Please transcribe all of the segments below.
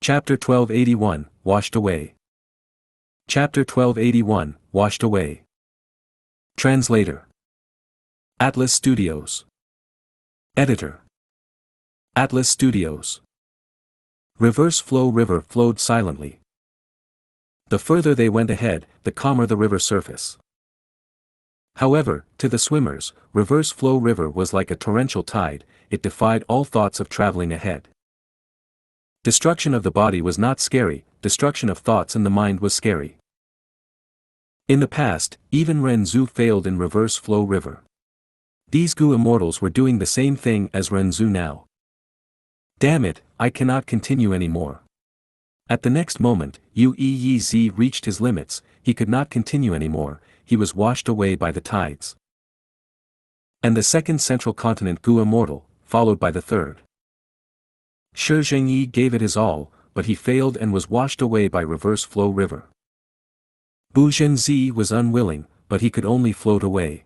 Chapter 1281, Washed Away. Chapter 1281, Washed Away. Translator. Atlas Studios. Editor. Atlas Studios. Reverse flow river flowed silently. The further they went ahead, the calmer the river surface. However, to the swimmers, reverse flow river was like a torrential tide, it defied all thoughts of traveling ahead. Destruction of the body was not scary, destruction of thoughts and the mind was scary. In the past, even Ren Zhu failed in reverse flow river. These Gu immortals were doing the same thing as Ren Zhu now. Damn it, I cannot continue anymore. At the next moment, Yu Yi Zi reached his limits, he could not continue anymore, he was washed away by the tides. And the second central continent Gu immortal, followed by the third. Shi Zhengyi gave it his all, but he failed and was washed away by reverse flow river. Bu Zhenzi was unwilling, but he could only float away.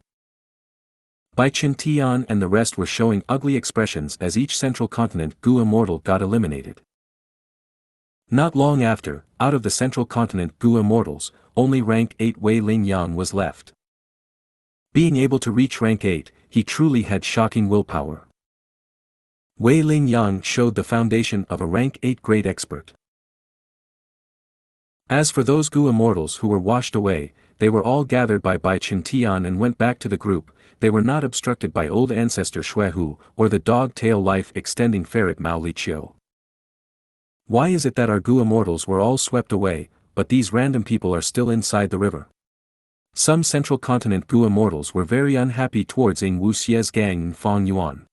Bai Qintian and the rest were showing ugly expressions as each central continent Gu immortal got eliminated. Not long after, out of the central continent Gu immortals, only rank 8 Wei Lingyang was left. Being able to reach rank 8, he truly had shocking willpower. Wei Lingyang showed the foundation of a rank 8 great expert. As for those Gu immortals who were washed away, they were all gathered by Bai Qintian and went back to the group, they were not obstructed by old ancestor Xuehu, or the dog-tail life-extending ferret Mao Liqiu. Why is it that our Gu immortals were all swept away, but these random people are still inside the river? Some central continent Gu immortals were very unhappy towards Ying Wuxie's gang and Fang Yuan.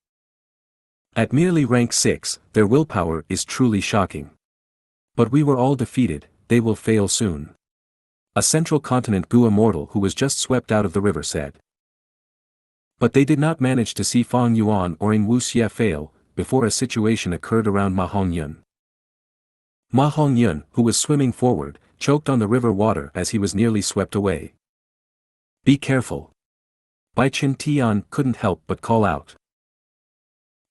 At merely rank 6, their willpower is truly shocking. But we were all defeated, they will fail soon. A central continent Gu immortal who was just swept out of the river said. But they did not manage to see Fang Yuan or Ying Wuxie fail, before a situation occurred around Ma Hongyun. Ma Hongyun, who was swimming forward, choked on the river water as he was nearly swept away. Be careful. Bai Qintian couldn't help but call out.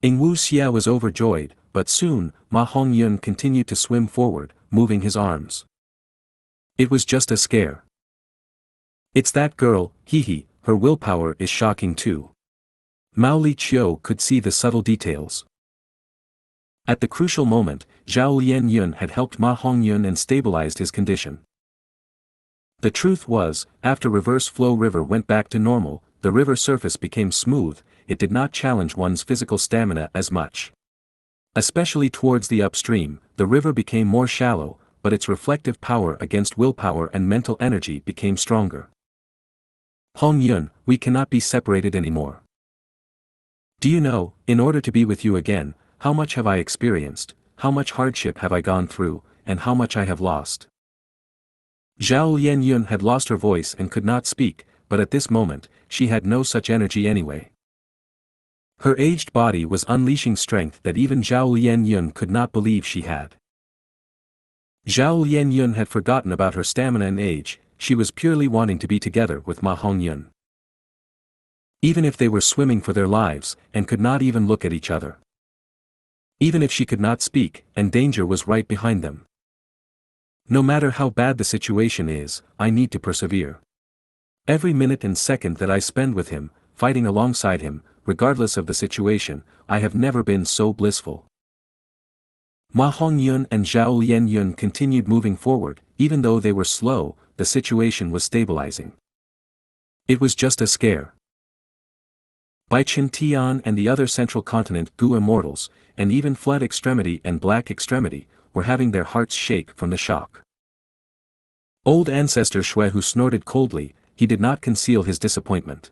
Ying Wuxie was overjoyed, but soon, Ma Hongyun continued to swim forward, moving his arms. It was just a scare. It's that girl, hee, her willpower is shocking too. Mao Liqiu could see the subtle details. At the crucial moment, Zhao Lianyun had helped Ma Hongyun and stabilized his condition. The truth was, after reverse flow river went back to normal, the river surface became smooth, it did not challenge one's physical stamina as much. Especially towards the upstream, the river became more shallow, but its reflective power against willpower and mental energy became stronger. Hongyun, we cannot be separated anymore. Do you know, in order to be with you again, how much have I experienced, how much hardship have I gone through, and how much I have lost? Zhao Lianyun had lost her voice and could not speak, but at this moment, she had no such energy anyway. Her aged body was unleashing strength that even Zhao Lianyun could not believe she had. Zhao Lianyun had forgotten about her stamina and age, she was purely wanting to be together with Ma Hongyun. Even if they were swimming for their lives, and could not even look at each other. Even if she could not speak, and danger was right behind them. No matter how bad the situation is, I need to persevere. Every minute and second that I spend with him, fighting alongside him, regardless of the situation, I have never been so blissful. Ma Hongyun and Zhao Lianyun continued moving forward, even though they were slow, the situation was stabilizing. It was just a scare. Bai Qintian and the other central continent Gu immortals, and even Flood Extremity and Black Extremity, were having their hearts shake from the shock. Old ancestor Xuehu snorted coldly, he did not conceal his disappointment.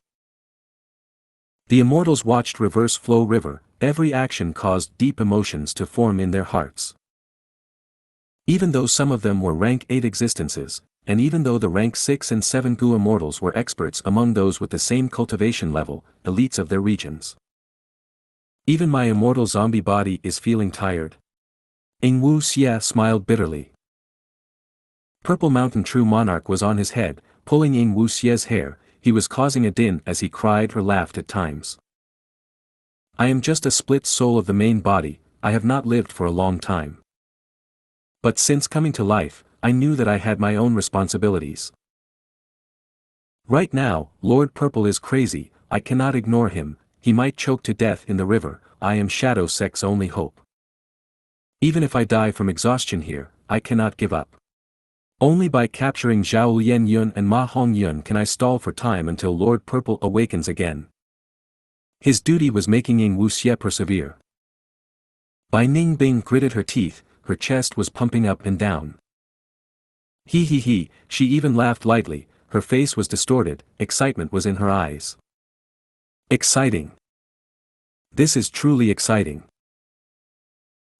The immortals watched reverse flow river, every action caused deep emotions to form in their hearts. Even though some of them were rank 8 existences, and even though the rank 6 and 7 Gu immortals were experts among those with the same cultivation level, elites of their regions. Even my immortal zombie body is feeling tired. Ying Wuxie smiled bitterly. Purple Mountain True Monarch was on his head, pulling Ying Wuxie's hair, he was causing a din as he cried or laughed at times. I am just a split soul of the main body, I have not lived for a long time. But since coming to life, I knew that I had my own responsibilities. Right now, Lord Purple is crazy, I cannot ignore him, he might choke to death in the river, I am Shadow Sect's only hope. Even if I die from exhaustion here, I cannot give up. Only by capturing Zhao Lianyun and Ma Hongyun can I stall for time until Lord Purple awakens again. His duty was making Ying Wuxie persevere. Bai Ningbing gritted her teeth, her chest was pumping up and down. He, she even laughed lightly, her face was distorted, excitement was in her eyes. Exciting. This is truly exciting.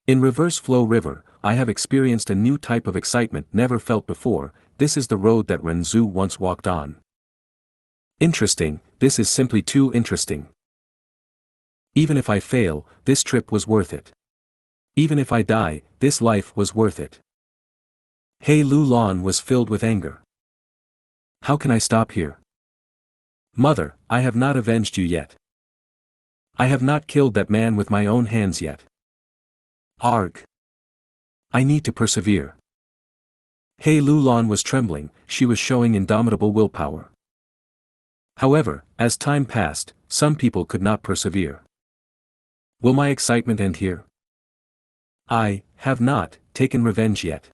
In Reverse Flow River, I have experienced a new type of excitement never felt before, this is the road that Ren Zhu once walked on. Interesting, this is simply too interesting. Even if I fail, this trip was worth it. Even if I die, this life was worth it. He Lulan was filled with anger. How can I stop here? Mother, I have not avenged you yet. I have not killed that man with my own hands yet. Arg. I need to persevere. He Lulan was trembling, she was showing indomitable willpower. However, as time passed, some people could not persevere. Will my excitement end here? I have not taken revenge yet.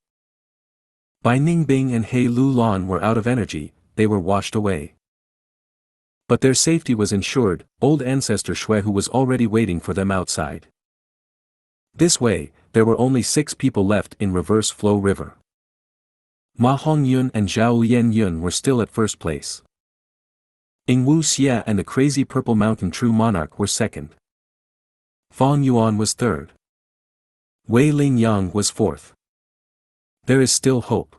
Bai Ningbing and He Lulan were out of energy, they were washed away. But their safety was ensured, old ancestor Xuehu was already waiting for them outside. This way, there were only 6 people left in Reverse Flow River. Ma Hongyun and Zhao Lianyun were still at first place. Ying Wuxie and the Crazy Purple Mountain True Monarch were second. Fang Yuan was third. Wei Lingyang was fourth. There is still hope.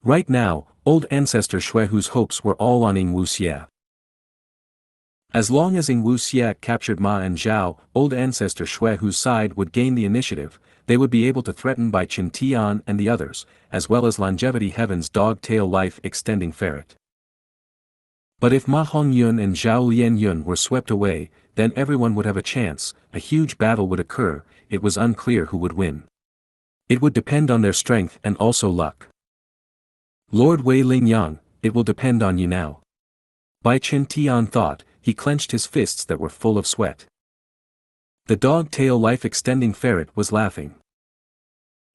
Right now, old ancestor Xuehu's hopes were all on Ying Wuxie. As long as Ying Wuxie captured Ma and Zhao, old ancestor Xuehu's side would gain the initiative, they would be able to threaten Bai Qin Tian and the others, as well as Longevity Heaven's dog-tail life-extending ferret. But if Ma Hongyun and Zhao Lianyun were swept away, then everyone would have a chance, a huge battle would occur, it was unclear who would win. It would depend on their strength and also luck. Lord Wei Lingyang, it will depend on you now. Bai Qin Tian thought, he clenched his fists that were full of sweat. The dog-tail life-extending ferret was laughing.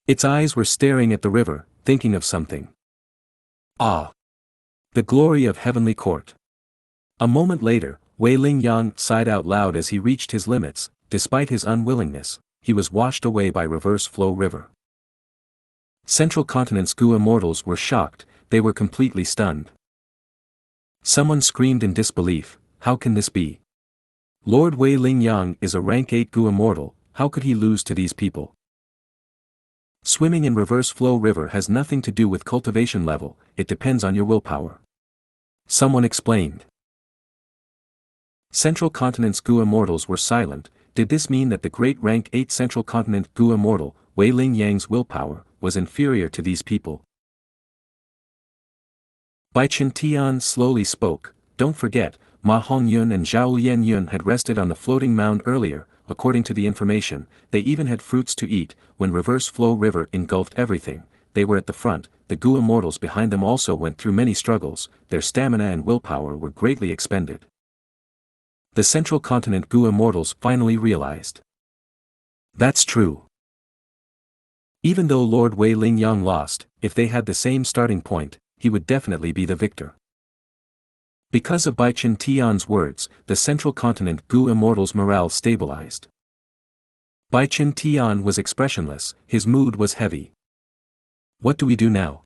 Its eyes were staring at the river, thinking of something. Ah! The glory of heavenly court. A moment later, Wei Lingyang sighed out loud as he reached his limits, despite his unwillingness, he was washed away by Reverse Flow River. Central Continent's Gu immortals were shocked, they were completely stunned. Someone screamed in disbelief, how can this be? Lord Wei Lingyang is a rank 8 Gu immortal, how could he lose to these people? Swimming in Reverse Flow River has nothing to do with cultivation level, it depends on your willpower. Someone explained. Central Continent's Gu immortals were silent, did this mean that the great rank 8 Central Continent Gu immortal, Wei Lingyang's willpower, was inferior to these people? Bai Qin Tian slowly spoke, don't forget, Ma Hongyun and Zhao Lianyun had rested on the floating mound earlier, according to the information, they even had fruits to eat, when Reverse Flow River engulfed everything, they were at the front, the Gu immortals behind them also went through many struggles, their stamina and willpower were greatly expended. The Central Continent Gu immortals finally realized. That's true. Even though Lord Wei Lingyang lost, if they had the same starting point, he would definitely be the victor. Because of Bai Qin Tian's words, the Central Continent Gu immortals' morale stabilized. Bai Qin Tian was expressionless, his mood was heavy. What do we do now?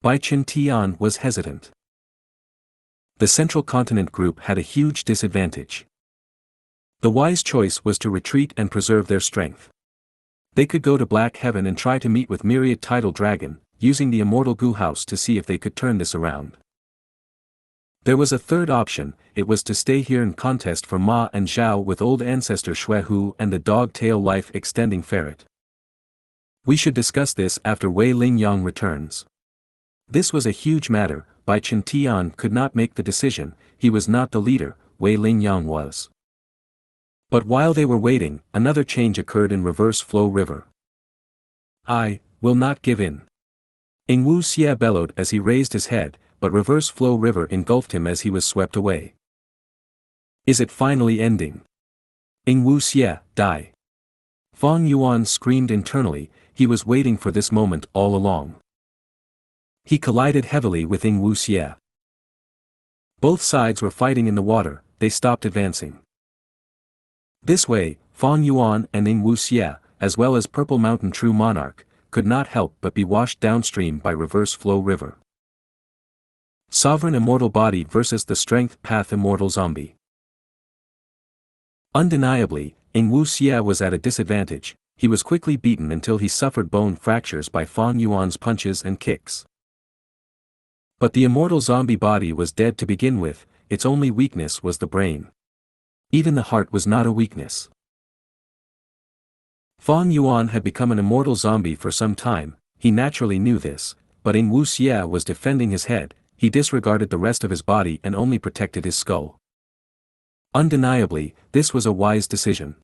Bai Qin Tian was hesitant. The Central Continent group had a huge disadvantage. The wise choice was to retreat and preserve their strength. They could go to Black Heaven and try to meet with Myriad Tidal Dragon, using the Immortal Gu House to see if they could turn this around. There was a third option, it was to stay here and contest for Ma and Zhao with old ancestor Xuehu and the dog-tail life-extending ferret. We should discuss this after Wei Lingyang returns. This was a huge matter, Bai Qin Tian could not make the decision, he was not the leader, Wei Lingyang was. But while they were waiting, another change occurred in Reverse Flow River. will not give in. Xianxia bellowed as he raised his head, but reverse flow river engulfed him as he was swept away. Is it finally ending? Xianxia, die. Fang Yuan screamed internally, he was waiting for this moment all along. He collided heavily with Xianxia. Both sides were fighting in the water, they stopped advancing. This way, Fang Yuan and Xianxia, as well as Purple Mountain True Monarch, could not help but be washed downstream by reverse flow river. Sovereign Immortal Body versus the Strength Path Immortal Zombie. Undeniably, Xianxia was at a disadvantage. He was quickly beaten until he suffered bone fractures by Fang Yuan's punches and kicks. But the immortal zombie body was dead to begin with, its only weakness was the brain. Even the heart was not a weakness. Fang Yuan had become an immortal zombie for some time, he naturally knew this, but Xianxia was defending his head, he disregarded the rest of his body and only protected his skull. Undeniably, this was a wise decision.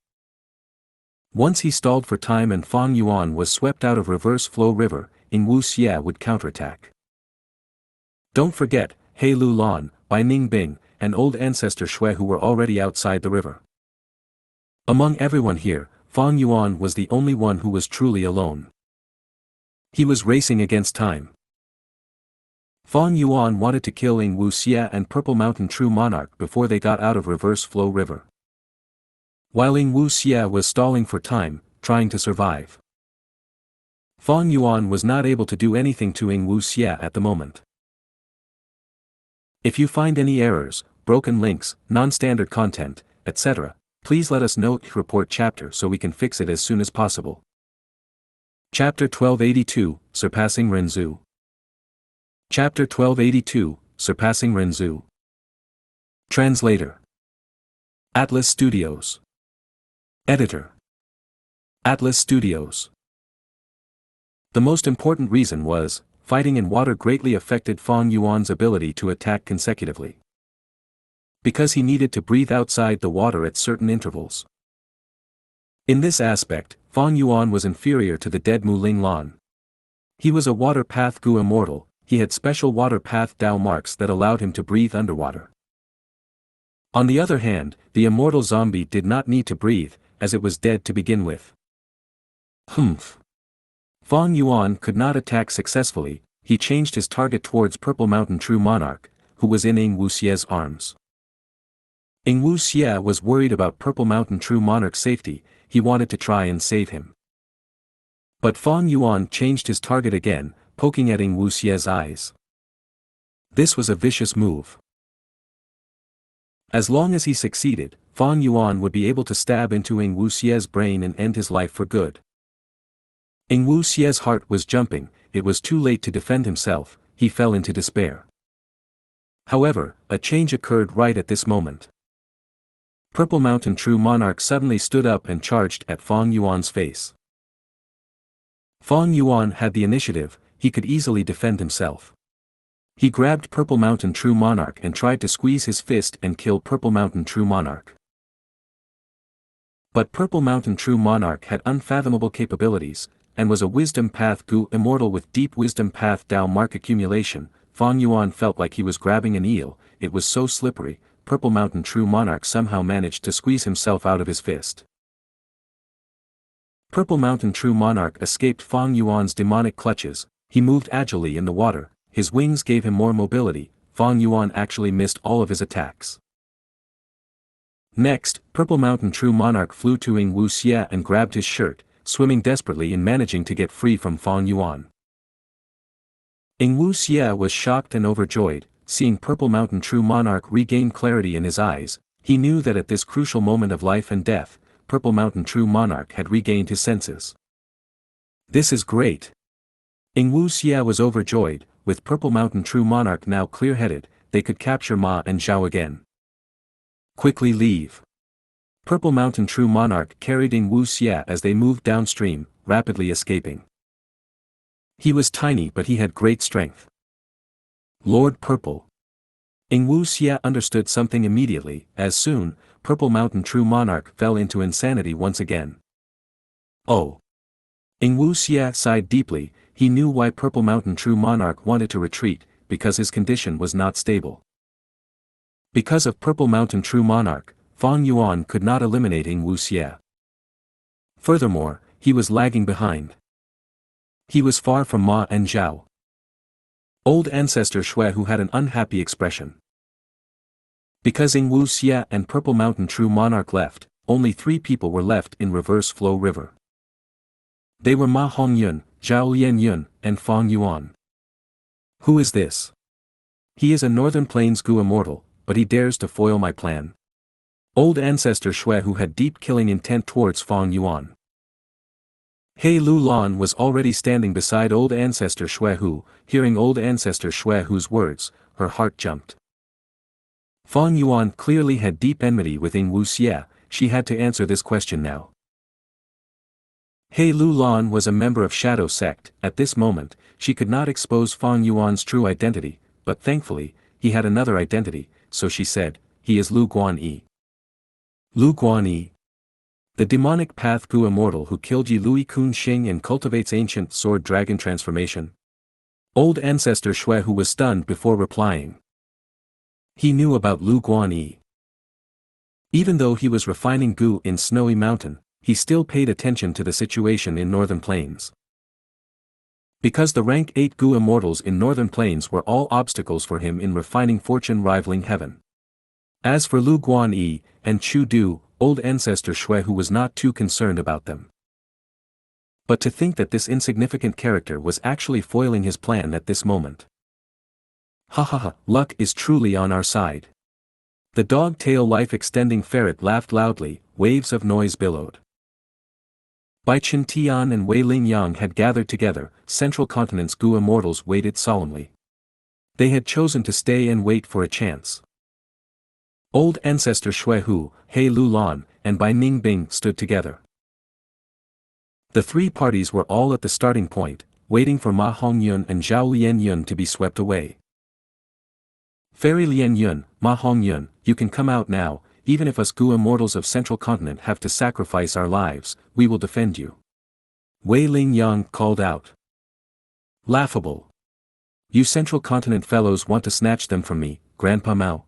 Once he stalled for time and Fang Yuan was swept out of reverse flow river, Xianxia would counterattack. Don't forget, He Lu Lan, Bai Ning Bing, and old ancestor Shui who were already outside the river. Among everyone here, Fang Yuan was the only one who was truly alone. He was racing against time. Fang Yuan wanted to kill Xianxia and Purple Mountain True Monarch before they got out of reverse flow river. While Xianxia was stalling for time, trying to survive. Fang Yuan was not able to do anything to Xianxia at the moment. If you find any errors, broken links, non-standard content, etc., please let us know report chapter so we can fix it as soon as possible. Chapter 1282, Surpassing Renzu. Chapter 1282, Surpassing Renzu. Translator. Atlas Studios. Editor. Atlas Studios. The most important reason was, fighting in water greatly affected Fang Yuan's ability to attack consecutively. Because he needed to breathe outside the water at certain intervals. In this aspect, Fang Yuan was inferior to the dead Muling Lan. He was a water path Gu immortal, he had special water path Dao marks that allowed him to breathe underwater. On the other hand, the immortal zombie did not need to breathe, as it was dead to begin with. Humph. Fang Yuan could not attack successfully, he changed his target towards Purple Mountain True Monarch, who was in Xianxia's arms. Xianxia was worried about Purple Mountain True Monarch's safety, he wanted to try and save him. But Fang Yuan changed his target again, poking at Xianxia's eyes. This was a vicious move. As long as he succeeded, Fang Yuan would be able to stab into Xianxia's brain and end his life for good. Xianxia's heart was jumping, it was too late to defend himself, he fell into despair. However, a change occurred right at this moment. Purple Mountain True Monarch suddenly stood up and charged at Fang Yuan's face. Fang Yuan had the initiative, he could easily defend himself. He grabbed Purple Mountain True Monarch and tried to squeeze his fist and kill Purple Mountain True Monarch. But Purple Mountain True Monarch had unfathomable capabilities, and was a Wisdom Path Gu immortal with deep Wisdom Path Dao mark accumulation. Fang Yuan felt like he was grabbing an eel, it was so slippery. Purple Mountain True Monarch somehow managed to squeeze himself out of his fist. Purple Mountain True Monarch escaped Fang Yuan's demonic clutches, he moved agilely in the water, his wings gave him more mobility, Fang Yuan actually missed all of his attacks. Next, Purple Mountain True Monarch flew to Xianxia and grabbed his shirt, swimming desperately in managing to get free from Fang Yuan. Xianxia was shocked and overjoyed, seeing Purple Mountain True Monarch regain clarity in his eyes, he knew that at this crucial moment of life and death, Purple Mountain True Monarch had regained his senses. This is great. Xianxia was overjoyed, with Purple Mountain True Monarch now clear-headed, they could capture Ma and Zhao again. Quickly leave. Purple Mountain True Monarch carried Xianxia as they moved downstream, rapidly escaping. He was tiny but he had great strength. Lord Purple. Xianxia understood something immediately, as soon, Purple Mountain True Monarch fell into insanity once again. Oh. Wu Xie sighed deeply. He knew why Purple Mountain True Monarch wanted to retreat, because his condition was not stable. Because of Purple Mountain True Monarch, Fang Yuan could not eliminate Wu Xie. Furthermore, he was lagging behind. He was far from Ma and Zhao. Old Ancestor Shui, who had an unhappy expression. Because Wu Xie and Purple Mountain True Monarch left, only 3 people were left in Reverse Flow River. They were Ma Hongyun, Zhao Lianyun, and Fang Yuan. Who is this? He is a Northern Plains Gu immortal, but he dares to foil my plan. Old Ancestor Shui, who had deep killing intent towards Fang Yuan. He Lu Lan was already standing beside Old Ancestor Shui, who, hearing Old Ancestor Shui Hu's words, her heart jumped. Fang Yuan clearly had deep enmity with Wu Xie. She had to answer this question now. He Lu Lan was a member of Shadow Sect. At this moment, she could not expose Fang Yuan's true identity, but thankfully, he had another identity, so she said, he is Lu Guanyi. Lu Guanyi. The demonic path Gu immortal who killed Yi Lui Kun Xing and cultivates ancient sword dragon transformation. Old Ancestor Shui, who was stunned before replying. He knew about Lu Guanyi. Even though he was refining Gu in Snowy Mountain, he still paid attention to the situation in Northern Plains. Because the rank 8 Gu immortals in Northern Plains were all obstacles for him in refining fortune rivaling heaven. As for Lu Guanyi and Chu Du, Old Ancestor Shui, who was not too concerned about them. But to think that this insignificant character was actually foiling his plan at this moment. Ha ha ha, luck is truly on our side. The dog-tail life-extending ferret laughed loudly, waves of noise billowed. Bai Chen Tian and Wei Ling Yang had gathered together. Central Continent's Gu immortals waited solemnly. They had chosen to stay and wait for a chance. Old Ancestor Shui Hu, He Lu Lan, and Bai Ning Bing stood together. The 3 parties were all at the starting point, waiting for Ma Hongyun and Zhao Lianyun to be swept away. Fairy Lianyun, Ma Hongyun, you can come out now. Even if us Gu immortals of Central Continent have to sacrifice our lives, we will defend you. Wei Ling Yang called out. Laughable. You Central Continent fellows want to snatch them from me, Grandpa Mao.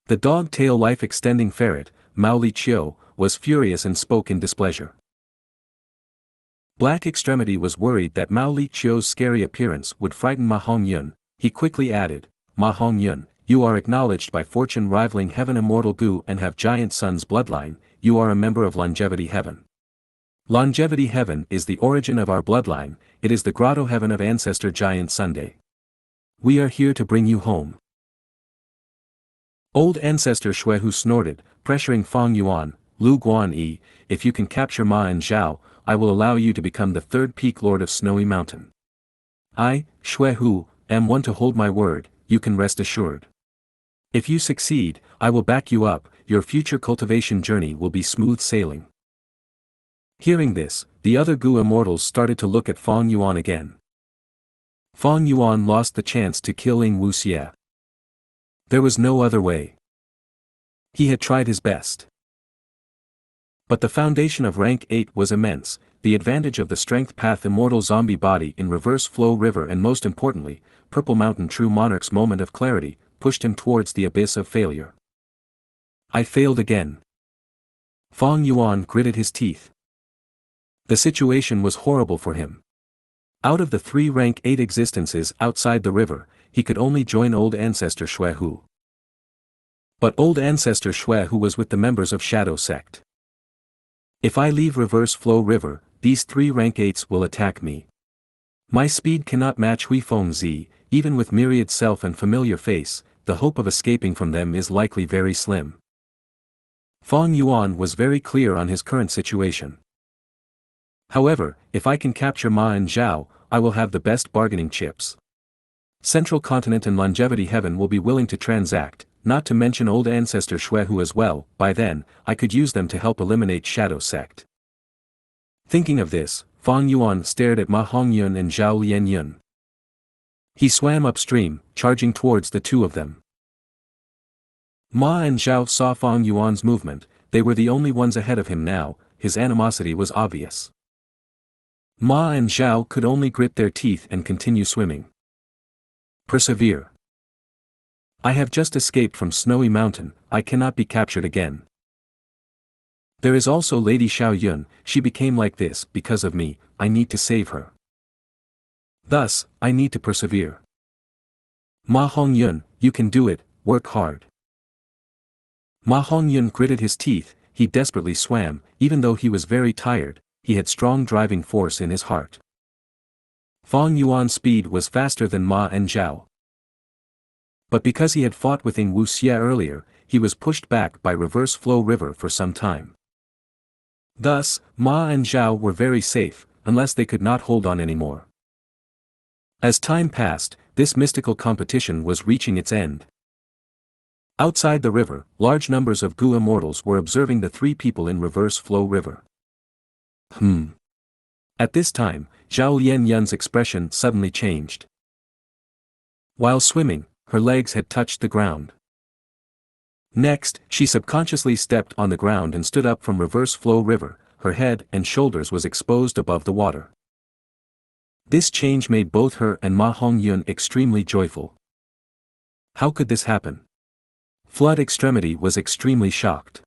The dog-tail life-extending ferret, Mao Li Chiu, was furious and spoke in displeasure. Black Extremity was worried that Mao Li Chiu's scary appearance would frighten Ma Hongyun. He quickly added, Ma Hongyun, you are acknowledged by fortune rivaling heaven immortal Gu and have giant son's bloodline. You are a member of Longevity Heaven. Longevity Heaven is the origin of our bloodline. It is the grotto heaven of ancestor giant Sunday. We are here to bring you home. Old Ancestor Shui, who snorted, pressuring Fang Yuan. Lu Guanyi, if you can capture Ma and Zhao, I will allow you to become the 3rd peak lord of Snowy Mountain. I, Shui Hu, am one to hold my word, you can rest assured. If you succeed, I will back you up. Your future cultivation journey will be smooth sailing. Hearing this, the other Gu immortals started to look at Fang Yuan again. Fang Yuan lost the chance to kill Wu Xie. There was no other way. He had tried his best. But the foundation of rank 8 was immense, the advantage of the strength path immortal zombie body in Reverse Flow River, and most importantly, Purple Mountain True Monarch's moment of clarity, pushed him towards the abyss of failure. I failed again. Fang Yuan gritted his teeth. The situation was horrible for him. Out of the 3 rank 8 existences outside the river, he could only join Old Ancestor Shui Hu. But Old Ancestor Shui Hu was with the members of Shadow Sect. If I leave Reverse Flow River, these 3 rank 8s will attack me. My speed cannot match Hui Feng Zi. Even with myriad self and familiar face, the hope of escaping from them is likely very slim. Fang Yuan was very clear on his current situation. However, if I can capture Ma and Zhao, I will have the best bargaining chips. Central Continent and Longevity Heaven will be willing to transact, not to mention Old Ancestor Shui Hu as well. By then, I could use them to help eliminate Shadow Sect. Thinking of this, Fang Yuan stared at Ma Hongyun and Zhao Lianyun. He swam upstream, charging towards the 2 of them. Ma and Zhao saw Fang Yuan's movement. They were the only ones ahead of him now. His animosity was obvious. Ma and Zhao could only grit their teeth and continue swimming. Persevere. I have just escaped from Snowy Mountain, I cannot be captured again. There is also Lady Xiao Yun, she became like this because of me, I need to save her. Thus, I need to persevere. Ma Hongyun, you can do it, work hard. Ma Hongyun gritted his teeth, he desperately swam, even though he was very tired, he had strong driving force in his heart. Fang Yuan's speed was faster than Ma and Zhao. But because he had fought with Wu Xie earlier, he was pushed back by reverse flow river for some time. Thus, Ma and Zhao were very safe, unless they could not hold on anymore. As time passed, this mystical competition was reaching its end. Outside the river, large numbers of Gu immortals were observing the three people in reverse flow river. At this time, Zhao Lianyun's expression suddenly changed. While swimming, her legs had touched the ground. Next, she subconsciously stepped on the ground and stood up from reverse flow river, her head and shoulders was exposed above the water. This change made both her and Ma Hongyun extremely joyful. How could this happen? Flood Extremity was extremely shocked.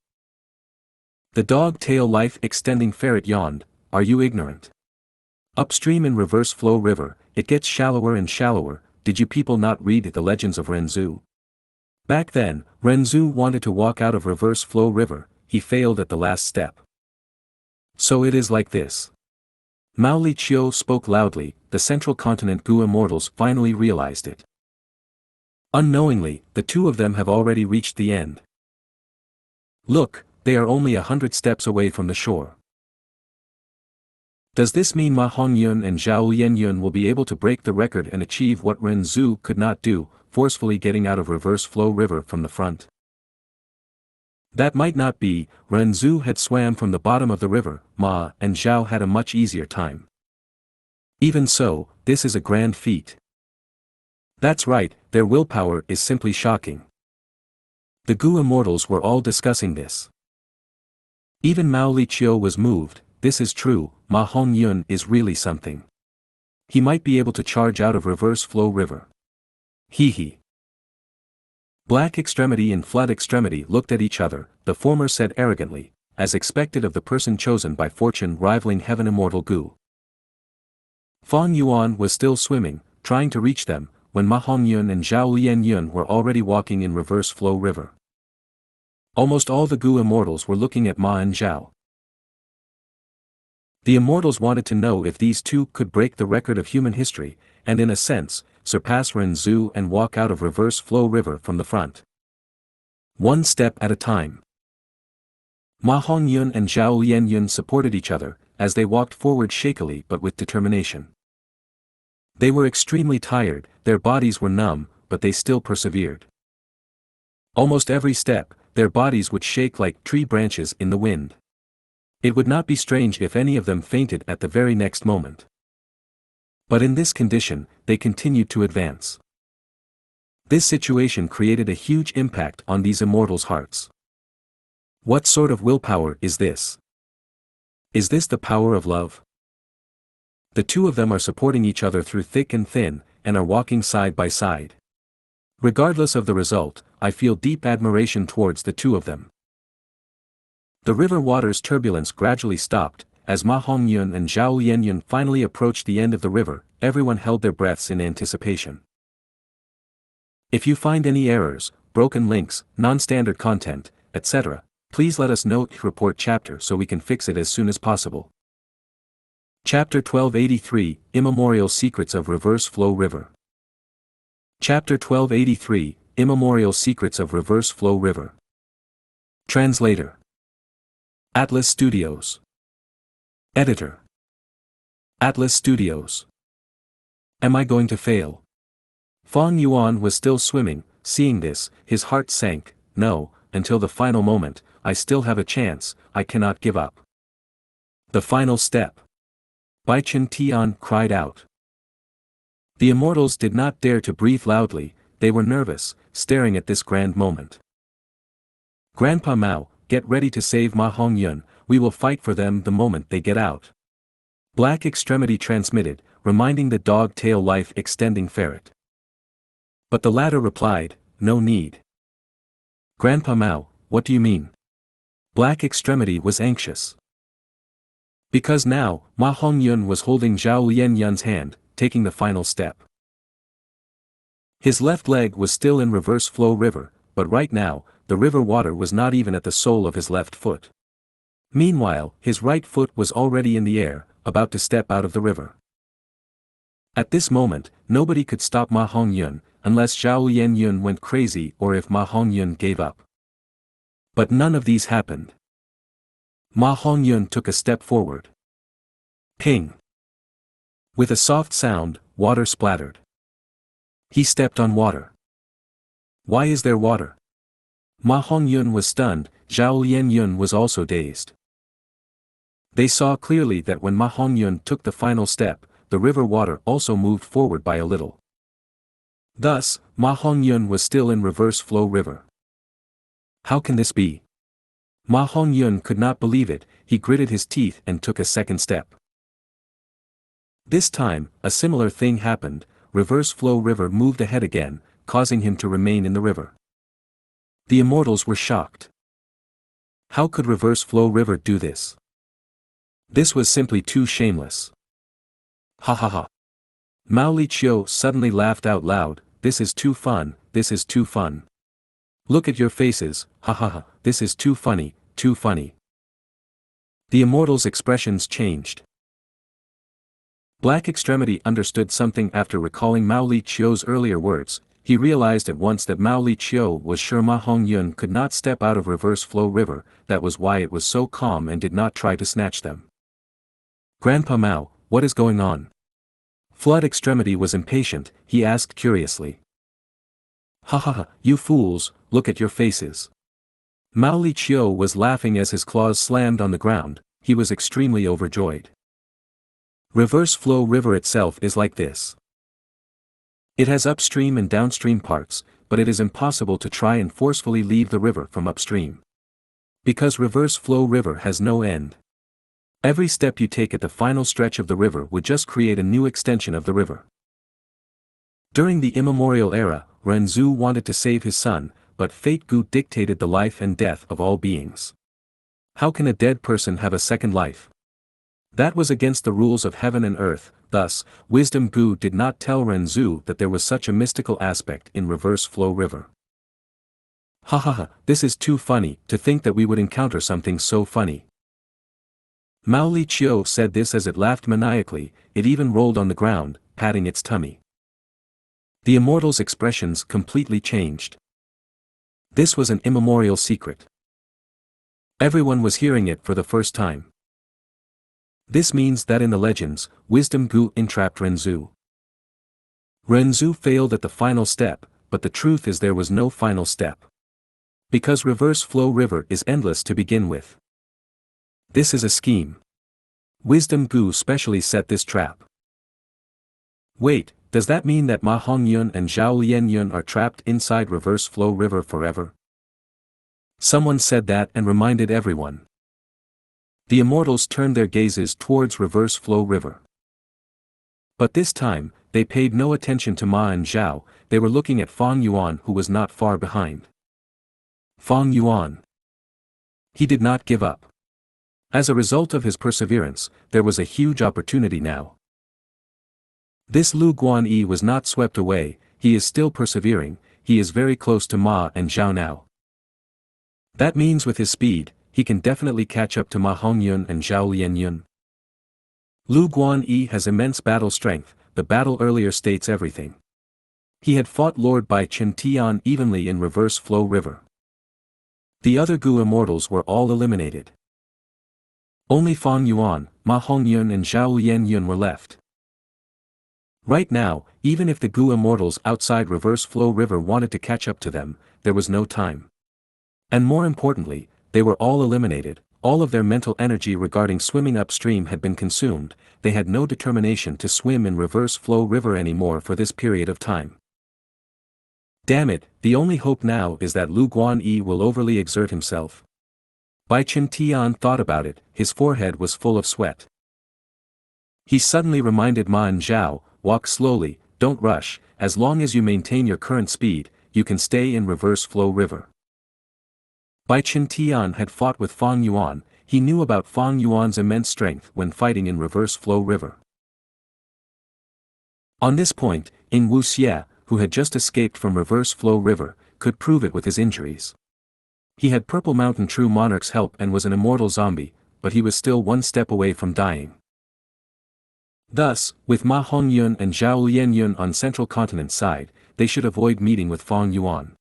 The dog-tail life-extending ferret yawned, are you ignorant? Upstream in reverse flow river, it gets shallower and shallower, did you people not read the legends of Renzu? Back then, Renzu wanted to walk out of reverse flow river, he failed at the last step. So it is like this. Mao Li Chiu spoke loudly, the central continent Gu immortals finally realized it. Unknowingly, the two of them have already reached the end. Look, they are only 100 steps away from the shore. Does this mean Ma Hongyun and Zhao Lianyun will be able to break the record and achieve what Renzu could not do, forcefully getting out of reverse flow river from the front? That might not be, Renzu had swam from the bottom of the river, Ma and Zhao had a much easier time. Even so, this is a grand feat. That's right, their willpower is simply shocking. The Gu immortals were all discussing this. Even Mao Li Chiu was moved, this is true, Ma Hongyun is really something. He might be able to charge out of reverse flow river. Hee. Black Extremity and Flood Extremity looked at each other, the former said arrogantly, as expected of the person chosen by fortune rivaling heaven immortal Gu. Fang Yuan was still swimming, trying to reach them, when Ma Hongyun and Zhao Lianyun were already walking in reverse flow river. Almost all the Gu immortals were looking at Ma and Zhao. The immortals wanted to know if these two could break the record of human history, and in a sense, surpass Renzu and walk out of reverse flow river from the front. One step at a time. Ma Hongyun and Zhao Lianyun supported each other, as they walked forward shakily but with determination. They were extremely tired, their bodies were numb, but they still persevered. Almost every step, their bodies would shake like tree branches in the wind. It would not be strange if any of them fainted at the very next moment. But in this condition, they continued to advance. This situation created a huge impact on these immortals' hearts. What sort of willpower is this? Is this the power of love? The two of them are supporting each other through thick and thin, and are walking side by side. Regardless of the result, I feel deep admiration towards the two of them. The river water's turbulence gradually stopped, as Ma Hongyun and Zhao Lianyun finally approached the end of the river, everyone held their breaths in anticipation. If you find any errors, broken links, non-standard content, etc., please let us know, report chapter so we can fix it as soon as possible. Chapter 1283, Immemorial Secrets of Reverse Flow River. Chapter 1283, Immemorial Secrets of Reverse Flow River. Translator. Atlas Studios. Editor. Atlas Studios. Am I going to fail? Fang Yuan was still swimming, seeing this, his heart sank, no, until the final moment, I still have a chance, I cannot give up. The final step. Bai Chen Tian cried out. The immortals did not dare to breathe loudly, they were nervous, staring at this grand moment. Grandpa Mao, get ready to save Ma Hongyun, we will fight for them the moment they get out. Black Extremity transmitted, reminding the dog-tail life-extending ferret. But the latter replied, "No need." "Grandpa Mao, what do you mean?" Black Extremity was anxious. Because now, Ma Hongyun was holding Zhao Lianyun's hand, taking the final step. His left leg was still in reverse flow river, but right now, the river water was not even at the sole of his left foot. Meanwhile, his right foot was already in the air, about to step out of the river. At this moment, nobody could stop Ma Hongyun, unless Zhao Lianyun went crazy or if Ma Hongyun gave up. But none of these happened. Ma Hongyun took a step forward. Ping! With a soft sound, water splattered. He stepped on water. Why is there water? Ma Hongyun was stunned, Zhao Lianyun was also dazed. They saw clearly that when Ma Hongyun took the final step, the river water also moved forward by a little. Thus, Ma Hongyun was still in reverse flow river. How can this be? Ma Hongyun could not believe it. He gritted his teeth and took a second step. This time, a similar thing happened. Reverse flow river moved ahead again, causing him to remain in the river. The immortals were shocked. How could reverse flow river do this? This was simply too shameless. Ha ha ha. Mao Liqiu suddenly laughed out loud. This is too fun, this is too fun. Look at your faces, ha ha ha, this is too funny, too funny. The immortals' expressions changed. Black Extremity understood something after recalling Mao Liqiu's earlier words. He realized at once that Mao Liqiu was sure Ma Hongyun could not step out of reverse flow river, that was why it was so calm and did not try to snatch them. Grandpa Mao, what is going on? Flood Extremity was impatient, he asked curiously. Ha ha ha, you fools, look at your faces. Mao Liqiu was laughing as his claws slammed on the ground, he was extremely overjoyed. Reverse flow river itself is like this. It has upstream and downstream parts, but it is impossible to try and forcefully leave the river from upstream. Because reverse flow river has no end. Every step you take at the final stretch of the river would just create a new extension of the river. During the immemorial era, Renzu wanted to save his son, but Fate Gu dictated the life and death of all beings. How can a dead person have a second life? That was against the rules of heaven and earth. Thus, Wisdom Gu did not tell Renzu that there was such a mystical aspect in reverse flow river. Ha ha ha, this is too funny, to think that we would encounter something so funny. Mao Liqiu said this as it laughed maniacally, it even rolled on the ground, patting its tummy. The immortals' expressions completely changed. This was an immemorial secret. Everyone was hearing it for the first time. This means that in the legends, Wisdom Gu entrapped Renzu. Renzu failed at the final step, but the truth is there was no final step. Because reverse flow river is endless to begin with. This is a scheme. Wisdom Gu specially set this trap. Wait, does that mean that Ma Hongyun and Zhao Lianyun are trapped inside reverse flow river forever? Someone said that and reminded everyone. The immortals turned their gazes towards reverse flow river. But this time, they paid no attention to Ma and Zhao, they were looking at Fang Yuan who was not far behind. Fang Yuan. He did not give up. As a result of his perseverance, there was a huge opportunity now. This Lu Guanyi was not swept away, he is still persevering, he is very close to Ma and Zhao now. That means with his speed, he can definitely catch up to Ma Hongyun and Zhao Lianyun. Lu Guanyi has immense battle strength, the battle earlier states everything. He had fought Lord Bai Chen Tian evenly in reverse flow river. The other Gu immortals were all eliminated. Only Fang Yuan, Ma Hongyun and Zhao Lianyun were left. Right now, even if the Gu immortals outside reverse flow river wanted to catch up to them, there was no time. And more importantly, they were all eliminated, all of their mental energy regarding swimming upstream had been consumed, they had no determination to swim in reverse flow river anymore for this period of time. Damn it, the only hope now is that Lu Guanyi will overly exert himself. Bai Chen Tian thought about it, his forehead was full of sweat. He suddenly reminded Ma and Zhao, walk slowly, don't rush, as long as you maintain your current speed, you can stay in reverse flow river. Bai Qintian had fought with Fang Yuan, he knew about Fang Yuan's immense strength when fighting in reverse flow river. On this point, Ing Wuxie, who had just escaped from reverse flow river, could prove it with his injuries. He had Purple Mountain True Monarch's help and was an immortal zombie, but he was still one step away from dying. Thus, with Ma Hongyun and Zhao Lianyun on Central Continent's side, they should avoid meeting with Fang Yuan.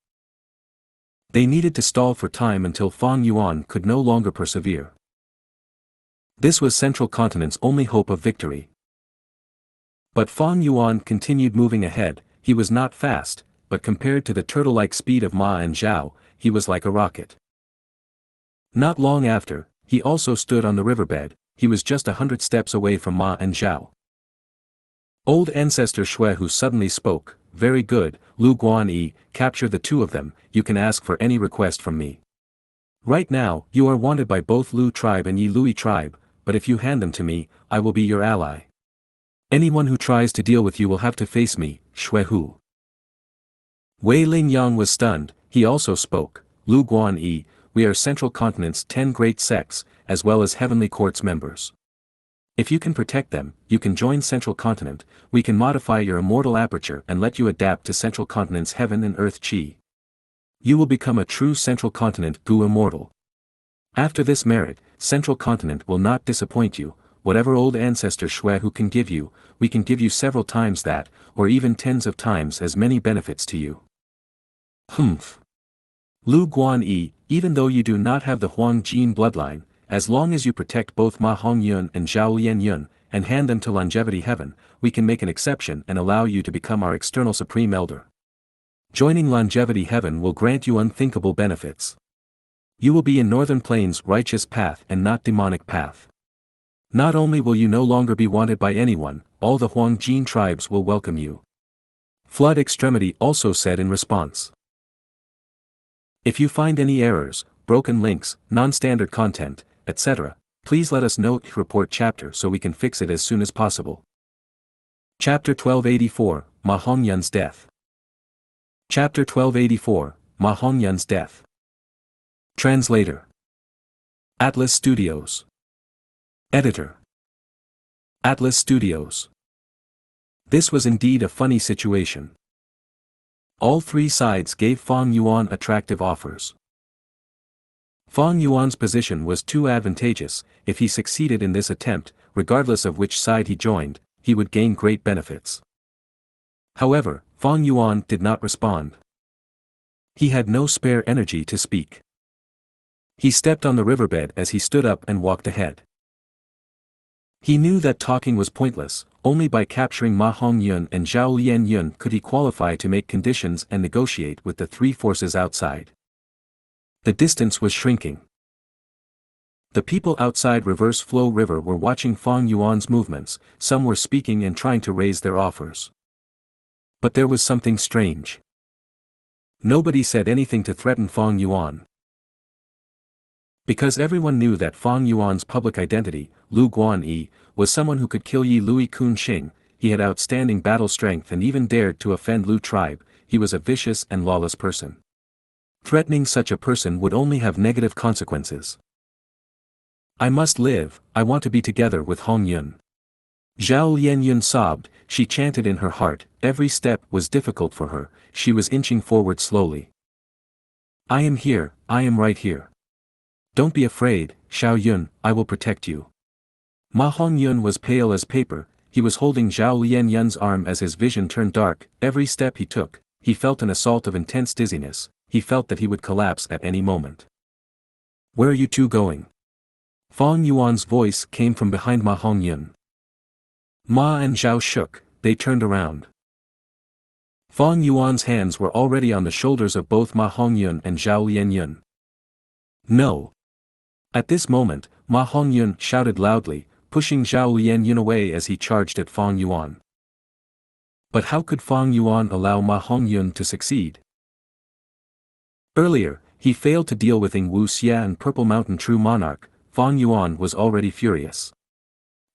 They needed to stall for time until Fang Yuan could no longer persevere. This was Central Continent's only hope of victory. But Fang Yuan continued moving ahead, he was not fast, but compared to the turtle-like speed of Ma and Zhao, he was like a rocket. Not long after, he also stood on the riverbed, he was just 100 steps away from Ma and Zhao. Old Ancestor Xuehu suddenly spoke, very good, Lu Guanyi, capture the two of them, you can ask for any request from me. Right now, you are wanted by both Lu tribe and Yi Lui tribe, but if you hand them to me, I will be your ally. Anyone who tries to deal with you will have to face me, Xuehu. Wei Lingyang was stunned, he also spoke, Lu Guanyi, we are Central Continent's 10 great sects, as well as Heavenly Court's members. If you can protect them, you can join Central Continent, we can modify your immortal aperture and let you adapt to Central Continent's heaven and earth chi. You will become a true Central Continent Gu immortal. After this merit, Central Continent will not disappoint you, whatever old ancestor Xuehu can give you, we can give you several times that, or even tens of times as many benefits to you. Humph. Lu Guanyi, even though you do not have the Huang Jin bloodline, as long as you protect both Ma Hongyun and Zhao Lianyun, and hand them to Longevity Heaven, we can make an exception and allow you to become our external Supreme Elder. Joining Longevity Heaven will grant you unthinkable benefits. You will be in Northern Plains' righteous path and not demonic path. Not only will you no longer be wanted by anyone, all the Huang Jin tribes will welcome you. Flood Extremity also said in response. If you find any errors, broken links, non-standard content, etc., please let us know report chapter so we can fix it as soon as possible. Chapter 1284, Ma Hongyun's Death. Chapter 1284, Ma Hongyun's Death. Translator. Atlas Studios. Editor. Atlas Studios. This was indeed a funny situation. All three sides gave Fang Yuan attractive offers. Fang Yuan's position was too advantageous, if he succeeded in this attempt, regardless of which side he joined, he would gain great benefits. However, Fang Yuan did not respond. He had no spare energy to speak. He stepped on the riverbed as he stood up and walked ahead. He knew that talking was pointless, only by capturing Ma Hongyun and Zhao Lianyun could he qualify to make conditions and negotiate with the three forces outside. The distance was shrinking. The people outside Reverse Flow River were watching Fang Yuan's movements, some were speaking and trying to raise their offers. But there was something strange. Nobody said anything to threaten Fang Yuan. Because everyone knew that Fang Yuan's public identity, Lu Guanyi, was someone who could kill Yi Lui Kun Xing, he had outstanding battle strength and even dared to offend Lu tribe, he was a vicious and lawless person. Threatening such a person would only have negative consequences. I must live, I want to be together with Hongyun. Zhao Lianyun sobbed, she chanted in her heart, every step was difficult for her, she was inching forward slowly. I am here, I am right here. Don't be afraid, Xiaoyun, I will protect you. Ma Hongyun was pale as paper, he was holding Zhao Lianyun's arm as his vision turned dark, every step he took, he felt an assault of intense dizziness, he felt that he would collapse at any moment. Where are you two going? Fang Yuan's voice came from behind Ma Hongyun. Ma and Zhao shook, they turned around. Fang Yuan's hands were already on the shoulders of both Ma Hongyun and Zhao Lianyun. No. At this moment, Ma Hongyun shouted loudly, pushing Zhao Lianyun away as he charged at Fang Yuan. But how could Fang Yuan allow Ma Hongyun to succeed? Earlier, he failed to deal with Ing Wuxie and Purple Mountain True Monarch, Fang Yuan was already furious.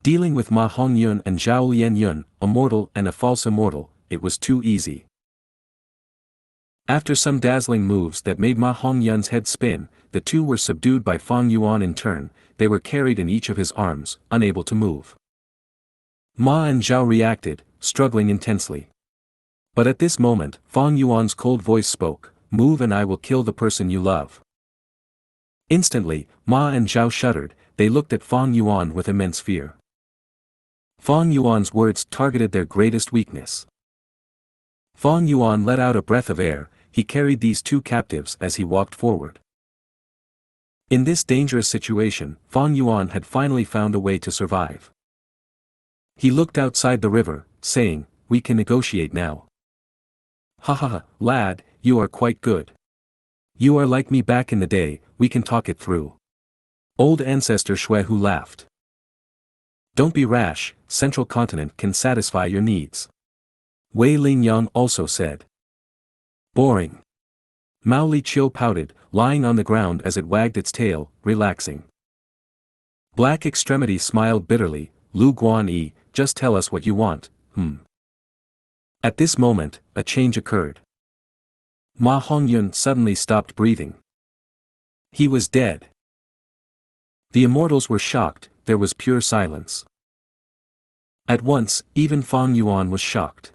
Dealing with Ma Hongyun and Zhao Lianyun, a mortal and a false immortal, it was too easy. After some dazzling moves that made Ma Hongyun's head spin, the two were subdued by Fang Yuan in turn. They were carried in each of his arms, unable to move. Ma and Zhao reacted, struggling intensely. But at this moment, Fang Yuan's cold voice spoke, "Move and I will kill the person you love." Instantly, Ma and Zhao shuddered. They looked at Fang Yuan with immense fear. Fang Yuan's words targeted their greatest weakness. Fang Yuan let out a breath of air. He carried these two captives as he walked forward. In this dangerous situation, Fang Yuan had finally found a way to survive. He looked outside the river, saying, "We can negotiate now." "Ha ha ha, lad, you are quite good. You are like me back in the day, we can talk it through." Old ancestor Xuehu laughed. "Don't be rash, Central Continent can satisfy your needs." Wei Lingyang also said. "Boring." Mao Liqiu pouted, lying on the ground as it wagged its tail, relaxing. Black Extremity smiled bitterly. "Lu Guanyi, just tell us what you want, At this moment, a change occurred. Ma Hongyun suddenly stopped breathing. He was dead. The immortals were shocked. There was pure silence. At once, even Fang Yuan was shocked.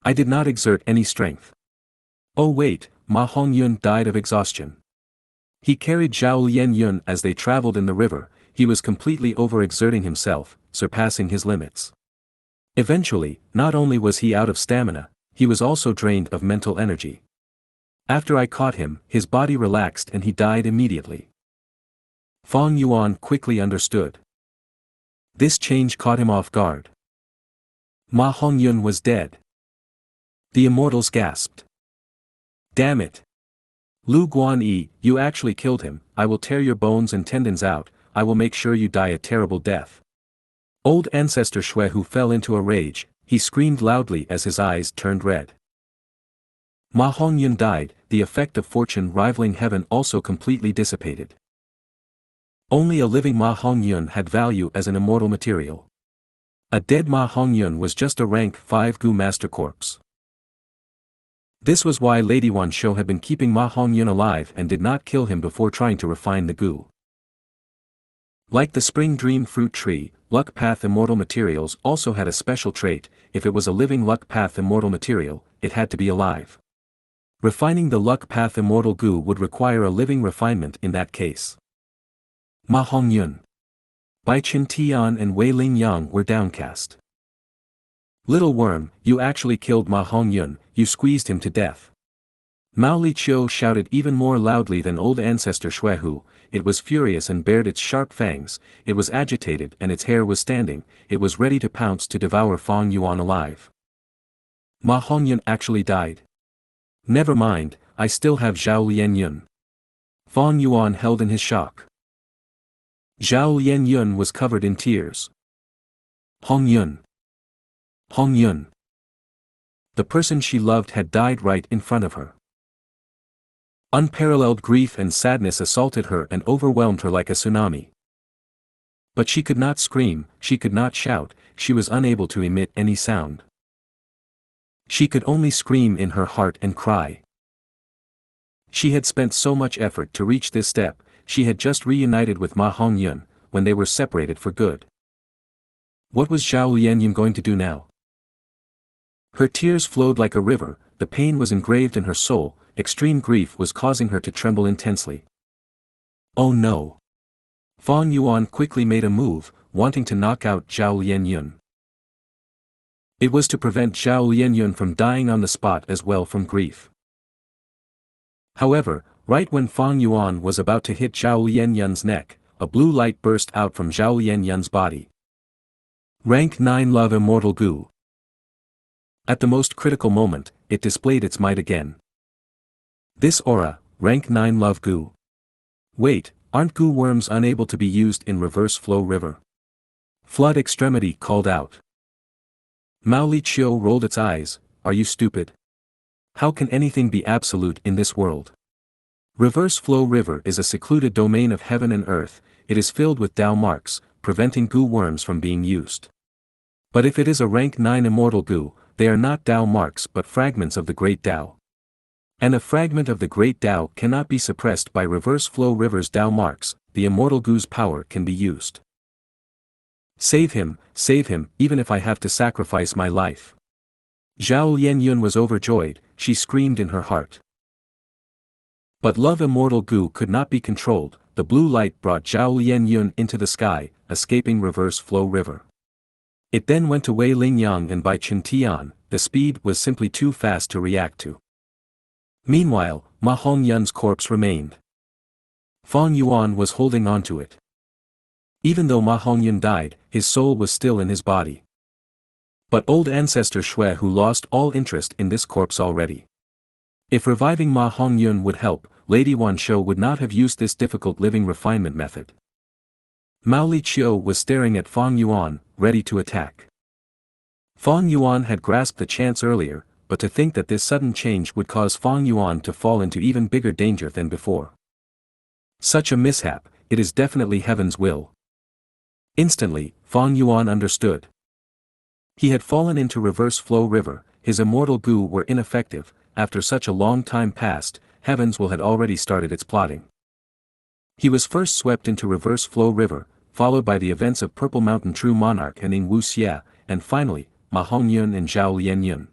"I did not exert any strength." "Oh wait, Ma Hongyun died of exhaustion." He carried Zhao Lianyun as they traveled in the river. He was completely overexerting himself, surpassing his limits. Eventually, not only was he out of stamina, he was also drained of mental energy. After I caught him, his body relaxed and he died immediately. Fang Yuan quickly understood. This change caught him off guard. Ma Hongyun was dead. The immortals gasped. "Damn it! Lu Guanyi, you actually killed him. I will tear your bones and tendons out. I will make sure you die a terrible death." Old ancestor Xuehu fell into a rage. He screamed loudly as his eyes turned red. Ma Hongyun died. The effect of fortune rivaling heaven also completely dissipated. Only a living Ma Hongyun had value as an immortal material. A dead Ma Hongyun was just a rank 5 Gu master corpse. This was why Lady Wan Shou had been keeping Ma Hongyun alive and did not kill him before trying to refine the Gu. Like the spring dream fruit tree, luck path immortal materials also had a special trait. If it was a living luck path immortal material, it had to be alive. Refining the luck path immortal Gu would require a living refinement in that case. Ma Hongyun, Bai Qin Tian and Wei Lingyang were downcast. "Little worm, you actually killed Ma Hongyun, you squeezed him to death." Mao Liqiu shouted even more loudly than old ancestor Xuehu. It was furious and bared its sharp fangs. It was agitated and its hair was standing. It was ready to pounce to devour Fang Yuan alive. Ma Hongyun actually died. "Never mind, I still have Zhao Lianyun." Fang Yuan held in his shock. Zhao Lianyun was covered in tears. Hongyun. Hongyun. The person she loved had died right in front of her. Unparalleled grief and sadness assaulted her and overwhelmed her like a tsunami. But she could not scream, she could not shout, she was unable to emit any sound. She could only scream in her heart and cry. She had spent so much effort to reach this step. She had just reunited with Ma Hongyun, when they were separated for good. What was Zhao Lianyun going to do now? Her tears flowed like a river, the pain was engraved in her soul, extreme grief was causing her to tremble intensely. Oh no! Fang Yuan quickly made a move, wanting to knock out Zhao Lianyun. It was to prevent Zhao Lianyun from dying on the spot as well from grief. However, right when Fang Yuan was about to hit Zhao Lianyun's neck, a blue light burst out from Zhao Lianyun's body. Rank 9 Love Immortal Gu. At the most critical moment, it displayed its might again. This aura, rank 9 Love Gu. Wait, aren't Gu worms unable to be used in reverse flow river? Flood Extremity called out. Mao Liqiu rolled its eyes. Are you stupid? How can anything be absolute in this world? Reverse flow river is a secluded domain of heaven and earth. It is filled with Tao marks, preventing Gu worms from being used. But if it is a rank 9 immortal Gu, they are not Dao marks but fragments of the Great Dao. And a fragment of the Great Dao cannot be suppressed by reverse flow rivers Dao marks, the immortal Gu's power can be used. Save him, even if I have to sacrifice my life. Zhao Lianyun was overjoyed, she screamed in her heart. But love immortal Gu could not be controlled, the blue light brought Zhao Lianyun into the sky, escaping reverse flow river. It then went to Wei Lingyang and by Chen Tian, the speed was simply too fast to react to. Meanwhile, Ma Hongyun's corpse remained. Fang Yuan was holding on to it. Even though Ma Hongyun died, his soul was still in his body. But old ancestor Shui Hu lost all interest in this corpse already. If reviving Ma Hongyun would help, Lady Wanshou would not have used this difficult living refinement method. Mao Li Qiu was staring at Fang Yuan, ready to attack. Fang Yuan had grasped the chance earlier, but to think that this sudden change would cause Fang Yuan to fall into even bigger danger than before. Such a mishap, it is definitely heaven's will. Instantly, Fang Yuan understood. He had fallen into reverse flow river, his immortal Gu were ineffective, after such a long time passed, heavens will had already started its plotting. He was first swept into reverse flow river, followed by the events of Purple Mountain True Monarch and Ing Wuxia, and finally, Ma Hongyun and Zhao Lianyun.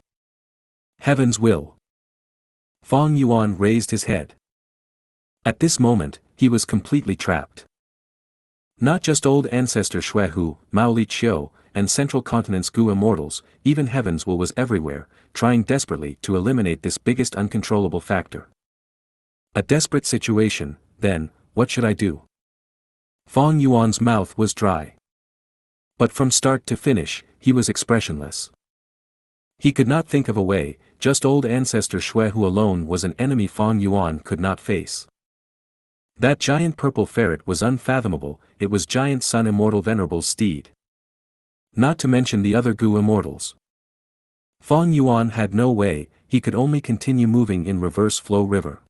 Heaven's will. Fang Yuan raised his head. At this moment, he was completely trapped. Not just old ancestor Shui Hu, Mao Li Qiu, and Central Continent's Gu immortals, even heaven's will was everywhere, trying desperately to eliminate this biggest uncontrollable factor. A desperate situation, then, what should I do? Fang Yuan's mouth was dry. But from start to finish, he was expressionless. He could not think of a way, just old ancestor Shui Hu alone was an enemy Fang Yuan could not face. That giant purple ferret was unfathomable, it was giant sun immortal venerable steed. Not to mention the other Gu immortals. Fang Yuan had no way, he could only continue moving in reverse flow river.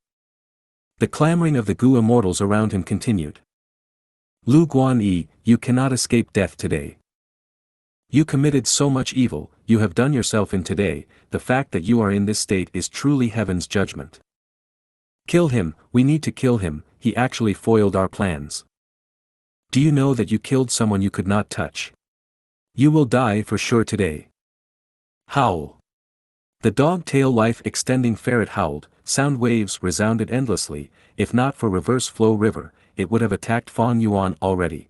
The clamoring of the Gu immortals around him continued. Lu Guanyi, you cannot escape death today. You committed so much evil, you have done yourself in today, the fact that you are in this state is truly heaven's judgment. Kill him, we need to kill him, he actually foiled our plans. Do you know that you killed someone you could not touch? You will die for sure today. Howl. The dog-tail life-extending ferret howled, sound waves resounded endlessly, if not for reverse flow river, it would have attacked Fang Yuan already.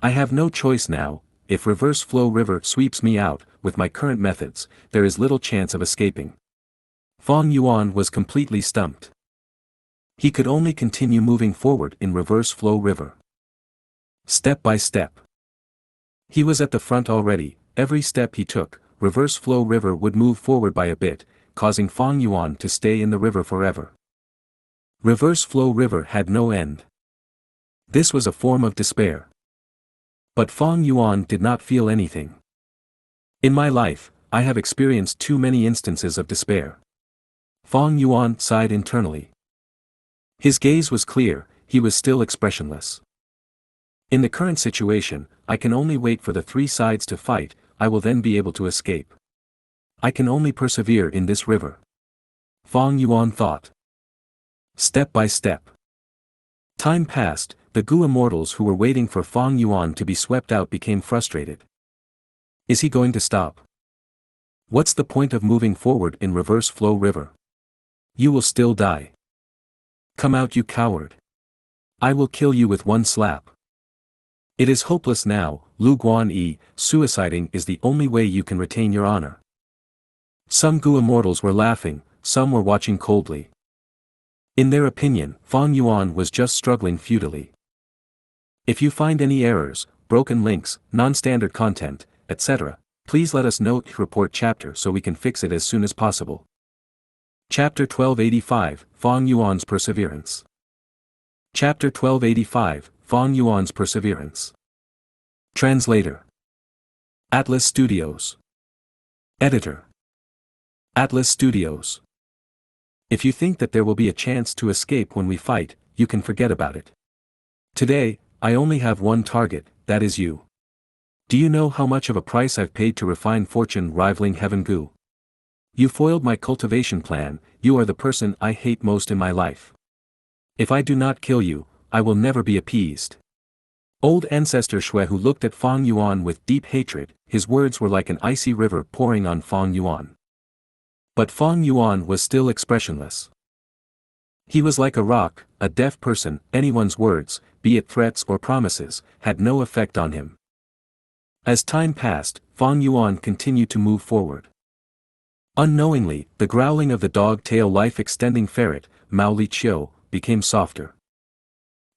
I have no choice now, if reverse flow river sweeps me out, with my current methods, there is little chance of escaping. Fang Yuan was completely stumped. He could only continue moving forward in reverse flow river. Step by step. He was at the front already, every step he took, reverse flow river would move forward by a bit, causing Fang Yuan to stay in the river forever. Reverse flow river had no end. This was a form of despair. But Fang Yuan did not feel anything. In my life, I have experienced too many instances of despair. Fang Yuan sighed internally. His gaze was clear, he was still expressionless. In the current situation, I can only wait for the three sides to fight, I will then be able to escape. I can only persevere in this river. Fang Yuan thought. Step by step. Time passed, the Gu immortals who were waiting for Fang Yuan to be swept out became frustrated. Is he going to stop? What's the point of moving forward in reverse flow river? You will still die. Come out, you coward. I will kill you with one slap. It is hopeless now, Lu Guanyi, suiciding is the only way you can retain your honor. Some Gu immortals were laughing, some were watching coldly. In their opinion, Fang Yuan was just struggling futilely. If you find any errors, broken links, non-standard content, etc., please let us know, report chapter so we can fix it as soon as possible. Chapter 1285, Fang Yuan's Perseverance. Chapter 1285, Fang Yuan's Perseverance. Translator. Atlas Studios. Editor. Atlas Studios. If you think that there will be a chance to escape when we fight, you can forget about it. Today, I only have one target, that is you. Do you know how much of a price I've paid to refine fortune rivaling heaven Gu? You foiled my cultivation plan, you are the person I hate most in my life. If I do not kill you, I will never be appeased. Old ancestor Shui Hu looked at Fang Yuan with deep hatred, his words were like an icy river pouring on Fang Yuan. But Fang Yuan was still expressionless. He was like a rock, a deaf person, anyone's words, be it threats or promises, had no effect on him. As time passed, Fang Yuan continued to move forward. Unknowingly, the growling of the dog-tail life-extending ferret, Mao Li Chiu, became softer.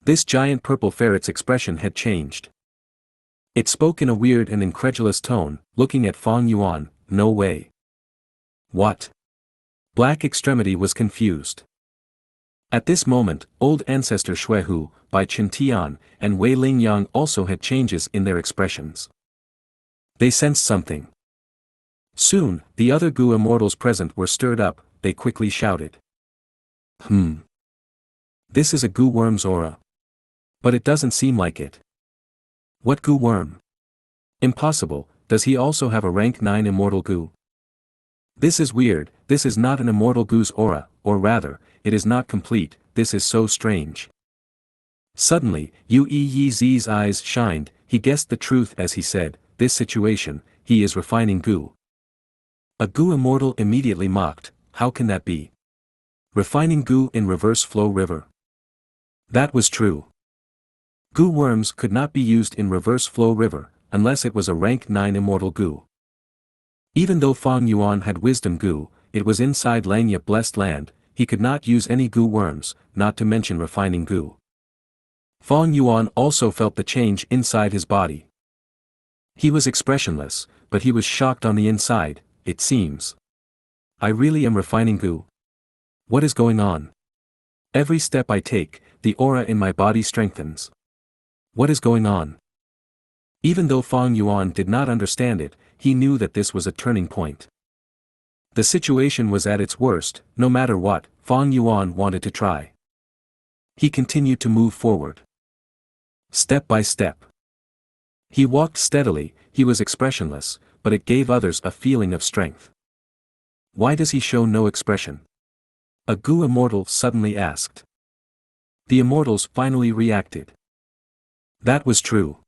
This giant purple ferret's expression had changed. It spoke in a weird and incredulous tone, looking at Fang Yuan, no way. What? Black Extremity was confused. At this moment, old ancestor Shui Hu, Bai Chen Tian, and Wei Ling Yang also had changes in their expressions. They sensed something. Soon, the other Gu immortals present were stirred up, they quickly shouted. This is a Gu worm's aura. But it doesn't seem like it. What Gu worm? Impossible, does he also have a rank 9 immortal Gu? This is weird, this is not an immortal Gu's aura, or rather, it is not complete, this is so strange. Suddenly, Yu Yi's eyes shined, he guessed the truth as he said, this situation, he is refining Gu. A Gu immortal immediately mocked, how can that be? Refining Gu in reverse flow river. That was true. Gu worms could not be used in reverse flow river, unless it was a rank 9 immortal Gu. Even though Fang Yuan had wisdom Gu, it was inside Langya blessed land, he could not use any Gu worms, not to mention refining Gu. Fang Yuan also felt the change inside his body. He was expressionless, but he was shocked on the inside, it seems. I really am refining Gu. What is going on? Every step I take, the aura in my body strengthens. What is going on? Even though Fang Yuan did not understand it, he knew that this was a turning point. The situation was at its worst, no matter what, Fang Yuan wanted to try. He continued to move forward. Step by step. He walked steadily, he was expressionless, but it gave others a feeling of strength. Why does he show no expression? A Gu immortal suddenly asked. The immortals finally reacted. That was true.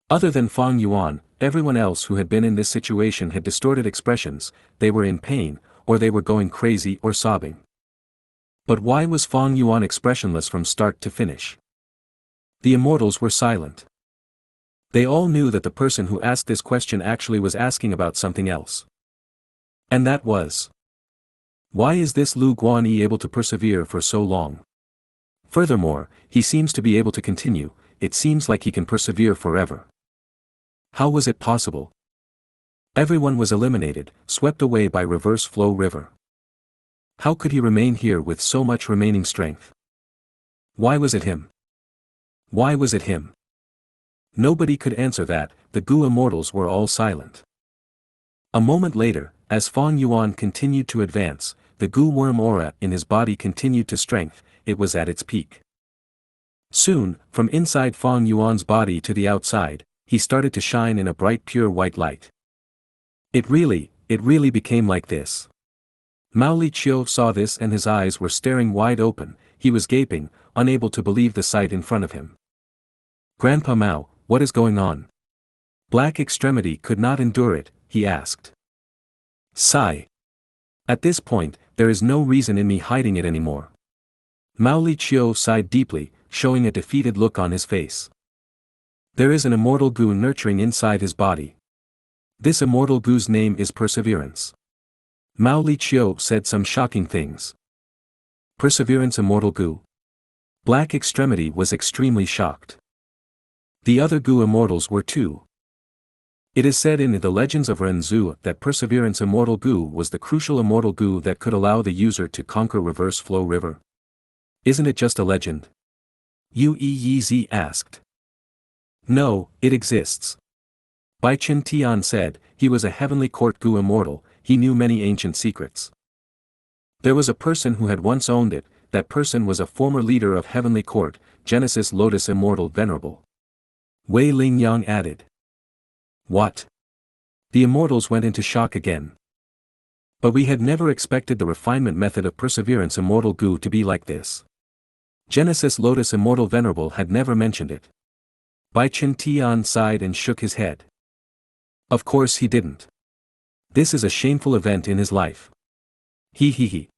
Other than Fang Yuan, everyone else who had been in this situation had distorted expressions, they were in pain, or they were going crazy or sobbing. But why was Fang Yuan expressionless from start to finish? The immortals were silent. They all knew that the person who asked this question actually was asking about something else. And that was, why is this Lu Guanyi able to persevere for so long? Furthermore, he seems to be able to continue, it seems like he can persevere forever. How was it possible? Everyone was eliminated, swept away by reverse flow river. How could he remain here with so much remaining strength? Why was it him? Why was it him? Nobody could answer that, the Gu immortals were all silent. A moment later, as Fang Yuan continued to advance, the Gu worm aura in his body continued to strengthen, it was at its peak. Soon, from inside Fang Yuan's body to the outside, he started to shine in a bright pure white light. It really became like this. Mao Li Chiu saw this and his eyes were staring wide open, he was gaping, unable to believe the sight in front of him. Grandpa Mao, what is going on? Black Extremity could not endure it, he asked. Sigh. At this point, there is no reason in me hiding it anymore. Mao Li Chiu sighed deeply, showing a defeated look on his face. There is an immortal Gu nurturing inside his body. This immortal Gu's name is Perseverance. Mao Li Chiu said some shocking things. Perseverance immortal Gu. Black Extremity was extremely shocked. The other Gu immortals were too. It is said in the Legends of Renzu that Perseverance immortal Gu was the crucial immortal Gu that could allow the user to conquer reverse flow river. Isn't it just a legend? Yu Yizi asked. No, it exists. Bai Chen Tian said, he was a heavenly court Gu immortal, he knew many ancient secrets. There was a person who had once owned it, that person was a former leader of heavenly court, Genesis Lotus Immortal Venerable. Wei Lingyang added. What? The immortals went into shock again. But we had never expected the refinement method of perseverance Immortal Gu to be like this. Genesis Lotus Immortal Venerable had never mentioned it. Bai Chen Tian sighed and shook his head. Of course he didn't. This is a shameful event in his life. He.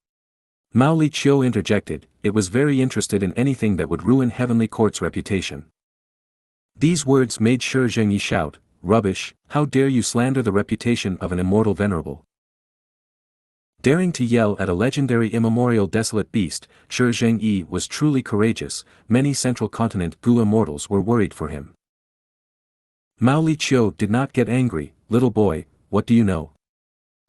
Mao Li Chiu interjected, it was very interested in anything that would ruin Heavenly Court's reputation. These words made Shi Zhengyi shout, rubbish, how dare you slander the reputation of an immortal venerable. Daring to yell at a legendary immemorial desolate beast, Shi Zhengyi was truly courageous. Many Central Continent Gu immortals were worried for him. Mao Li Chiu did not get angry. Little boy, what do you know?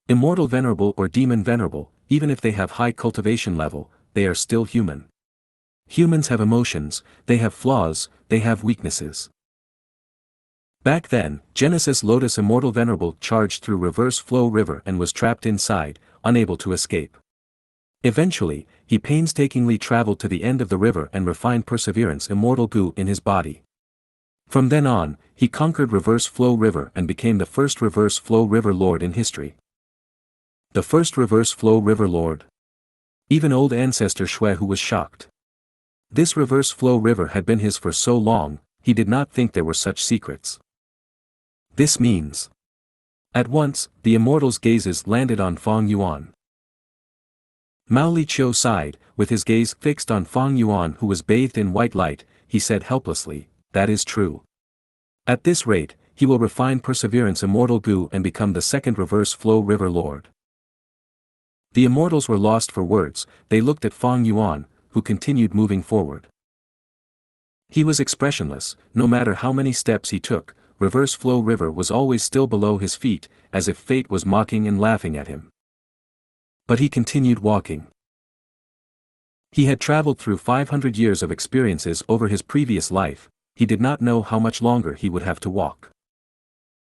Immortal venerable or demon venerable, even if they have high cultivation level, they are still human. Humans have emotions, they have flaws, they have weaknesses. Back then, Genesis Lotus Immortal Venerable charged through Reverse Flow River and was trapped inside, unable to escape. Eventually, he painstakingly traveled to the end of the river and refined Perseverance Immortal Gu in his body. From then on, he conquered Reverse Flow River and became the first Reverse Flow River Lord in history. The first Reverse Flow River Lord. Even old ancestor Xue Hu was shocked. This Reverse Flow River had been his for so long, he did not think there were such secrets. This means. At once, the immortals' gazes landed on Fang Yuan. Mao Li Chiu sighed, with his gaze fixed on Fang Yuan who was bathed in white light, he said helplessly, that is true. At this rate, he will refine Perseverance Immortal Gu and become the second Reverse Flow River Lord. The immortals were lost for words, they looked at Fang Yuan, who continued moving forward. He was expressionless, no matter how many steps he took, Reverse Flow River was always still below his feet, as if fate was mocking and laughing at him. But he continued walking. He had traveled through 500 years of experiences over his previous life, he did not know how much longer he would have to walk.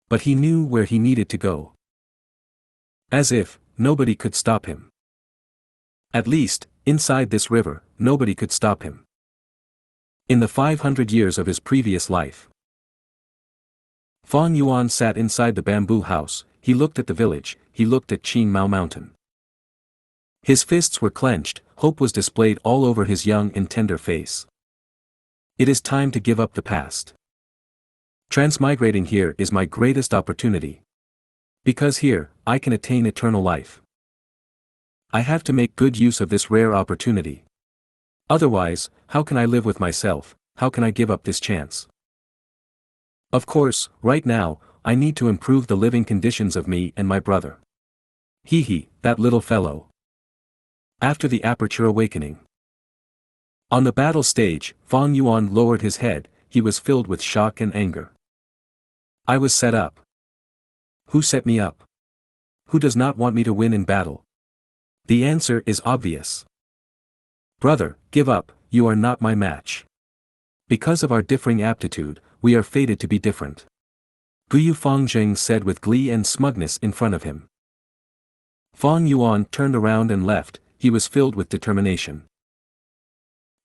But he knew where he needed to go. As if, nobody could stop him. At least, inside this river, nobody could stop him. In the 500 years of his previous life. Fang Yuan sat inside the bamboo house, he looked at the village, he looked at Qing Mao Mountain. His fists were clenched, hope was displayed all over his young and tender face. It is time to give up the past. Transmigrating here is my greatest opportunity. Because here, I can attain eternal life. I have to make good use of this rare opportunity. Otherwise, how can I live with myself, how can I give up this chance? Of course, right now, I need to improve the living conditions of me and my brother. That little fellow. After the Aperture Awakening. On the battle stage, Fang Yuan lowered his head, he was filled with shock and anger. I was set up. Who set me up? Who does not want me to win in battle? The answer is obvious. Brother, give up, you are not my match. Because of our differing aptitude, we are fated to be different. Guyu Fangzheng said with glee and smugness in front of him. Fang Yuan turned around and left, he was filled with determination.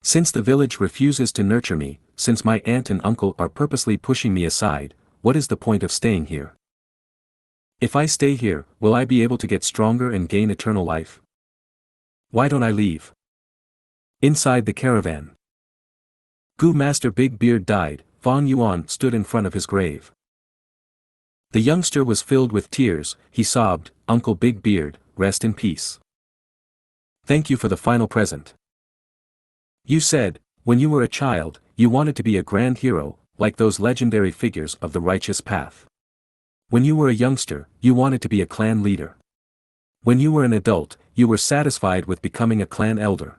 Since the village refuses to nurture me, since my aunt and uncle are purposely pushing me aside, what is the point of staying here? If I stay here, will I be able to get stronger and gain eternal life? Why don't I leave? Inside the caravan. Gu Master Big Beard died, Fang Yuan stood in front of his grave. The youngster was filled with tears, he sobbed, Uncle Big Beard, rest in peace. Thank you for the final present. You said, when you were a child, you wanted to be a grand hero, like those legendary figures of the righteous path. When you were a youngster, you wanted to be a clan leader. When you were an adult, you were satisfied with becoming a clan elder.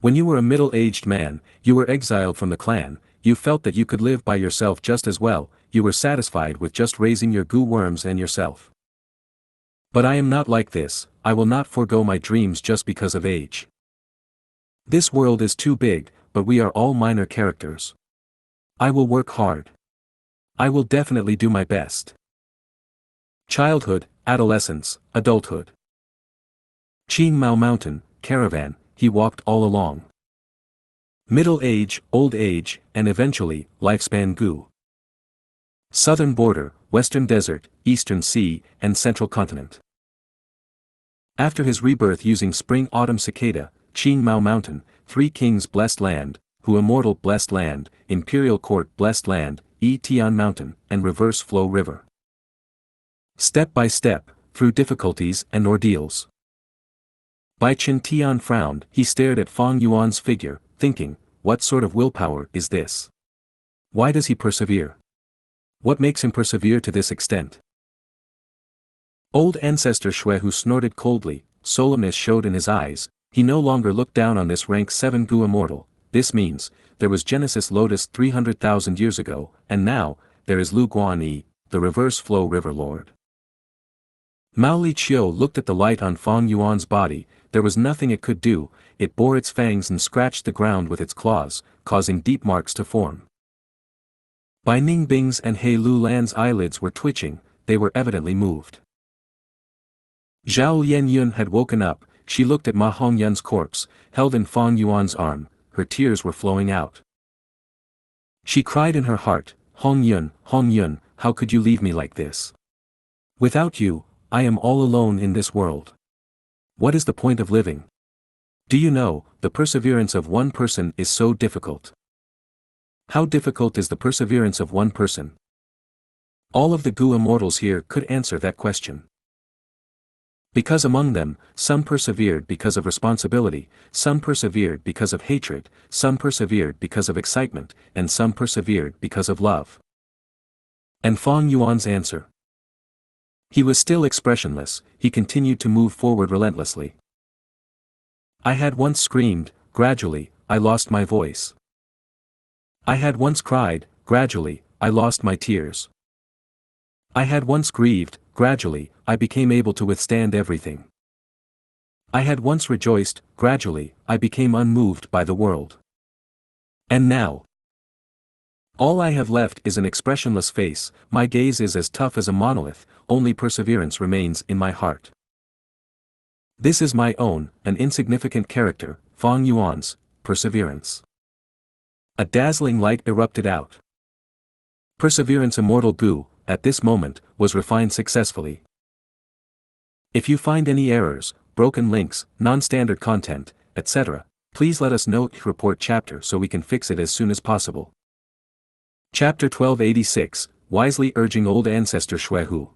When you were a middle-aged man, you were exiled from the clan, you felt that you could live by yourself just as well, you were satisfied with just raising your Gu worms and yourself. But I am not like this, I will not forego my dreams just because of age. This world is too big, but we are all minor characters. I will work hard. I will definitely do my best. Childhood, adolescence, adulthood. Qing Mao Mountain, caravan, he walked all along. Middle age, old age, and eventually, lifespan Gu. Southern border, Western desert, Eastern sea, and Central continent. After his rebirth using Spring-Autumn Cicada, Qing Mao Mountain, Three Kings Blessed Land, Hu Immortal Blessed Land, Imperial Court Blessed Land, Tian Mountain, and Reverse Flow River. Step by step, through difficulties and ordeals. Bai Chen Tian frowned. He stared at Fang Yuan's figure, thinking, what sort of willpower is this? Why does he persevere? What makes him persevere to this extent? Old Ancestor Xuehu snorted coldly, solemnness showed in his eyes. He no longer looked down on this rank 7 Gu immortal. This means, there was Genesis Lotus 300,000 years ago, and now, there is Lu Guanyi, the Reverse Flow River Lord. Mao Li Chiu looked at the light on Fang Yuan's body. There was nothing it could do. It bore its fangs and scratched the ground with its claws, causing deep marks to form. Bai Ningbing's and He Lulan's eyelids were twitching, they were evidently moved. Zhao Lianyun had woken up. She looked at Ma Hongyun's corpse, held in Fang Yuan's arm. Her tears were flowing out. She cried in her heart, Hongyun, how could you leave me like this? Without you, I am all alone in this world. What is the point of living? Do you know, the perseverance of one person is so difficult. How difficult is the perseverance of one person? All of the Gu immortals here could answer that question. Because among them, some persevered because of responsibility, some persevered because of hatred, some persevered because of excitement, and some persevered because of love. And Fang Yuan's answer? He was still expressionless. He continued to move forward relentlessly. I had once screamed, gradually, I lost my voice. I had once cried, gradually, I lost my tears. I had once grieved, gradually, I became able to withstand everything. I had once rejoiced, gradually, I became unmoved by the world. And now, all I have left is an expressionless face. My gaze is as tough as a monolith, only perseverance remains in my heart. This is my own, an insignificant character, Fang Yuan's, perseverance. A dazzling light erupted out. Perseverance Immortal Gu, at this moment, was refined successfully. If you find any errors, broken links, non-standard content, etc., please let us know. Report chapter so we can fix it as soon as possible. Chapter 1286, Wisely Urging Old Ancestor Xuehu.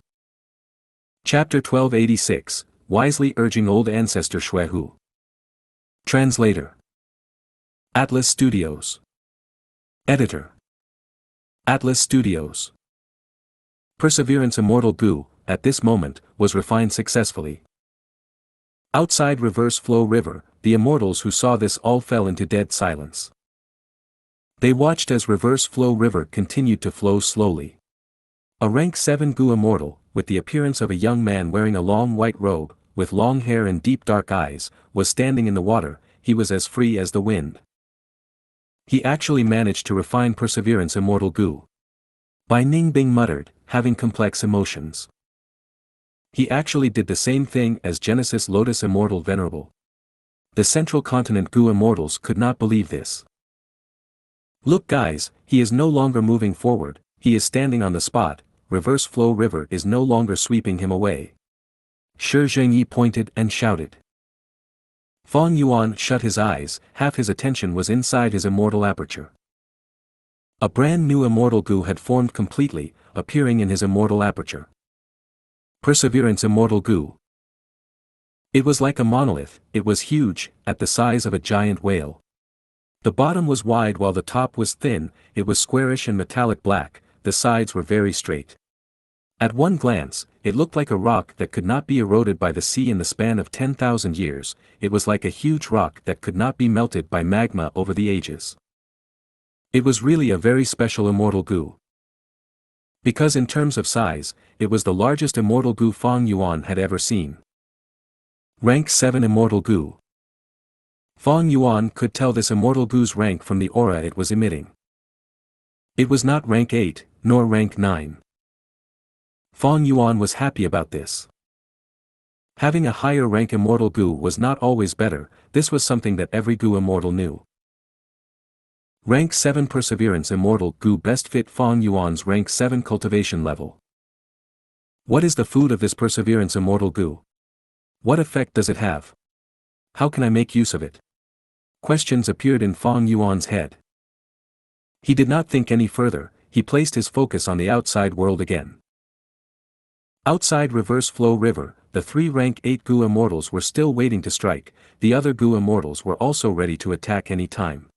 Chapter 1286, Wisely Urging Old Ancestor Xuehu. Translator. Atlas Studios. Editor. Atlas Studios. Perseverance Immortal Gu, at this moment, was refined successfully. Outside Reverse Flow River, the immortals who saw this all fell into dead silence. They watched as Reverse Flow River continued to flow slowly. A rank 7 Gu immortal, with the appearance of a young man wearing a long white robe, with long hair and deep dark eyes, was standing in the water. He was as free as the wind. He actually managed to refine Perseverance Immortal Gu. Bai Ningbing muttered, having complex emotions. He actually did the same thing as Genesis Lotus Immortal Venerable. The Central Continent Gu immortals could not believe this. Look guys, he is no longer moving forward, he is standing on the spot. Reverse Flow River is no longer sweeping him away. Shi Zhengyi pointed and shouted. Fang Yuan shut his eyes, half his attention was inside his immortal aperture. A brand new Immortal Gu had formed completely, appearing in his immortal aperture. Perseverance Immortal Gu. It was like a monolith, it was huge, at the size of a giant whale. The bottom was wide while the top was thin, it was squarish and metallic black, the sides were very straight. At one glance, it looked like a rock that could not be eroded by the sea in the span of 10,000 years, it was like a huge rock that could not be melted by magma over the ages. It was really a very special Immortal Gu. Because in terms of size, it was the largest Immortal Gu Fang Yuan had ever seen. Rank 7 Immortal Gu. Fang Yuan could tell this Immortal Gu's rank from the aura it was emitting. It was not rank 8, nor rank 9. Fang Yuan was happy about this. Having a higher rank Immortal Gu was not always better, this was something that every Gu immortal knew. Rank 7 Perseverance Immortal Gu best fit Fang Yuan's rank 7 cultivation level. What is the food of this Perseverance Immortal Gu? What effect does it have? How can I make use of it? Questions appeared in Fang Yuan's head. He did not think any further, he placed his focus on the outside world again. Outside Reverse Flow River, the 3 rank 8 Gu Immortals were still waiting to strike, the other Gu Immortals were also ready to attack any time.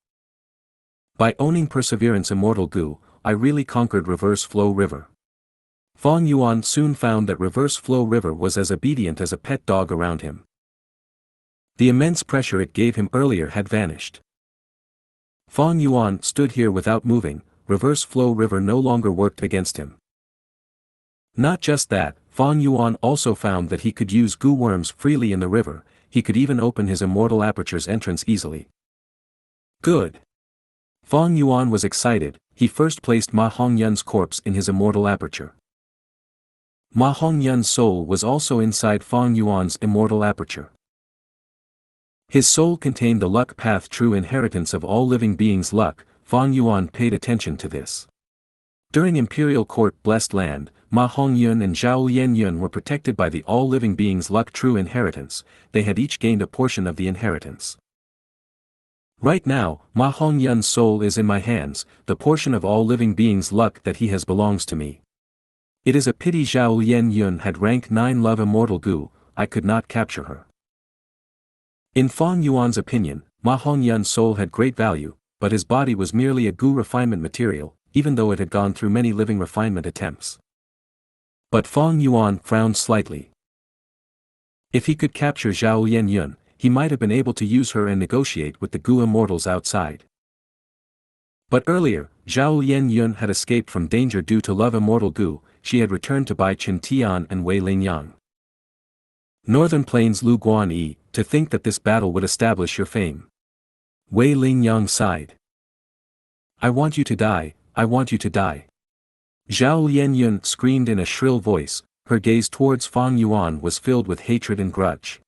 By owning Perseverance Immortal Gu, I really conquered Reverse Flow River. Fang Yuan soon found that Reverse Flow River was as obedient as a pet dog around him. The immense pressure it gave him earlier had vanished. Fang Yuan stood here without moving, Reverse Flow River no longer worked against him. Not just that, Fang Yuan also found that he could use Gu worms freely in the river, he could even open his immortal aperture's entrance easily. Good. Fang Yuan was excited, he first placed Ma Hongyun's corpse in his immortal aperture. Ma Hongyun's soul was also inside Fang Yuan's immortal aperture. His soul contained the luck path true inheritance of all living beings' luck. Fang Yuan paid attention to this. During Imperial Court Blessed Land, Ma Hongyun and Zhao Lianyun were protected by the all living beings' luck true inheritance, they had each gained a portion of the inheritance. Right now, Ma Hongyun's soul is in my hands, the portion of all living beings' luck that he has belongs to me. It is a pity Zhao Lianyun had rank 9 Love Immortal Gu, I could not capture her. In Fang Yuan's opinion, Ma Hongyun's soul had great value, but his body was merely a Gu refinement material, even though it had gone through many living refinement attempts. But Fang Yuan frowned slightly. If he could capture Zhao Lianyun, he might have been able to use her and negotiate with the Gu immortals outside. But earlier, Zhao Lianyun had escaped from danger due to Love Immortal Gu, she had returned to Bai Chen Tian and Wei Lingyang. Northern Plains Lu Guanyi, to think that this battle would establish your fame. Wei Lingyang sighed. I want you to die, I want you to die. Zhao Lianyun screamed in a shrill voice, her gaze towards Fang Yuan was filled with hatred and grudge.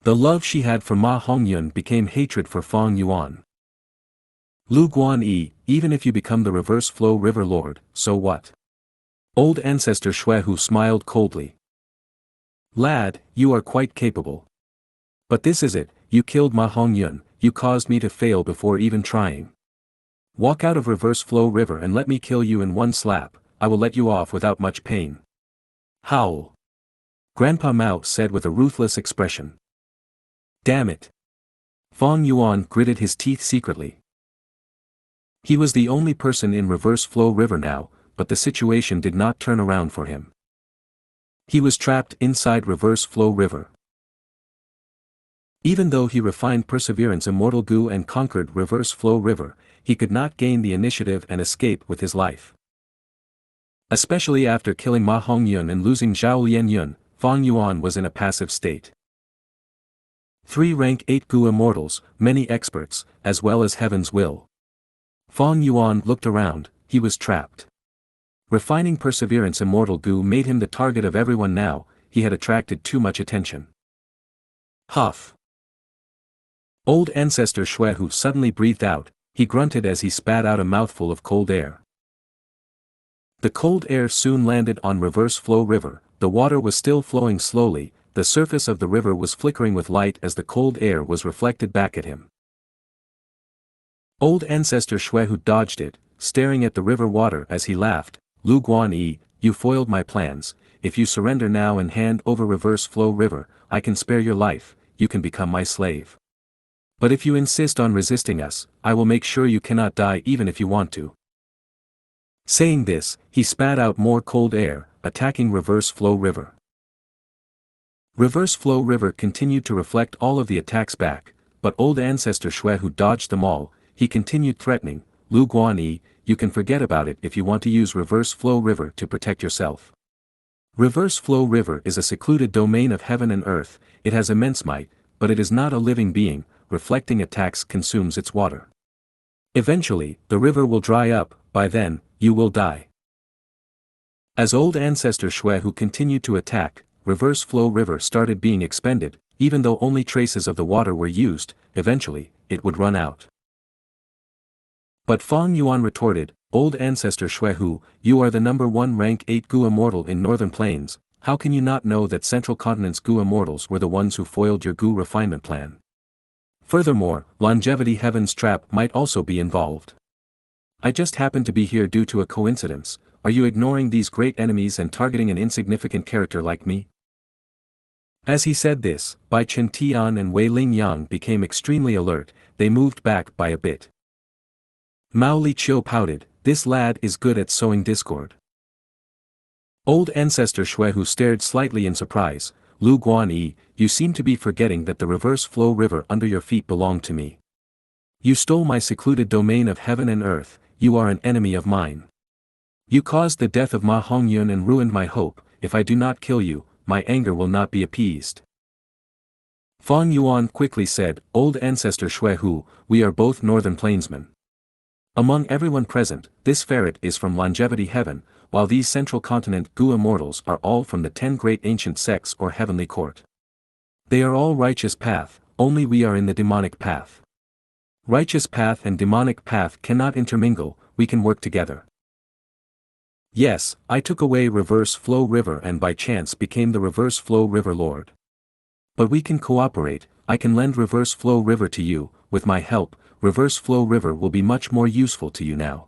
The love she had for Ma Hongyun became hatred for Fang Yuan. Lu Guanyi, even if you become the Reverse Flow River Lord, so what? Old Ancestor Xuehu smiled coldly. Lad, you are quite capable. But this is it, you killed Ma Hongyun, you caused me to fail before even trying. Walk out of Reverse Flow River and let me kill you in one slap, I will let you off without much pain. Howl. Grandpa Mao said with a ruthless expression. Damn it. Fang Yuan gritted his teeth secretly. He was the only person in Reverse Flow River now, but the situation did not turn around for him. He was trapped inside Reverse Flow River. Even though he refined Perseverance Immortal Gu and conquered Reverse Flow River, he could not gain the initiative and escape with his life. Especially after killing Ma Hongyun and losing Zhao Lianyun, Fang Yuan was in a passive state. 3 rank 8 Gu immortals, many experts, as well as Heaven's will. Fang Yuan looked around, he was trapped. Refining Perseverance Immortal Gu made him the target of everyone now, he had attracted too much attention. Huff. Old Ancestor Xuehu suddenly breathed out, he grunted as he spat out a mouthful of cold air. The cold air soon landed on Reverse Flow River, the water was still flowing slowly, the surface of the river was flickering with light as the cold air was reflected back at him. Old Ancestor Xuehu dodged it, staring at the river water as he laughed, Lu Guanyi, you foiled my plans, if you surrender now and hand over Reverse Flow River, I can spare your life, you can become my slave. But if you insist on resisting us, I will make sure you cannot die even if you want to. Saying this, he spat out more cold air, attacking Reverse Flow River. Reverse Flow River continued to reflect all of the attacks back, but Old Ancestor Xuehu dodged them all, he continued threatening, Lu Guanyi, you can forget about it if you want to use Reverse Flow River to protect yourself. Reverse Flow River is a secluded domain of heaven and earth, it has immense might, but it is not a living being, reflecting attacks consumes its water. Eventually, the river will dry up, by then, you will die. As Old Ancestor Xuehu continued to attack, Reverse Flow River started being expended, even though only traces of the water were used, eventually, it would run out. But Fang Yuan retorted, "Old ancestor Xuehu, you are the number 1 rank 8 Gu immortal in Northern Plains, how can you not know that Central Continent's Gu immortals were the ones who foiled your Gu refinement plan? Furthermore, Longevity Heaven's trap might also be involved. I just happened to be here due to a coincidence. Are you ignoring these great enemies and targeting an insignificant character like me?" As he said this, Bai Chen Tian and Wei Ling Yang became extremely alert, they moved back by a bit. Mao Li Chiu pouted, "This lad is good at sowing discord." Old ancestor Xuehu stared slightly in surprise. "Lu Guanyi, you seem to be forgetting that the reverse flow river under your feet belonged to me. You stole my secluded domain of heaven and earth, you are an enemy of mine. You caused the death of Ma Hongyun and ruined my hope. If I do not kill you, my anger will not be appeased." Fang Yuan quickly said, "Old ancestor Xuehu, we are both Northern Plainsmen. Among everyone present, this ferret is from Longevity Heaven, while these Central Continent Gu immortals are all from the 10 great ancient sects or heavenly court. They are all righteous path, only we are in the demonic path. Righteous path and demonic path cannot intermingle, we can work together. Yes, I took away Reverse Flow River and by chance became the Reverse Flow River Lord. But we can cooperate, I can lend Reverse Flow River to you, with my help, Reverse Flow River will be much more useful to you now.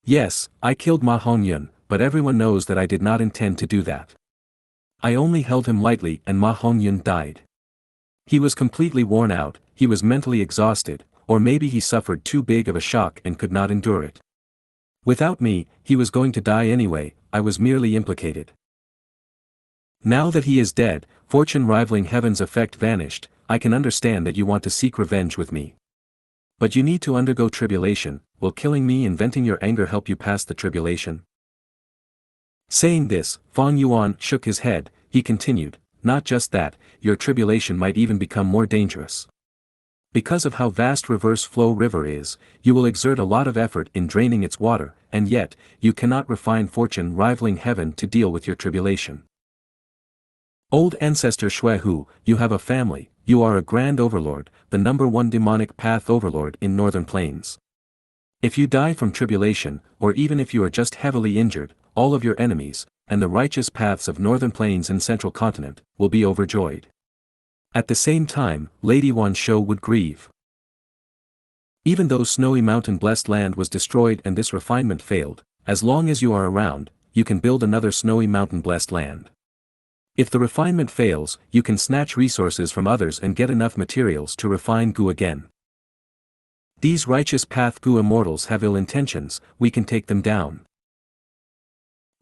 Yes, I killed Ma Hongyun, but everyone knows that I did not intend to do that. I only held him lightly and Ma Hongyun died. He was completely worn out, he was mentally exhausted, or maybe he suffered too big of a shock and could not endure it. Without me, he was going to die anyway, I was merely implicated. Now that he is dead, fortune rivaling heaven's effect vanished, I can understand that you want to seek revenge with me. But you need to undergo tribulation, will killing me and venting your anger help you pass the tribulation?" Saying this, Fang Yuan shook his head, he continued, "Not just that, your tribulation might even become more dangerous. Because of how vast Reverse Flow River is, you will exert a lot of effort in draining its water, and yet, you cannot refine fortune rivaling heaven to deal with your tribulation. Old ancestor Xuehu, you have a family, you are a grand overlord, the number 1 demonic path overlord in Northern Plains. If you die from tribulation, or even if you are just heavily injured, all of your enemies, and the righteous paths of Northern Plains and Central Continent, will be overjoyed. At the same time, Lady Wan Shou would grieve. Even though Snowy Mountain Blessed Land was destroyed and this refinement failed, as long as you are around, you can build another Snowy Mountain Blessed Land. If the refinement fails, you can snatch resources from others and get enough materials to refine Gu again. These righteous path Gu immortals have ill intentions, we can take them down.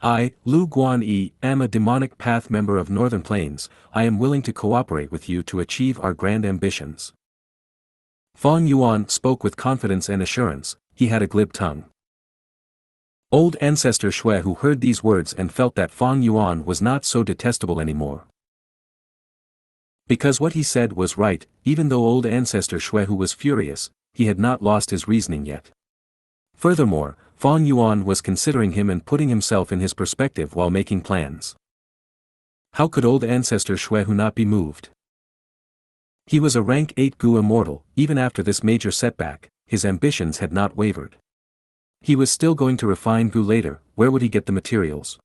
I, Lu Guanyi, am a demonic path member of Northern Plains, I am willing to cooperate with you to achieve our grand ambitions." Fang Yuan spoke with confidence and assurance, he had a glib tongue. Old ancestor Xuehu heard these words and felt that Fang Yuan was not so detestable anymore. Because what he said was right, even though old ancestor Xuehu was furious, he had not lost his reasoning yet. Furthermore, Fang Yuan was considering him and putting himself in his perspective while making plans. How could old ancestor Xuehu not be moved? He was a rank 8 Gu immortal, even after this major setback, his ambitions had not wavered. He was still going to refine Gu later, where would he get the materials?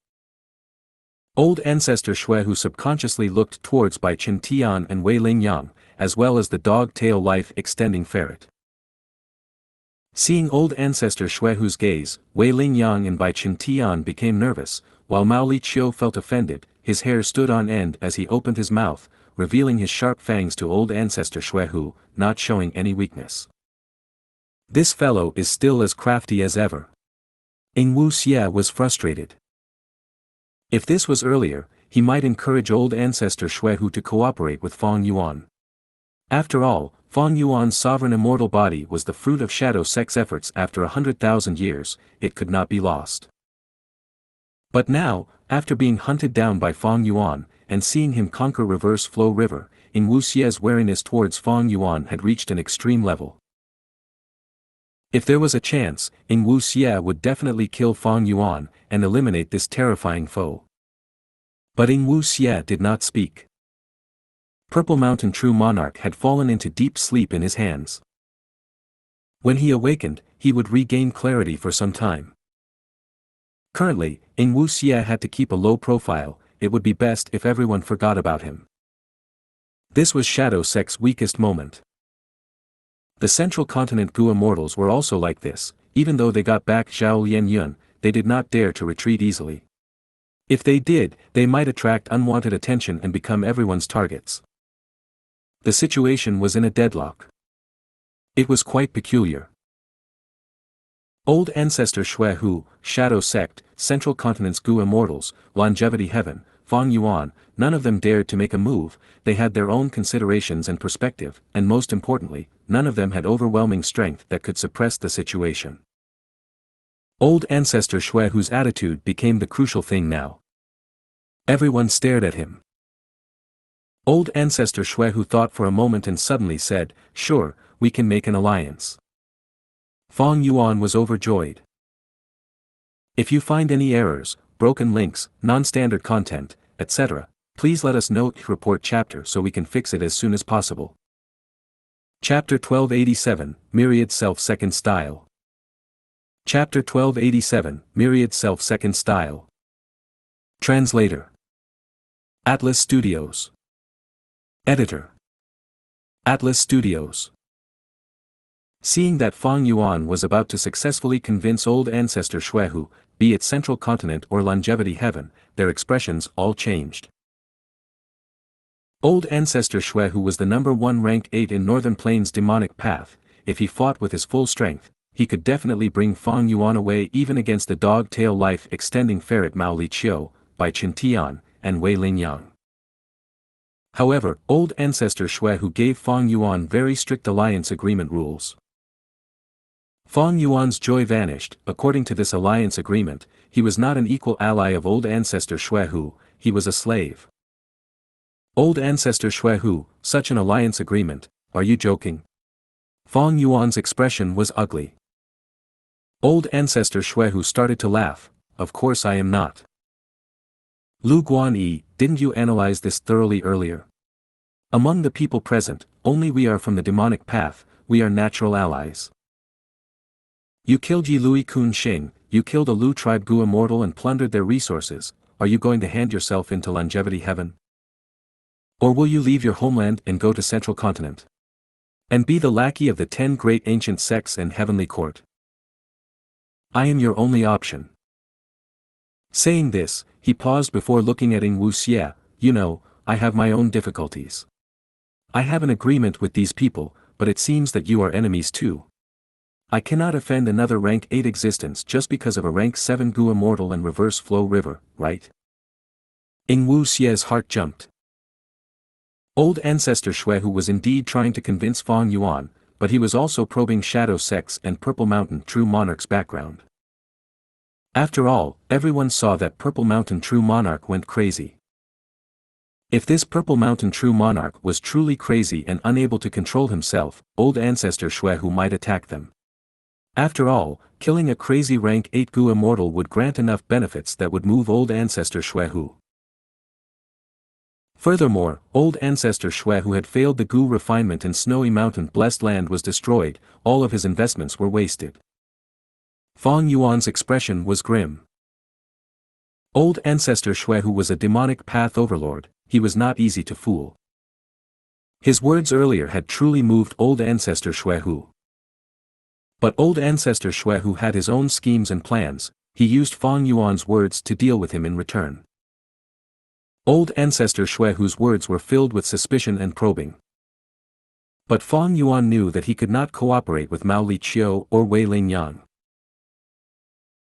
Old ancestor Xuehu subconsciously looked towards Bai Chen Tian and Wei Ling Yang, as well as the dog-tail life-extending ferret. Seeing old ancestor Xuehu's gaze, Wei Ling Yang and Bai Chen Tian became nervous, while Mao Li Chiu felt offended, his hair stood on end as he opened his mouth, revealing his sharp fangs to old ancestor Xuehu, not showing any weakness. This fellow is still as crafty as ever. Xianxia was frustrated. If this was earlier, he might encourage old ancestor Xuehu to cooperate with Fang Yuan. After all, Fang Yuan's sovereign immortal body was the fruit of Shadow Sect's efforts after 100,000 years, it could not be lost. But now, after being hunted down by Fang Yuan, and seeing him conquer Reverse Flow River, Xianxia's wariness towards Fang Yuan had reached an extreme level. If there was a chance, Xianxia would definitely kill Fang Yuan, and eliminate this terrifying foe. But Xianxia did not speak. Purple Mountain True Monarch had fallen into deep sleep in his hands. When he awakened, he would regain clarity for some time. Currently, Xia had to keep a low profile. It would be best if everyone forgot about him. This was Shadow Sect's weakest moment. The Central Continent Gu immortals were also like this. Even though they got back Zhao Lianyun, they did not dare to retreat easily. If they did, they might attract unwanted attention and become everyone's targets. The situation was in a deadlock. It was quite peculiar. Old Ancestor Xuehu, Shadow Sect, Central Continent's Gu immortals, Longevity Heaven, Fang Yuan, none of them dared to make a move. They had their own considerations and perspective, and most importantly, none of them had overwhelming strength that could suppress the situation. Old Ancestor Xuehu's attitude became the crucial thing now. Everyone stared at him. Old Ancestor Xuehu thought for a moment and suddenly said, "Sure, we can make an alliance." Fang Yuan was overjoyed. If you find any errors, broken links, non-standard content, etc., please let us know. Report chapter so we can fix it as soon as possible. Chapter 1287, Myriad Self-Second Style. Chapter 1287, Myriad Self-Second Style. Translator. Atlas Studios. Editor. Atlas Studios. Seeing that Fang Yuan was about to successfully convince Old Ancestor Xuehu, be it Central Continent or Longevity Heaven, their expressions all changed. Old Ancestor Xuehu was the #1 rank 8 in Northern Plains demonic path. If he fought with his full strength, he could definitely bring Fang Yuan away even against the dog-tail life-extending ferret Mao Li Qiu, Bai Chen Tian, and Wei Lingyang. However, Old Ancestor Xuehu gave Fang Yuan very strict alliance agreement rules. Fang Yuan's joy vanished. According to this alliance agreement, he was not an equal ally of Old Ancestor Xuehu, he was a slave. Old Ancestor Xuehu, such an alliance agreement, are you joking? Fang Yuan's expression was ugly. Old Ancestor Xuehu started to laugh, of course I am not. Lu Guanyi, didn't you analyze this thoroughly earlier? Among the people present, only we are from the demonic path, we are natural allies. You killed Yi Lui Kun Xing, you killed a Lu tribe Gu immortal and plundered their resources. Are you going to hand yourself into Longevity Heaven? Or will you leave your homeland and go to Central Continent? And be the lackey of the 10 great ancient sects and heavenly court? I am your only option. Saying this, he paused before looking at Xia. You know, I have my own difficulties. I have an agreement with these people, but it seems that you are enemies too. I cannot offend another rank 8 existence just because of a rank 7 Gu immortal and reverse flow river, right? Xia's heart jumped. Old Ancestor Xuehu was indeed trying to convince Fang Yuan, but he was also probing Shadow Sect's and Purple Mountain True Monarch's background. After all, everyone saw that Purple Mountain True Monarch went crazy. If this Purple Mountain True Monarch was truly crazy and unable to control himself, Old Ancestor Xuehu might attack them. After all, killing a crazy rank 8 Gu immortal would grant enough benefits that would move Old Ancestor Xuehu. Furthermore, Old Ancestor Xuehu had failed the Gu refinement and Snowy Mountain blessed land was destroyed, all of his investments were wasted. Fang Yuan's expression was grim. Old Ancestor Xuehu was a demonic path overlord, he was not easy to fool. His words earlier had truly moved Old Ancestor Xuehu. But Old Ancestor Xuehu had his own schemes and plans, he used Fang Yuan's words to deal with him in return. Old Ancestor Xuehu's words were filled with suspicion and probing. But Fang Yuan knew that he could not cooperate with Mao Li Qiu or Wei Lingyang.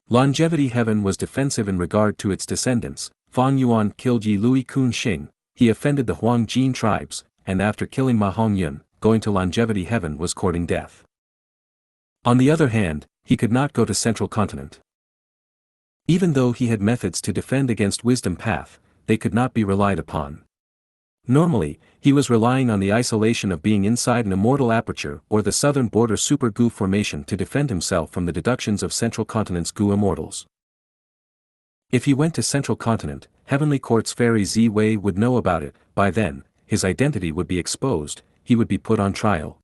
Longevity Heaven was defensive in regard to its descendants. Fang Yuan killed Yi Lui Kun Xing, he offended the Huang Jin tribes, and after killing Ma Hongyun, going to Longevity Heaven was courting death. On the other hand, he could not go to Central Continent. Even though he had methods to defend against Wisdom Path, they could not be relied upon. Normally, he was relying on the isolation of being inside an immortal aperture or the southern border Super Gu formation to defend himself from the deductions of Central Continent's Gu immortals. If he went to Central Continent, Heavenly Court's Fairy Zi Wei would know about it. By then, his identity would be exposed, he would be put on trial.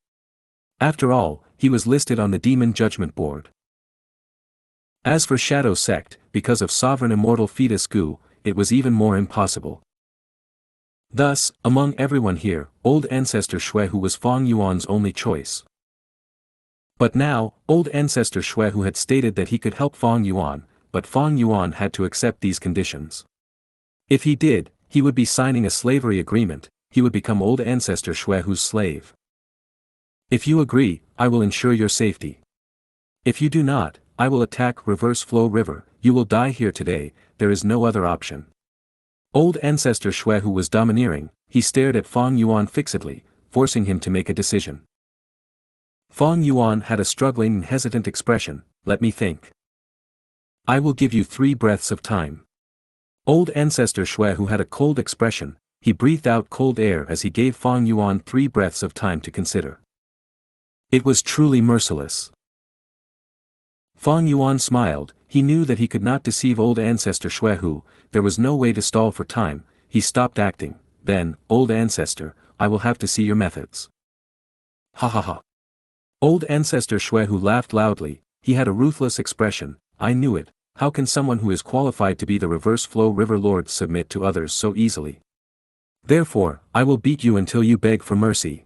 After all, he was listed on the Demon Judgment Board. As for Shadow Sect, because of Sovereign Immortal Fetus Gu, it was even more impossible. Thus, among everyone here, old Ancestor Xuehu was Fang Yuan's only choice. But now, old Ancestor Xuehu had stated that he could help Fang Yuan, but Fang Yuan had to accept these conditions. If he did, he would be signing a slavery agreement, he would become old Ancestor Xuehu's slave. If you agree, I will ensure your safety. If you do not, I will attack Reverse Flow River, you will die here today, there is no other option. Old Ancestor Xuehu was domineering, he stared at Fang Yuan fixedly, forcing him to make a decision. Fang Yuan had a struggling and hesitant expression, let me think. I will give you 3 breaths of time. Old Ancestor Xuehu had a cold expression, he breathed out cold air as he gave Fang Yuan 3 breaths of time to consider. It was truly merciless. Fang Yuan smiled, he knew that he could not deceive old Ancestor Xuehu, there was no way to stall for time, he stopped acting, then, old Ancestor, I will have to see your methods. Ha ha ha. Old Ancestor Xuehu laughed loudly, he had a ruthless expression, I knew it, how can someone who is qualified to be the Reverse Flow River Lord submit to others so easily? Therefore, I will beat you until you beg for mercy.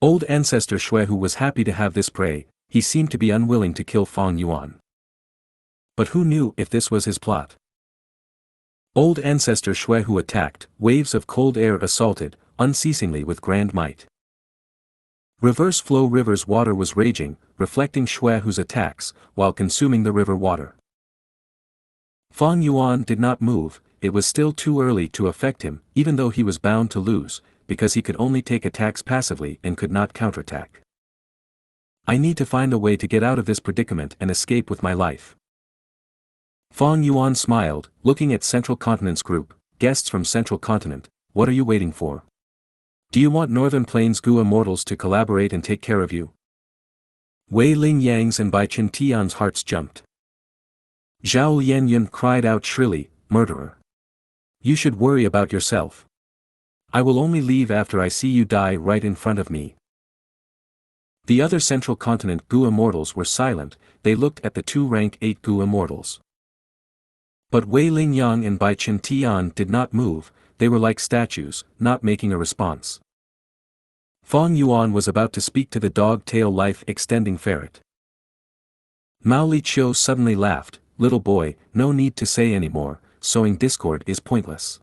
Old Ancestor Xuehu was happy to have this prey, he seemed to be unwilling to kill Fang Yuan. But who knew if this was his plot? Old Ancestor Xuehu attacked, waves of cold air assaulted, unceasingly with grand might. Reverse Flow River's water was raging, reflecting Xuehu's attacks, while consuming the river water. Fang Yuan did not move, it was still too early to affect him, even though he was bound to lose, because he could only take attacks passively and could not counterattack. I need to find a way to get out of this predicament and escape with my life. Fang Yuan smiled, looking at Central Continent's group, guests from Central Continent, what are you waiting for? Do you want Northern Plains Gu immortals to collaborate and take care of you? Wei Ling Yang's and Bai Chen Tian's hearts jumped. Zhao Lianyun cried out shrilly, murderer. You should worry about yourself. I will only leave after I see you die right in front of me. The other Central Continent Gu immortals were silent, they looked at the 2 rank 8 Gu immortals. But Wei Ling Yang and Bai Chen Tian did not move, they were like statues, not making a response. Fang Yuan was about to speak to the dog-tail life-extending ferret. Mao Li Qiu suddenly laughed, little boy, no need to say anymore, sowing discord is pointless.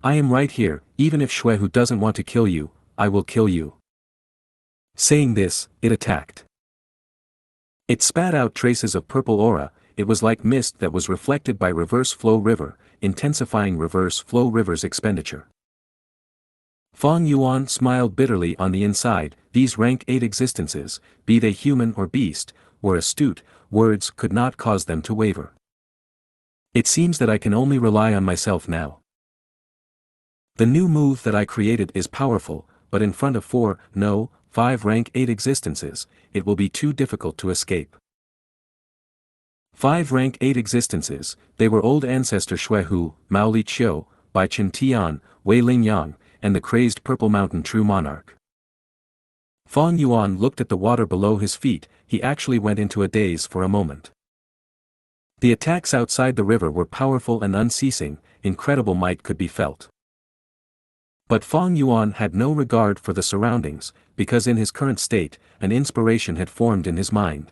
I am right here, even if Xuehu doesn't want to kill you, I will kill you. Saying this, it attacked. It spat out traces of purple aura, it was like mist that was reflected by Reverse Flow River, intensifying Reverse Flow River's expenditure. Fang Yuan smiled bitterly on the inside, these rank 8 existences, be they human or beast, were astute, words could not cause them to waver. It seems that I can only rely on myself now. The new move that I created is powerful, but in front of 4, no, 5 rank 8 existences, it will be too difficult to escape. 5 rank 8 existences, they were old Ancestor Xuehu, Mao Li Qiu, Bai Chen Tian, Wei Ling Yang, and the crazed Purple Mountain True Monarch. Fang Yuan looked at the water below his feet, he actually went into a daze for a moment. The attacks outside the river were powerful and unceasing, incredible might could be felt. But Fang Yuan had no regard for the surroundings, because in his current state, an inspiration had formed in his mind.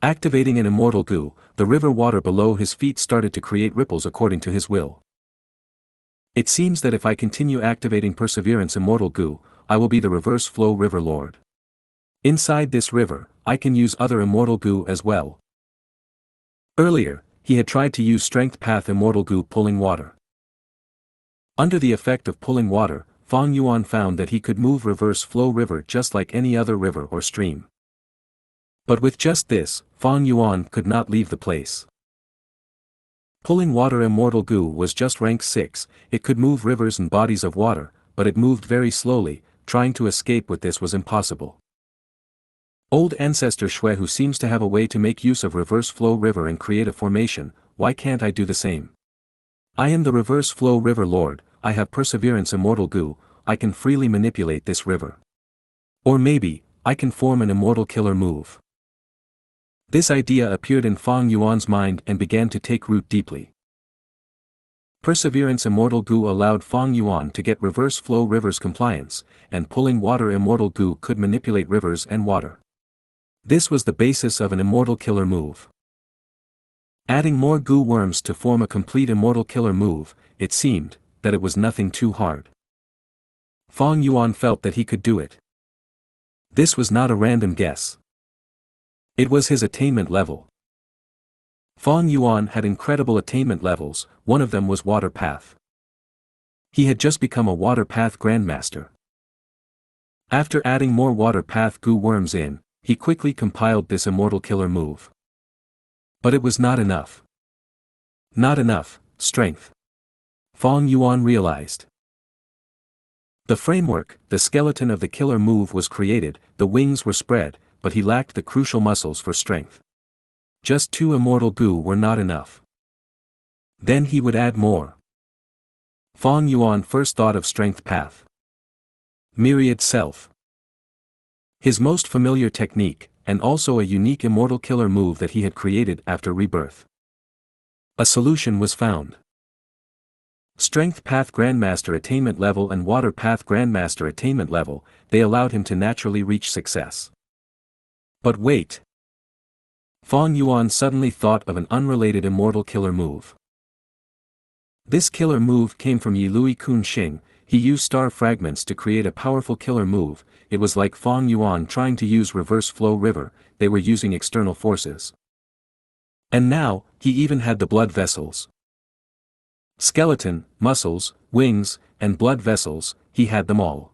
Activating an immortal Gu, the river water below his feet started to create ripples according to his will. It seems that if I continue activating Perseverance Immortal Gu, I will be the Reverse Flow River Lord. Inside this river, I can use other Immortal Gu as well. Earlier, he had tried to use Strength Path Immortal Gu pulling water. Under the effect of pulling water, Fang Yuan found that he could move Reverse Flow River just like any other river or stream. But with just this, Fang Yuan could not leave the place. Pulling water Immortal Gu was just rank 6, it could move rivers and bodies of water, but it moved very slowly, trying to escape with this was impossible. Old Ancestor Xuehu seems to have a way to make use of Reverse Flow River and create a formation, why can't I do the same? I am the Reverse Flow River Lord, I have Perseverance Immortal Gu, I can freely manipulate this river. Or maybe, I can form an immortal killer move. This idea appeared in Fang Yuan's mind and began to take root deeply. Perseverance Immortal Gu allowed Fang Yuan to get reverse flow rivers compliance, and pulling water Immortal Gu could manipulate rivers and water. This was the basis of an immortal killer move. Adding more Gu worms to form a complete immortal killer move, it seemed that it was nothing too hard. Fang Yuan felt that he could do it. This was not a random guess. It was his attainment level. Fang Yuan had incredible attainment levels, one of them was Water Path. He had just become a Water Path Grandmaster. After adding more Water Path Gu worms in, he quickly compiled this immortal killer move. But it was not enough. Not enough strength. Fang Yuan realized. The framework, the skeleton of the killer move was created, the wings were spread, but he lacked the crucial muscles for strength. Just 2 immortal Gu were not enough. Then he would add more. Fang Yuan first thought of Strength Path. Myriad Self. His most familiar technique, and also a unique immortal killer move that he had created after rebirth. A solution was found. Strength Path Grandmaster Attainment Level and Water Path Grandmaster Attainment Level, they allowed him to naturally reach success. But wait. Fang Yuan suddenly thought of an unrelated immortal killer move. This killer move came from Yilui Kun Xing. He used star fragments to create a powerful killer move. It was like Fang Yuan trying to use reverse flow river, they were using external forces. And now, he even had the blood vessels. Skeleton, muscles, wings, and blood vessels, he had them all.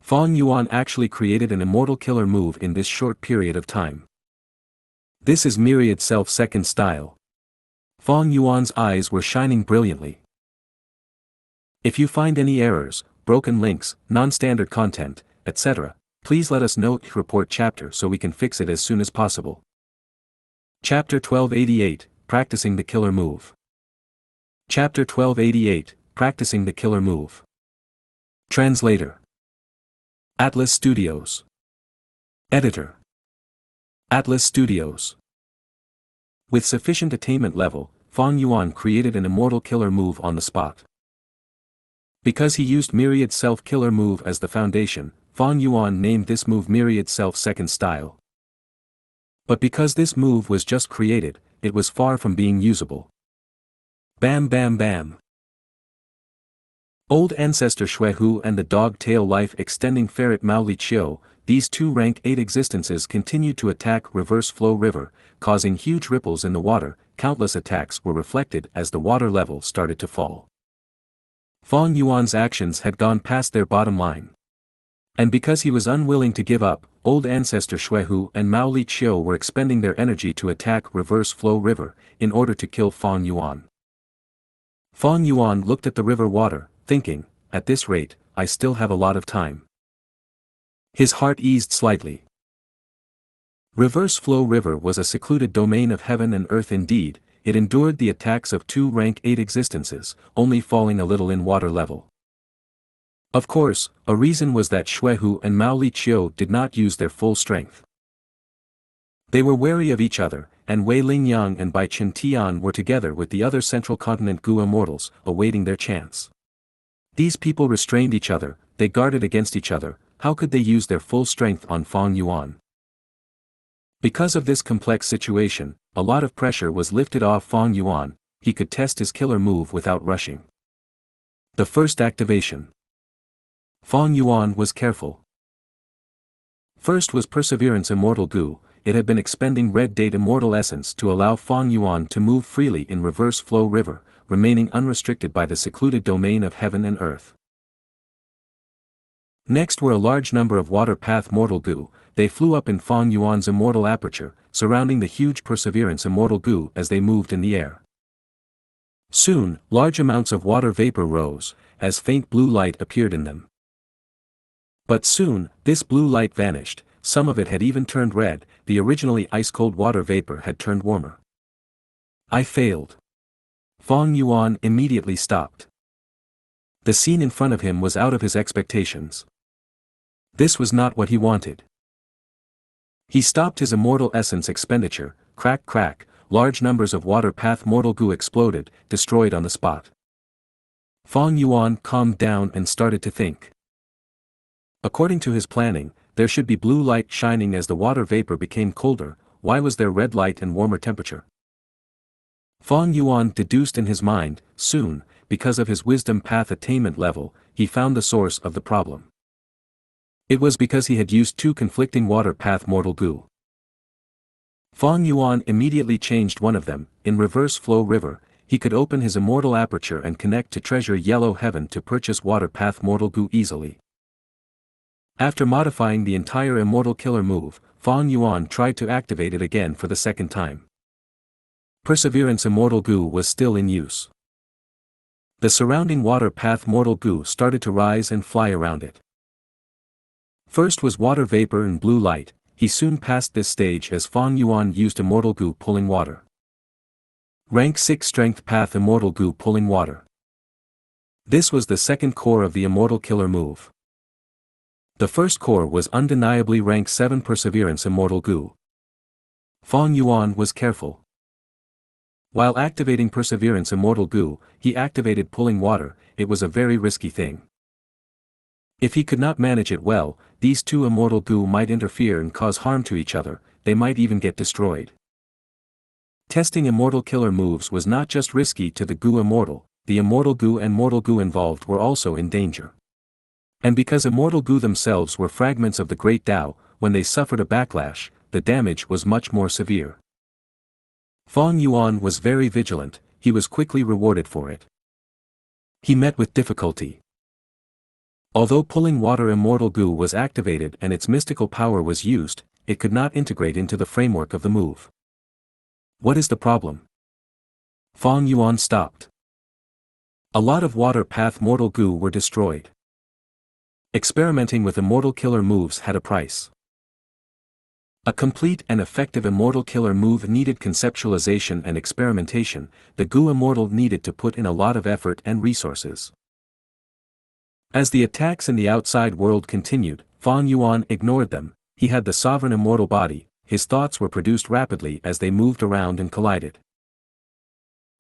Fang Yuan actually created an immortal killer move in this short period of time. This is Myriad Self Second Style. Fang Yuan's eyes were shining brilliantly. If you find any errors, broken links, non-standard content, etc., please let us know to report chapter so we can fix it as soon as possible. Chapter 1288, Practicing the Killer Move. Chapter 1288, Practicing the Killer Move. Translator. Atlas Studios. Editor. Atlas Studios. With sufficient attainment level, Fang Yuan created an immortal killer move on the spot. Because he used Myriad Self Killer Move as the foundation, Fang Yuan named this move Myriad Self Second Style. But because this move was just created, it was far from being usable. Bam bam bam. Old Ancestor Xuehu and the Dog Tail Life Extending Ferret Mao Li Chiu, these 2 rank 8 existences continued to attack Reverse Flow River, causing huge ripples in the water. Countless attacks were reflected as the water level started to fall. Fang Yuan's actions had gone past their bottom line. And because he was unwilling to give up, Old Ancestor Xuehu and Mao Li Chiu were expending their energy to attack Reverse Flow River, in order to kill Fang Yuan. Fang Yuan looked at the river water, thinking, at this rate, I still have a lot of time. His heart eased slightly. Reverse Flow River was a secluded domain of heaven and earth indeed. It endured the attacks of 2 rank 8 existences, only falling a little in water level. Of course, a reason was that Xuehu and Mao Li Chiu did not use their full strength. They were wary of each other, and Wei Lingyang and Bai Chen Tian were together with the other Central Continent Gu immortals, awaiting their chance. These people restrained each other, they guarded against each other. How could they use their full strength on Fang Yuan? Because of this complex situation, a lot of pressure was lifted off Fang Yuan. He could test his killer move without rushing. The first activation. Fang Yuan was careful. First was Perseverance Immortal Gu. It had been expending Red Date Immortal Essence to allow Fang Yuan to move freely in Reverse Flow River, remaining unrestricted by the secluded domain of heaven and earth. Next were a large number of Water Path Mortal Gu. They flew up in Fang Yuan's immortal aperture, surrounding the huge Perseverance Immortal Gu as they moved in the air. Soon, large amounts of water vapor rose, as faint blue light appeared in them. But soon, this blue light vanished. Some of it had even turned red. The originally ice-cold water vapor had turned warmer. I failed. Fang Yuan immediately stopped. The scene in front of him was out of his expectations. This was not what he wanted. He stopped his immortal essence expenditure. Crack crack, large numbers of water path mortal goo exploded, destroyed on the spot. Fang Yuan calmed down and started to think. According to his planning, there should be blue light shining as the water vapor became colder. Why was there red light and warmer temperature? Fang Yuan deduced in his mind. Soon, because of his wisdom path attainment level, he found the source of the problem. It was because he had used two conflicting water path mortal goo. Fang Yuan immediately changed one of them. In reverse flow river, he could open his immortal aperture and connect to treasure yellow heaven to purchase water path mortal goo easily. After modifying the entire immortal killer move, Fang Yuan tried to activate it again for the second time. Perseverance immortal goo was still in use. The surrounding water path mortal goo started to rise and fly around it. First was water vapor and blue light. He soon passed this stage as Fang Yuan used immortal goo pulling water. Rank 6 strength path immortal goo pulling water. This was the second core of the immortal killer move. The first core was undeniably rank 7 perseverance immortal goo. Fang Yuan was careful. While activating perseverance immortal goo, he activated pulling water. It was a very risky thing. If he could not manage it well, these two immortal goo might interfere and cause harm to each other. They might even get destroyed. Testing immortal killer moves was not just risky to the goo immortal, the immortal goo and mortal goo involved were also in danger. And because immortal goo themselves were fragments of the great Tao, when they suffered a backlash, the damage was much more severe. Fang Yuan was very vigilant. He was quickly rewarded for it. He met with difficulty. Although pulling water immortal goo was activated and its mystical power was used, it could not integrate into the framework of the move. What is the problem? Fang Yuan stopped. A lot of water path mortal goo were destroyed. Experimenting with immortal killer moves had a price. A complete and effective immortal killer move needed conceptualization and experimentation. The goo immortal needed to put in a lot of effort and resources. As the attacks in the outside world continued, Fang Yuan ignored them. He had the sovereign immortal body. His thoughts were produced rapidly as they moved around and collided.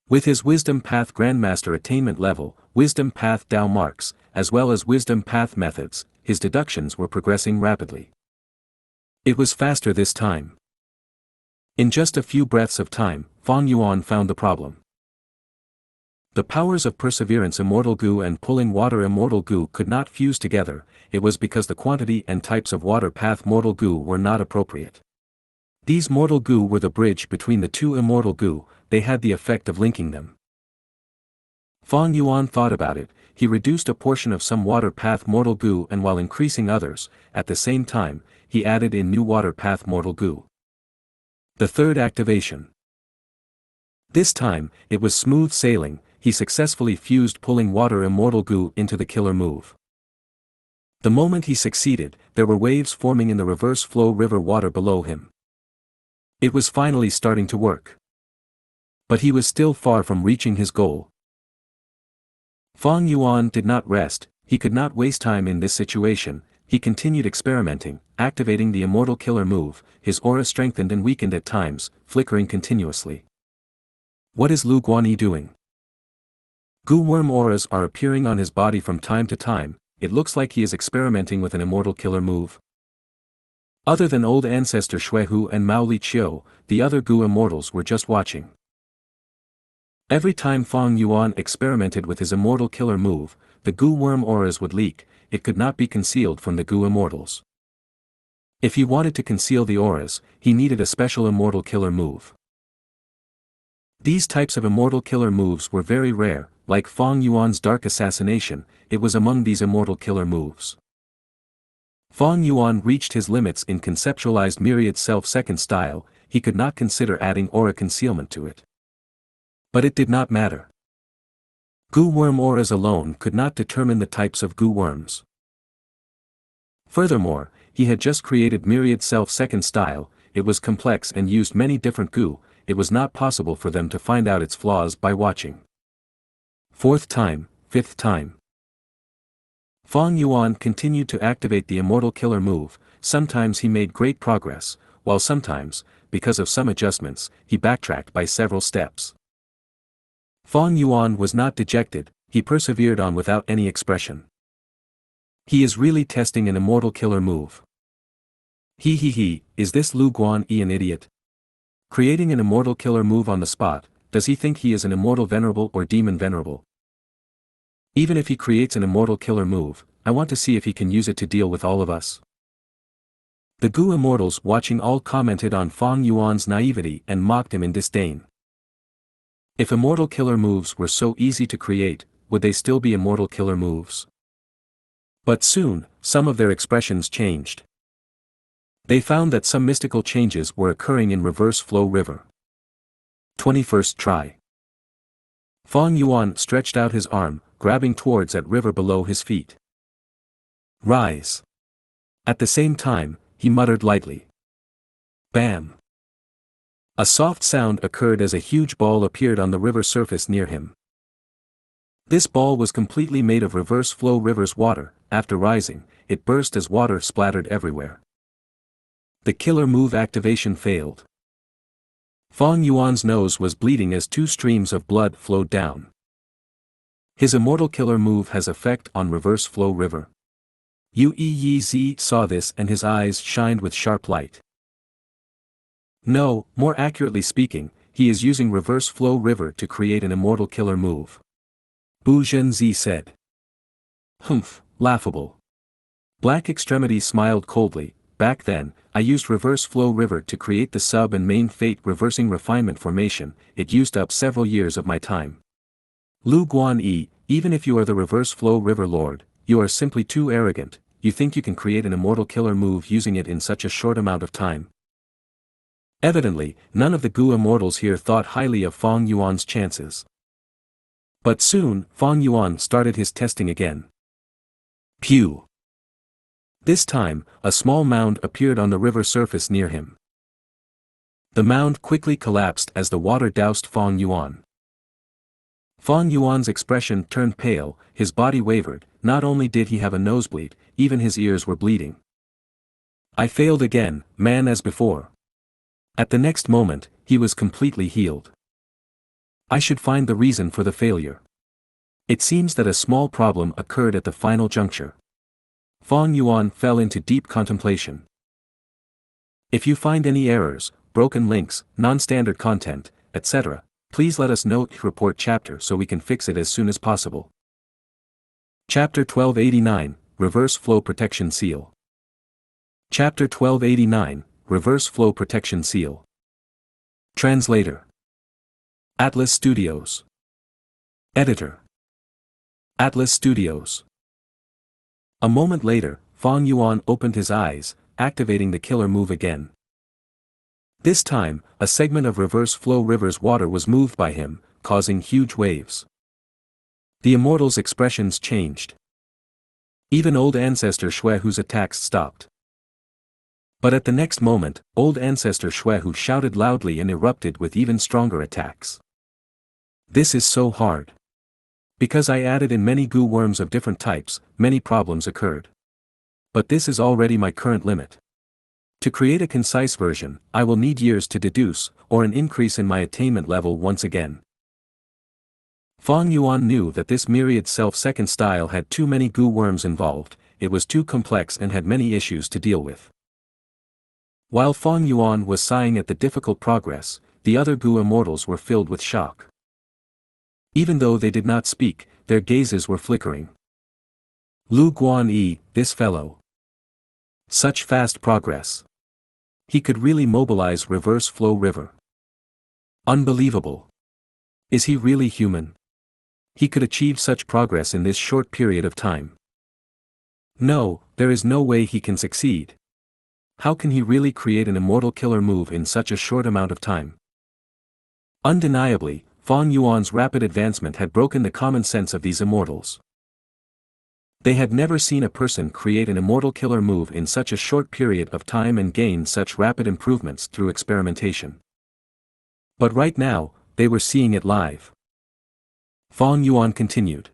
With his wisdom path grandmaster attainment level, wisdom path Tao marks, as well as wisdom path methods, his deductions were progressing rapidly. It was faster this time. In just a few breaths of time, Fang Yuan found the problem. The powers of perseverance immortal goo and pulling water immortal goo could not fuse together. It was because the quantity and types of water path mortal goo were not appropriate. These mortal goo were the bridge between the two immortal goo. They had the effect of linking them. Fang Yuan thought about it. He reduced a portion of some water path mortal goo and while increasing others, at the same time, he added in new water path mortal goo. The third activation. This time, it was smooth sailing. He successfully fused pulling water immortal goo into the killer move. The moment he succeeded, there were waves forming in the reverse flow river water below him. It was finally starting to work. But he was still far from reaching his goal. Fang Yuan did not rest. He could not waste time in this situation. He continued experimenting, activating the immortal killer move. His aura strengthened and weakened at times, flickering continuously. What is Lu Guanyi doing? Goo worm auras are appearing on his body from time to time. It looks like he is experimenting with an immortal killer move. Other than old ancestor Xuehu and Moonlight, the other goo immortals were just watching. Every time Fang Yuan experimented with his immortal killer move, the goo worm auras would leak. It could not be concealed from the goo immortals. If he wanted to conceal the auras, he needed a special immortal killer move. These types of immortal killer moves were very rare. Like Fang Yuan's dark assassination, it was among these immortal killer moves. Fang Yuan reached his limits in conceptualized myriad self-second style. He could not consider adding aura concealment to it. But it did not matter. Goo worm auras alone could not determine the types of goo worms. Furthermore, he had just created myriad self-second style. It was complex and used many different goo. It was not possible for them to find out its flaws by watching. Fourth time, fifth time. Fang Yuan continued to activate the immortal killer move. Sometimes he made great progress, while sometimes, because of some adjustments, he backtracked by several steps. Fang Yuan was not dejected, he persevered on without any expression. He is really testing an immortal killer move. He, is this Lu Guanyi an idiot? Creating an immortal killer move on the spot, does he think he is an immortal venerable or demon venerable? Even if he creates an immortal killer move, I want to see if he can use it to deal with all of us. The Gu immortals watching all commented on Fang Yuan's naivety and mocked him in disdain. If immortal killer moves were so easy to create, would they still be immortal killer moves? But soon, some of their expressions changed. They found that some mystical changes were occurring in reverse flow river. 21st try. Fang Yuan stretched out his arm, grabbing towards that river below his feet. Rise. At the same time, he muttered lightly. Bam. A soft sound occurred as a huge ball appeared on the river surface near him. This ball was completely made of reverse flow river's water. After rising, it burst as water splattered everywhere. The killer move activation failed. Fang Yuan's nose was bleeding as 2 streams of blood flowed down. His immortal killer move has effect on reverse flow river. Yi saw this and his eyes shined with sharp light. No, more accurately speaking, he is using reverse flow river to create an immortal killer move. Bu Zhenzi said. Humph, laughable. Black Extremity smiled coldly. Back then, I used reverse flow river to create the sub and main fate reversing refinement formation. It used up several years of my time. Lu Guanyi, even if you are the reverse flow river lord, you are simply too arrogant. You think you can create an immortal killer move using it in such a short amount of time? Evidently, none of the Gu immortals here thought highly of Fang Yuan's chances. But soon, Fang Yuan started his testing again. Pew! This time, a small mound appeared on the river surface near him. The mound quickly collapsed as the water doused Fang Yuan. Fang Yuan's expression turned pale, his body wavered. Not only did he have a nosebleed, even his ears were bleeding. I failed again, man, as before. At the next moment, he was completely healed. I should find the reason for the failure. It seems that a small problem occurred at the final juncture. Fang Yuan fell into deep contemplation. If you find any errors, broken links, non-standard content, etc., please let us know. Report chapter so we can fix it as soon as possible. Chapter 1289, Reverse Flow Protection Seal. Chapter 1289, Reverse Flow Protection Seal. Translator. Atlas Studios. Editor. Atlas Studios. A moment later, Fang Yuan opened his eyes, activating the killer move again. This time, a segment of reverse flow river's water was moved by him, causing huge waves. The immortal's expressions changed. Even old ancestor Xuehu's attacks stopped. But at the next moment, old ancestor Xuehu shouted loudly and erupted with even stronger attacks. This is so hard. Because I added in many Gu worms of different types, many problems occurred. But this is already my current limit. To create a concise version, I will need years to deduce, or an increase in my attainment level once again. Fang Yuan knew that this myriad self-second style had too many Gu worms involved, it was too complex and had many issues to deal with. While Fang Yuan was sighing at the difficult progress, the other Gu immortals were filled with shock. Even though they did not speak, their gazes were flickering. Lu Guanyi, this fellow. Such fast progress. He could really mobilize reverse flow river. Unbelievable. Is he really human? He could achieve such progress in this short period of time. No, there is no way he can succeed. How can he really create an immortal killer move in such a short amount of time? Undeniably, Fang Yuan's rapid advancement had broken the common sense of these immortals. They had never seen a person create an immortal killer move in such a short period of time and gain such rapid improvements through experimentation. But right now, they were seeing it live. Fang Yuan continued.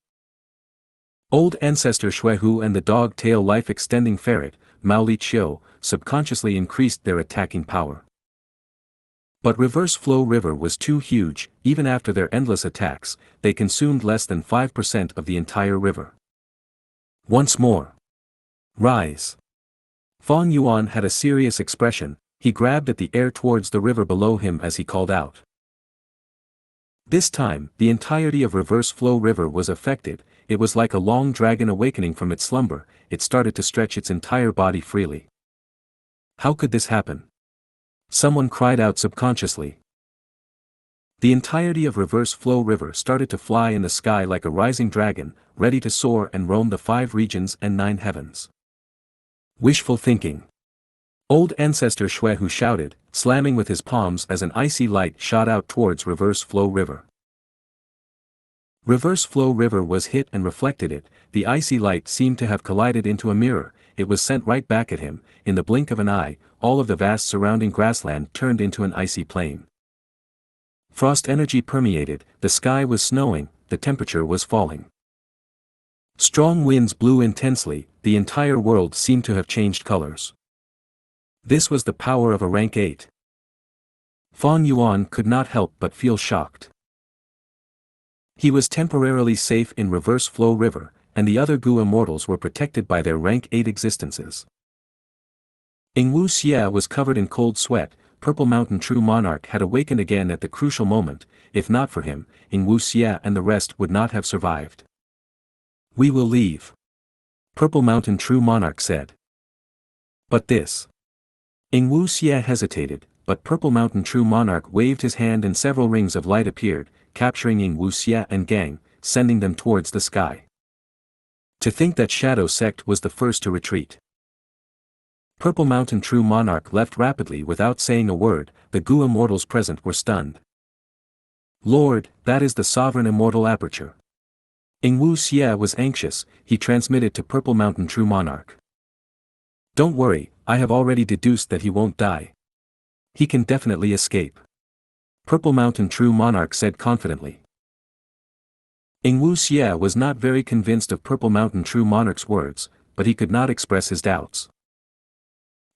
Old Ancestor Xuehu and the dog-tail life-extending ferret, Moonlight, subconsciously increased their attacking power. But Reverse Flow River was too huge. Even after their endless attacks, they consumed less than 5% of the entire river. Once more. Rise. Fang Yuan had a serious expression. He grabbed at the air towards the river below him as he called out. This time, the entirety of Reverse Flow River was affected. It was like a long dragon awakening from its slumber. It started to stretch its entire body freely. How could this happen? Someone cried out subconsciously. The entirety of Reverse Flow River started to fly in the sky like a rising dragon, ready to soar and roam the 5 regions and 9 heavens. Wishful thinking. Old Ancestor Xuehu shouted, slamming with his palms as an icy light shot out towards Reverse Flow River. Reverse Flow River was hit and reflected it. The icy light seemed to have collided into a mirror. It was sent right back at him. In the blink of an eye, all of the vast surrounding grassland turned into an icy plain. Frost energy permeated, the sky was snowing, the temperature was falling. Strong winds blew intensely, the entire world seemed to have changed colors. This was the power of a rank 8. Fang Yuan could not help but feel shocked. He was temporarily safe in Reverse Flow River, and the other Gu immortals were protected by their rank 8 existences. Xianxia was covered in cold sweat. Purple Mountain True Monarch had awakened again at the crucial moment. If not for him, Xianxia and the rest would not have survived. We will leave. Purple Mountain True Monarch said. But this. Xianxia hesitated, but Purple Mountain True Monarch waved his hand and several rings of light appeared, capturing Xianxia and gang, sending them towards the sky. To think that Shadow Sect was the first to retreat. Purple Mountain True Monarch left rapidly without saying a word. The Gu immortals present were stunned. Lord, that is the sovereign immortal aperture. Xianxia was anxious. He transmitted to Purple Mountain True Monarch. Don't worry, I have already deduced that he won't die. He can definitely escape. Purple Mountain True Monarch said confidently. Xianxia was not very convinced of Purple Mountain True Monarch's words, but he could not express his doubts.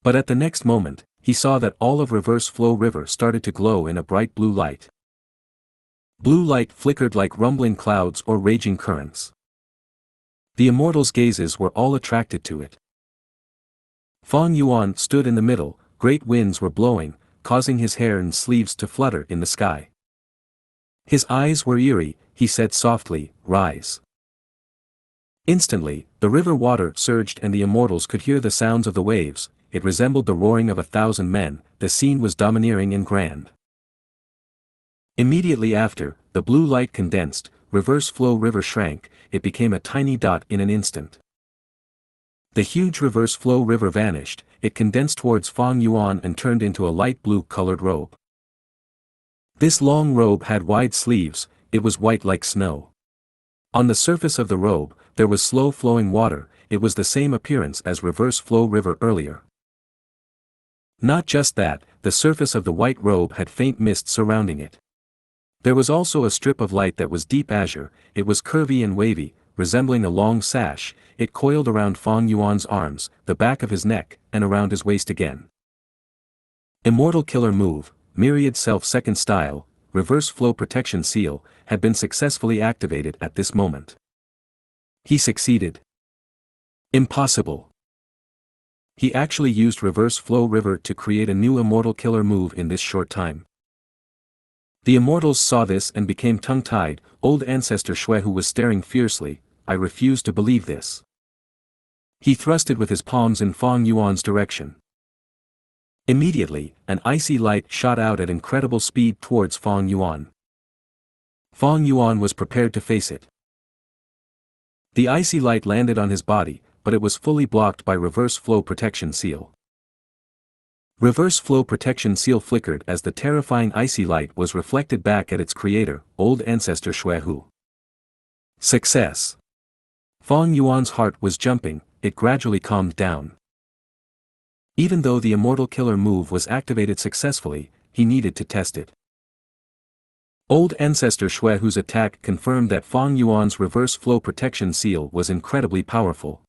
But at the next moment, he saw that all of Reverse Flow River started to glow in a bright blue light. Blue light flickered like rumbling clouds or raging currents. The immortals' gazes were all attracted to it. Fang Yuan stood in the middle. Great winds were blowing, causing his hair and sleeves to flutter in the sky. His eyes were eerie. He said softly, "Rise." Instantly, the river water surged and the immortals could hear the sounds of the waves. It resembled the roaring of 1,000 men. The scene was domineering and grand. Immediately after, the blue light condensed. Reverse Flow River shrank. It became a tiny dot in an instant. The huge Reverse Flow River vanished. It condensed towards Fang Yuan and turned into a light blue-colored robe. This long robe had wide sleeves. It was white like snow. On the surface of the robe, there was slow-flowing water. It was the same appearance as Reverse Flow River earlier. Not just that, the surface of the white robe had faint mist surrounding it. There was also a strip of light that was deep azure. It was curvy and wavy, resembling a long sash. It coiled around Fang Yuan's arms, the back of his neck, and around his waist again. Immortal Killer Move, Myriad Self-Second Style, Reverse Flow Protection Seal, had been successfully activated at this moment. He succeeded. Impossible. He actually used Reverse Flow River to create a new Immortal Killer Move in this short time. The immortals saw this and became tongue-tied. Old Ancestor Xuehu was staring fiercely. I refuse to believe this. He thrusted with his palms in Fang Yuan's direction. Immediately, an icy light shot out at incredible speed towards Fang Yuan. Fang Yuan was prepared to face it. The icy light landed on his body, but it was fully blocked by Reverse Flow Protection Seal. Reverse Flow Protection Seal flickered as the terrifying icy light was reflected back at its creator, Old Ancestor Xuehu. Success! Fang Yuan's heart was jumping. It gradually calmed down. Even though the Immortal Killer Move was activated successfully, he needed to test it. Old Ancestor Shuehu's attack confirmed that Fang Yuan's reverse flow protection seal was incredibly powerful.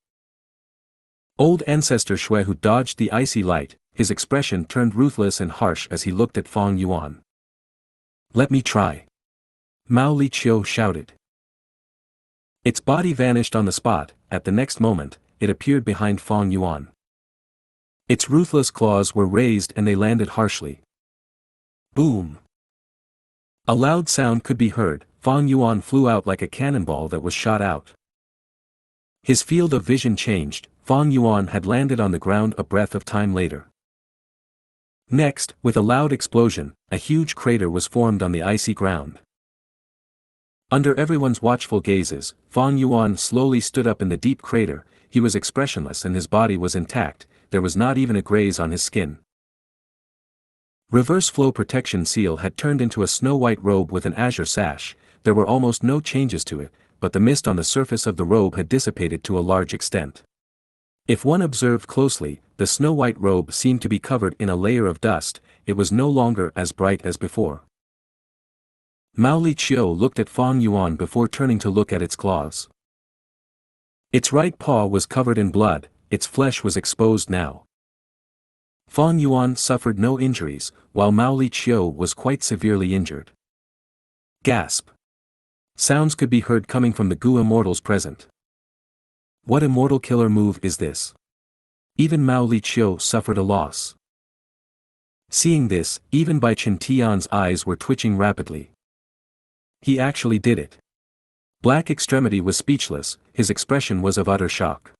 Old Ancestor Shuehu dodged the icy light, his expression turned ruthless and harsh as he looked at Fang Yuan. "Let me try," Mao Li Qiu shouted. Its body vanished on the spot. At the next moment, it appeared behind Fang Yuan. Its ruthless claws were raised and they landed harshly. Boom! A loud sound could be heard. Fang Yuan flew out like a cannonball that was shot out. His field of vision changed. Fang Yuan had landed on the ground a breath of time later. Next, with a loud explosion, a huge crater was formed on the icy ground. Under everyone's watchful gazes, Fang Yuan slowly stood up in the deep crater. He was expressionless and his body was intact. There was not even a graze on his skin. Reverse flow protection seal had turned into a snow-white robe with an azure sash. There were almost no changes to it, but the mist on the surface of the robe had dissipated to a large extent. If one observed closely, the snow-white robe seemed to be covered in a layer of dust. It was no longer as bright as before. Mao Li Qiu looked at Fang Yuan before turning to look at its claws. Its right paw was covered in blood, its flesh was exposed now. Fang Yuan suffered no injuries, while Mao Li Qiu was quite severely injured. Gasp! Sounds could be heard coming from the Gu immortals present. What immortal killer move is this? Even Mao Li Qiu suffered a loss. Seeing this, even Bai Qiantian's eyes were twitching rapidly. He actually did it. Black Extremity was speechless, his expression was of utter shock.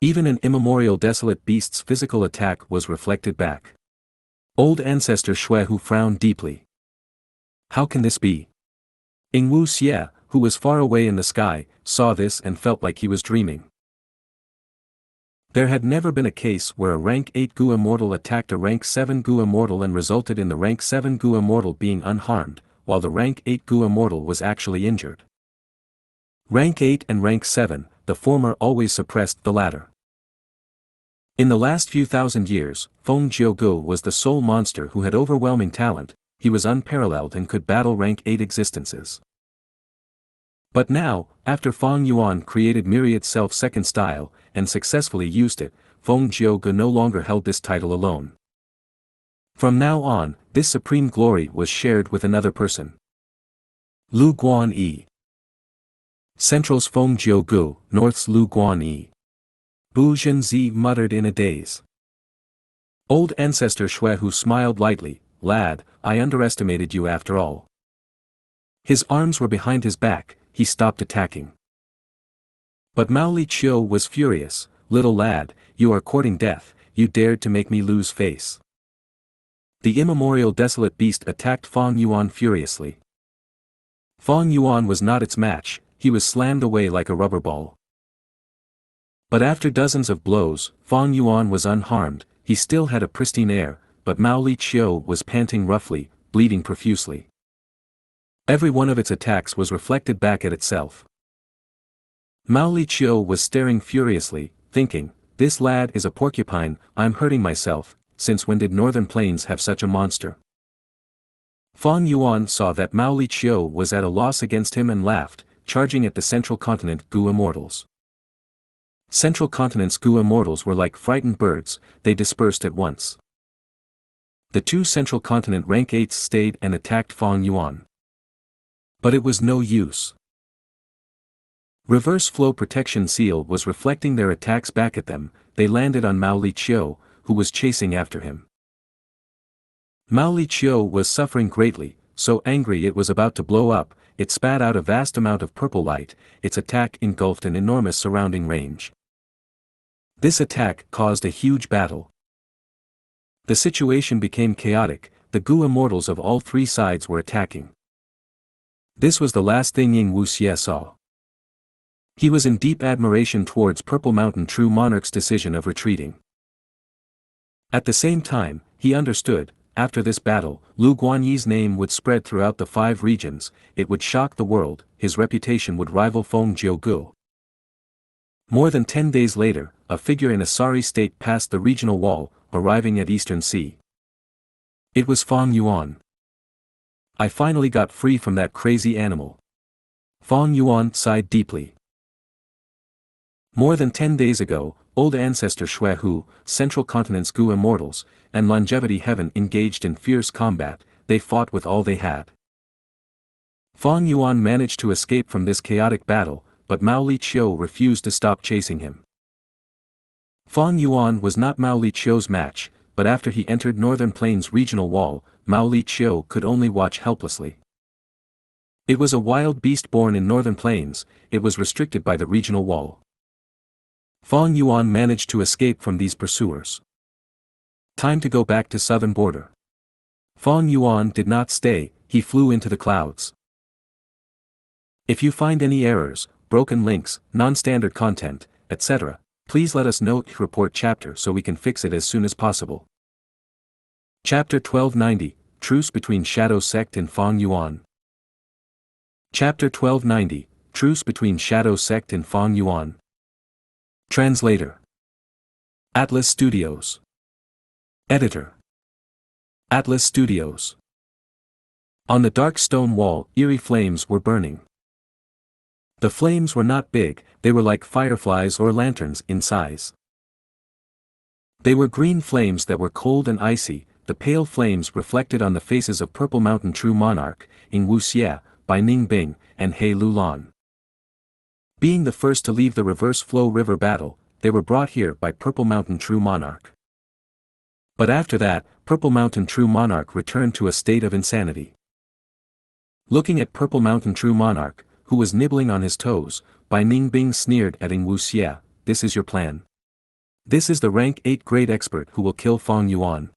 Even an immemorial desolate beast's physical attack was reflected back. Old Ancestor Shuehu frowned deeply. How can this be? Ingwu Xie, who was far away in the sky, saw this and felt like he was dreaming. There had never been a case where a rank 8 Gu immortal attacked a rank 7 Gu immortal and resulted in the rank 7 Gu immortal being unharmed, while the rank 8 Gu immortal was actually injured. Rank 8 and rank 7, the former always suppressed the latter. In the last few thousand years, Feng Jiugu was the sole monster who had overwhelming talent. He was unparalleled and could battle rank 8 existences. But now, after Fang Yuan created Myriad Self-Second Style, and successfully used it, Feng Jiugu no longer held this title alone. From now on, this supreme glory was shared with another person. Lu Guanyi. Central's Feng Jiugu, North's Lu Guanyi. Bu Zhenzi muttered in a daze. Old Ancestor Shuehu smiled lightly. Lad, I underestimated you after all. His arms were behind his back, he stopped attacking. But Mao Li Qiu was furious. Little lad, you are courting death, you dared to make me lose face. The immemorial desolate beast attacked Fang Yuan furiously. Fang Yuan was not its match, he was slammed away like a rubber ball. But after dozens of blows, Fang Yuan was unharmed. He still had a pristine air, but Mao Li Qiu was panting roughly, bleeding profusely. Every one of its attacks was reflected back at itself. Mao Li Qiu was staring furiously, thinking, this lad is a porcupine, I'm hurting myself, since when did Northern Plains have such a monster? Fang Yuan saw that Mao Li Qiu was at a loss against him and laughed, charging at the Central Continent Gu immortals. Central Continent's Gu immortals were like frightened birds, they dispersed at once. The two Central Continent rank 8s stayed and attacked Fang Yuan. But it was no use. Reverse flow protection seal was reflecting their attacks back at them. They landed on Mao Li Qiu, who was chasing after him. Mao Li Qiu was suffering greatly, so angry it was about to blow up. It spat out a vast amount of purple light, its attack engulfed an enormous surrounding range. This attack caused a huge battle. The situation became chaotic, the Gu immortals of all three sides were attacking. This was the last thing Ingwu Xie saw. He was in deep admiration towards Purple Mountain True Monarch's decision of retreating. At the same time, he understood, after this battle, Lu Guanyi's name would spread throughout the 5 regions, it would shock the world, his reputation would rival Feng Jiugu. More than 10 days later, a figure in a sorry state passed the regional wall, arriving at Eastern Sea. It was Fang Yuan. I finally got free from that crazy animal. Fang Yuan sighed deeply. More than 10 days ago, old ancestor Xuehu, Central Continent's Gu immortals, and longevity heaven engaged in fierce combat. They fought with all they had. Fang Yuan managed to escape from this chaotic battle, but Mao Li Qiu refused to stop chasing him. Fang Yuan was not Mao Li Qiu's match, but after he entered Northern Plains regional wall, Mao Li Qiu could only watch helplessly. It was a wild beast born in Northern Plains. It was restricted by the regional wall. Fang Yuan managed to escape from these pursuers. Time to go back to southern border. Fang Yuan did not stay, he flew into the clouds. If you find any errors, broken links, non-standard content, etc., please let us know. Report chapter so we can fix it as soon as possible. Chapter 1290, Truce between Shadow Sect and Fang Yuan. Chapter 1290, Truce between Shadow Sect and Fang Yuan. Translator. Atlas Studios. Editor. Atlas Studios. On the dark stone wall, eerie flames were burning. The flames were not big, they were like fireflies or lanterns in size. They were green flames that were cold and icy. The pale flames reflected on the faces of Purple Mountain True Monarch, Ing Wuxia, Bai Ningbing, and He Lulan. Being the first to leave the Reverse Flow River battle, they were brought here by Purple Mountain True Monarch. But after that, Purple Mountain True Monarch returned to a state of insanity. Looking at Purple Mountain True Monarch, who was nibbling on his toes, Bai Ningbing sneered at Ing Wuxia, "This is your plan? This is the rank 8 grade expert who will kill Fang Yuan."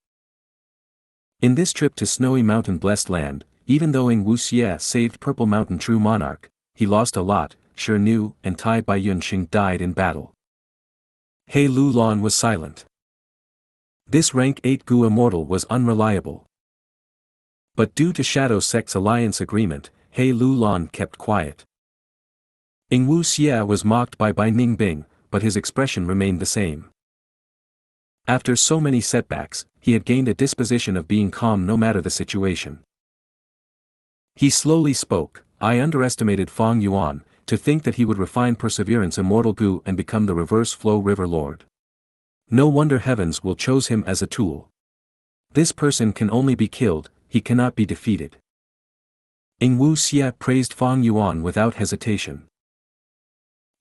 In this trip to Snowy Mountain Blessed Land, even though Ing Wuxia saved Purple Mountain True Monarch, he lost a lot. Shi Nu and Tai Bai Yunxing died in battle. He Lulan was silent. This rank 8 Gu immortal was unreliable. But due to Shadow Sect's alliance agreement, He Lulan kept quiet. Ing Wuxia was mocked by Bai Ningbing, but his expression remained the same. After so many setbacks, he had gained a disposition of being calm no matter the situation. He slowly spoke, "I underestimated Fang Yuan, to think that he would refine perseverance immortal Gu and become the Reverse Flow River Lord. No wonder heavens will choose him as a tool. This person can only be killed, he cannot be defeated." Ing Wuxia praised Fang Yuan without hesitation.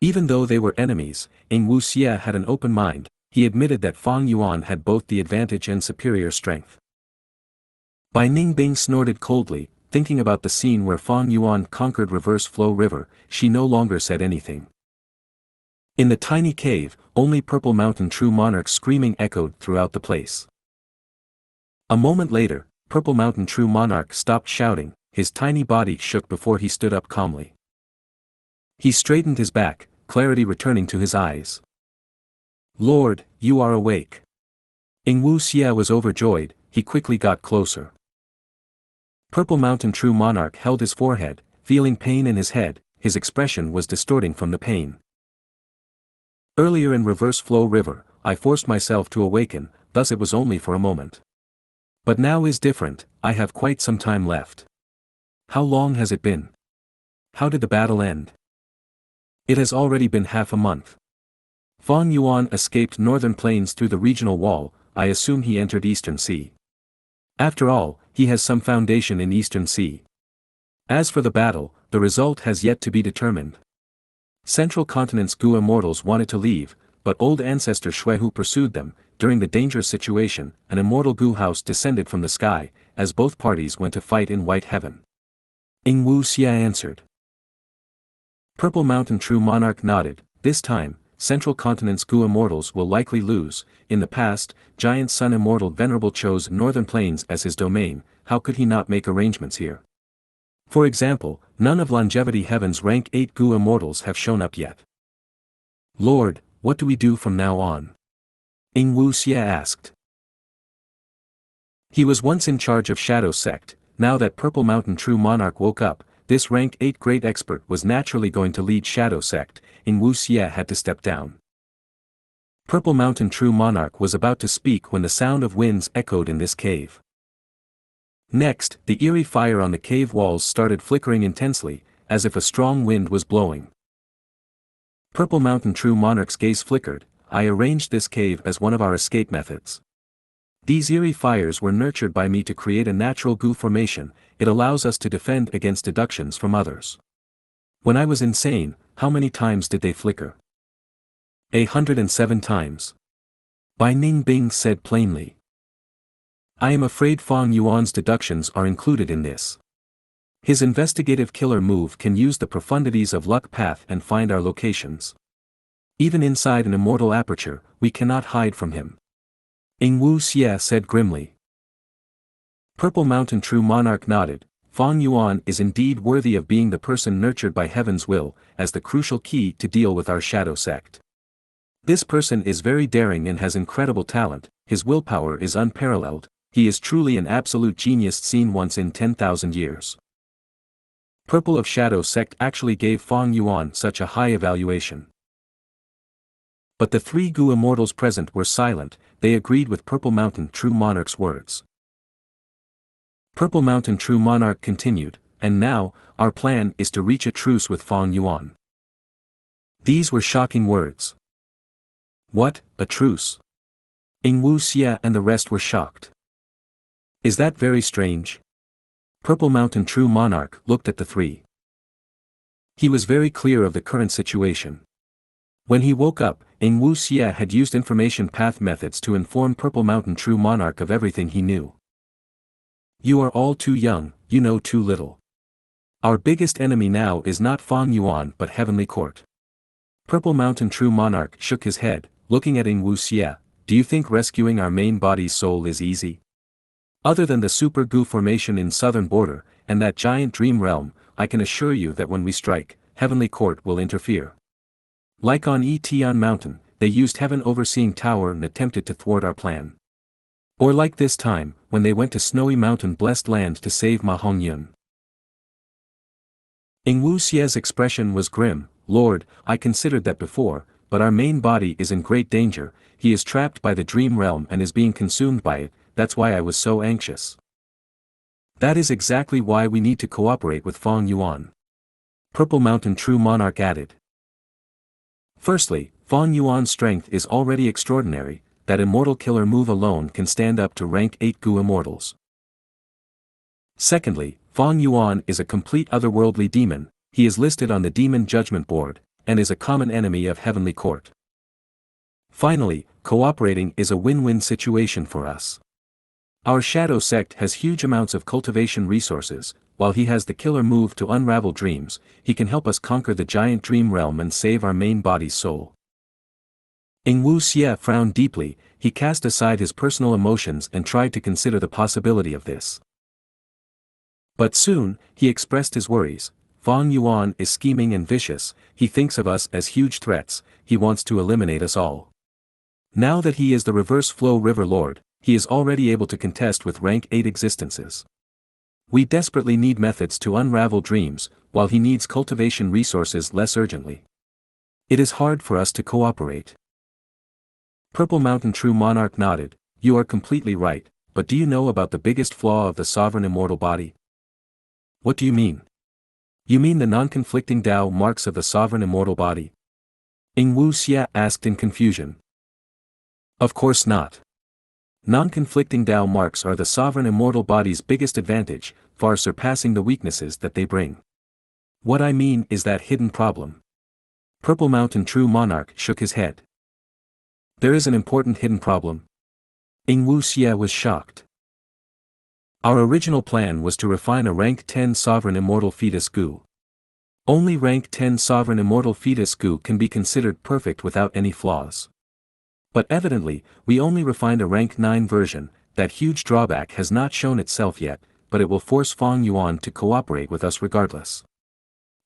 Even though they were enemies, Ing Wuxia had an open mind. He admitted that Fang Yuan had both the advantage and superior strength. Bai Ningbing snorted coldly, thinking about the scene where Fang Yuan conquered Reverse Flow River. She no longer said anything. In the tiny cave, only Purple Mountain True Monarch screaming echoed throughout the place. A moment later, Purple Mountain True Monarch stopped shouting, his tiny body shook before he stood up calmly. He straightened his back, clarity returning to his eyes. "Lord, you are awake." Ing Wuxia was overjoyed, he quickly got closer. Purple Mountain True Monarch held his forehead, feeling pain in his head, his expression was distorting from the pain. "Earlier in Reverse Flow River, I forced myself to awaken, thus it was only for a moment. But now is different, I have quite some time left." "How long has it been? How did the battle end?" "It has already been half a month. Fang Yuan escaped Northern Plains through the regional wall, I assume he entered Eastern Sea. After all, he has some foundation in Eastern Sea. As for the battle, the result has yet to be determined. Central Continent's Gu immortals wanted to leave, but old ancestor Xuehu pursued them. During the dangerous situation, an immortal Gu house descended from the sky, as both parties went to fight in White Heaven." Ing Wuxia answered. Purple Mountain True Monarch nodded. "This time, Central Continent's Gu immortals will likely lose. In the past, Giant Sun Immortal Venerable chose Northern Plains as his domain. How could he not make arrangements here? For example, none of Longevity Heaven's rank 8 Gu immortals have shown up yet." "Lord, what do we do from now on?" Ing Wuxia asked. He was once in charge of Shadow Sect. Now that Purple Mountain True Monarch woke up, this rank 8 great expert was naturally going to lead Shadow Sect. Ing Wuxia had to step down. Purple Mountain True Monarch was about to speak when the sound of winds echoed in this cave. Next, the eerie fire on the cave walls started flickering intensely, as if a strong wind was blowing. Purple Mountain True Monarch's gaze flickered. I arranged this cave as one of our escape methods. These eerie fires were nurtured by me to create a natural goo formation. It allows us to defend against deductions from others. When I was insane, how many times did they flicker? 107 times. Bai Ningbing said plainly. I am afraid Fang Yuan's deductions are included in this. His investigative killer move can use the profundities of luck path and find our locations. Even inside an immortal aperture, we cannot hide from him. Wu Xie said grimly. Purple Mountain True Monarch nodded. Fang Yuan is indeed worthy of being the person nurtured by heaven's will, as the crucial key to deal with our shadow sect. This person is very daring and has incredible talent, his willpower is unparalleled, he is truly an absolute genius seen once in 10,000 years. Purple of Shadow Sect actually gave Fang Yuan such a high evaluation. But the three Gu immortals present were silent, they agreed with Purple Mountain True Monarch's words. Purple Mountain True Monarch continued, and now, our plan is to reach a truce with Fang Yuan. These were shocking words. What, a truce? Wu Xie and the rest were shocked. Is that very strange? Purple Mountain True Monarch looked at the three. He was very clear of the current situation. When he woke up, Wu Xie had used information path methods to inform Purple Mountain True Monarch of everything he knew. You are all too young, you know too little. Our biggest enemy now is not Fang Yuan but Heavenly Court. Purple Mountain True Monarch shook his head, looking at Wu Xie. Do you think rescuing our main body's soul is easy? Other than the super Gu formation in southern border, and that giant dream realm, I can assure you that when we strike, Heavenly Court will interfere. Like on Tian Mountain, they used Heaven Overseeing Tower and attempted to thwart our plan. Or like this time, when they went to Snowy Mountain Blessed Land to save Ma Hongyun. Wu Xie's expression was grim. Lord, I considered that before, but our main body is in great danger, he is trapped by the dream realm and is being consumed by it, that's why I was so anxious. That is exactly why we need to cooperate with Fang Yuan. Purple Mountain True Monarch added. Firstly, Fang Yuan's strength is already extraordinary, that immortal killer move alone can stand up to rank 8 Gu immortals. Secondly, Fang Yuan is a complete otherworldly demon, he is listed on the Demon Judgment Board, and is a common enemy of Heavenly Court. Finally, cooperating is a win-win situation for us. Our shadow sect has huge amounts of cultivation resources, while he has the killer move to unravel dreams, he can help us conquer the giant dream realm and save our main body's soul. Wu Xie frowned deeply, he cast aside his personal emotions and tried to consider the possibility of this. But soon, he expressed his worries. Fang Yuan is scheming and vicious, he thinks of us as huge threats, he wants to eliminate us all. Now that he is the Reverse Flow River Lord, he is already able to contest with rank 8 existences. We desperately need methods to unravel dreams, while he needs cultivation resources less urgently. It is hard for us to cooperate. Purple Mountain True Monarch nodded. You are completely right, but do you know about the biggest flaw of the sovereign immortal body? What do you mean? You mean the non-conflicting Tao marks of the sovereign immortal body? Wu Xie asked in confusion. Of course not. Non-conflicting Tao marks are the sovereign immortal body's biggest advantage, far surpassing the weaknesses that they bring. What I mean is that hidden problem. Purple Mountain True Monarch shook his head. There is an important hidden problem. Wu Xie was shocked. Our original plan was to refine a rank 10 sovereign immortal fetus Gu. Only rank 10 sovereign immortal fetus Gu can be considered perfect without any flaws. But evidently, we only refined a rank 9 version, that huge drawback has not shown itself yet, but it will force Fang Yuan to cooperate with us regardless.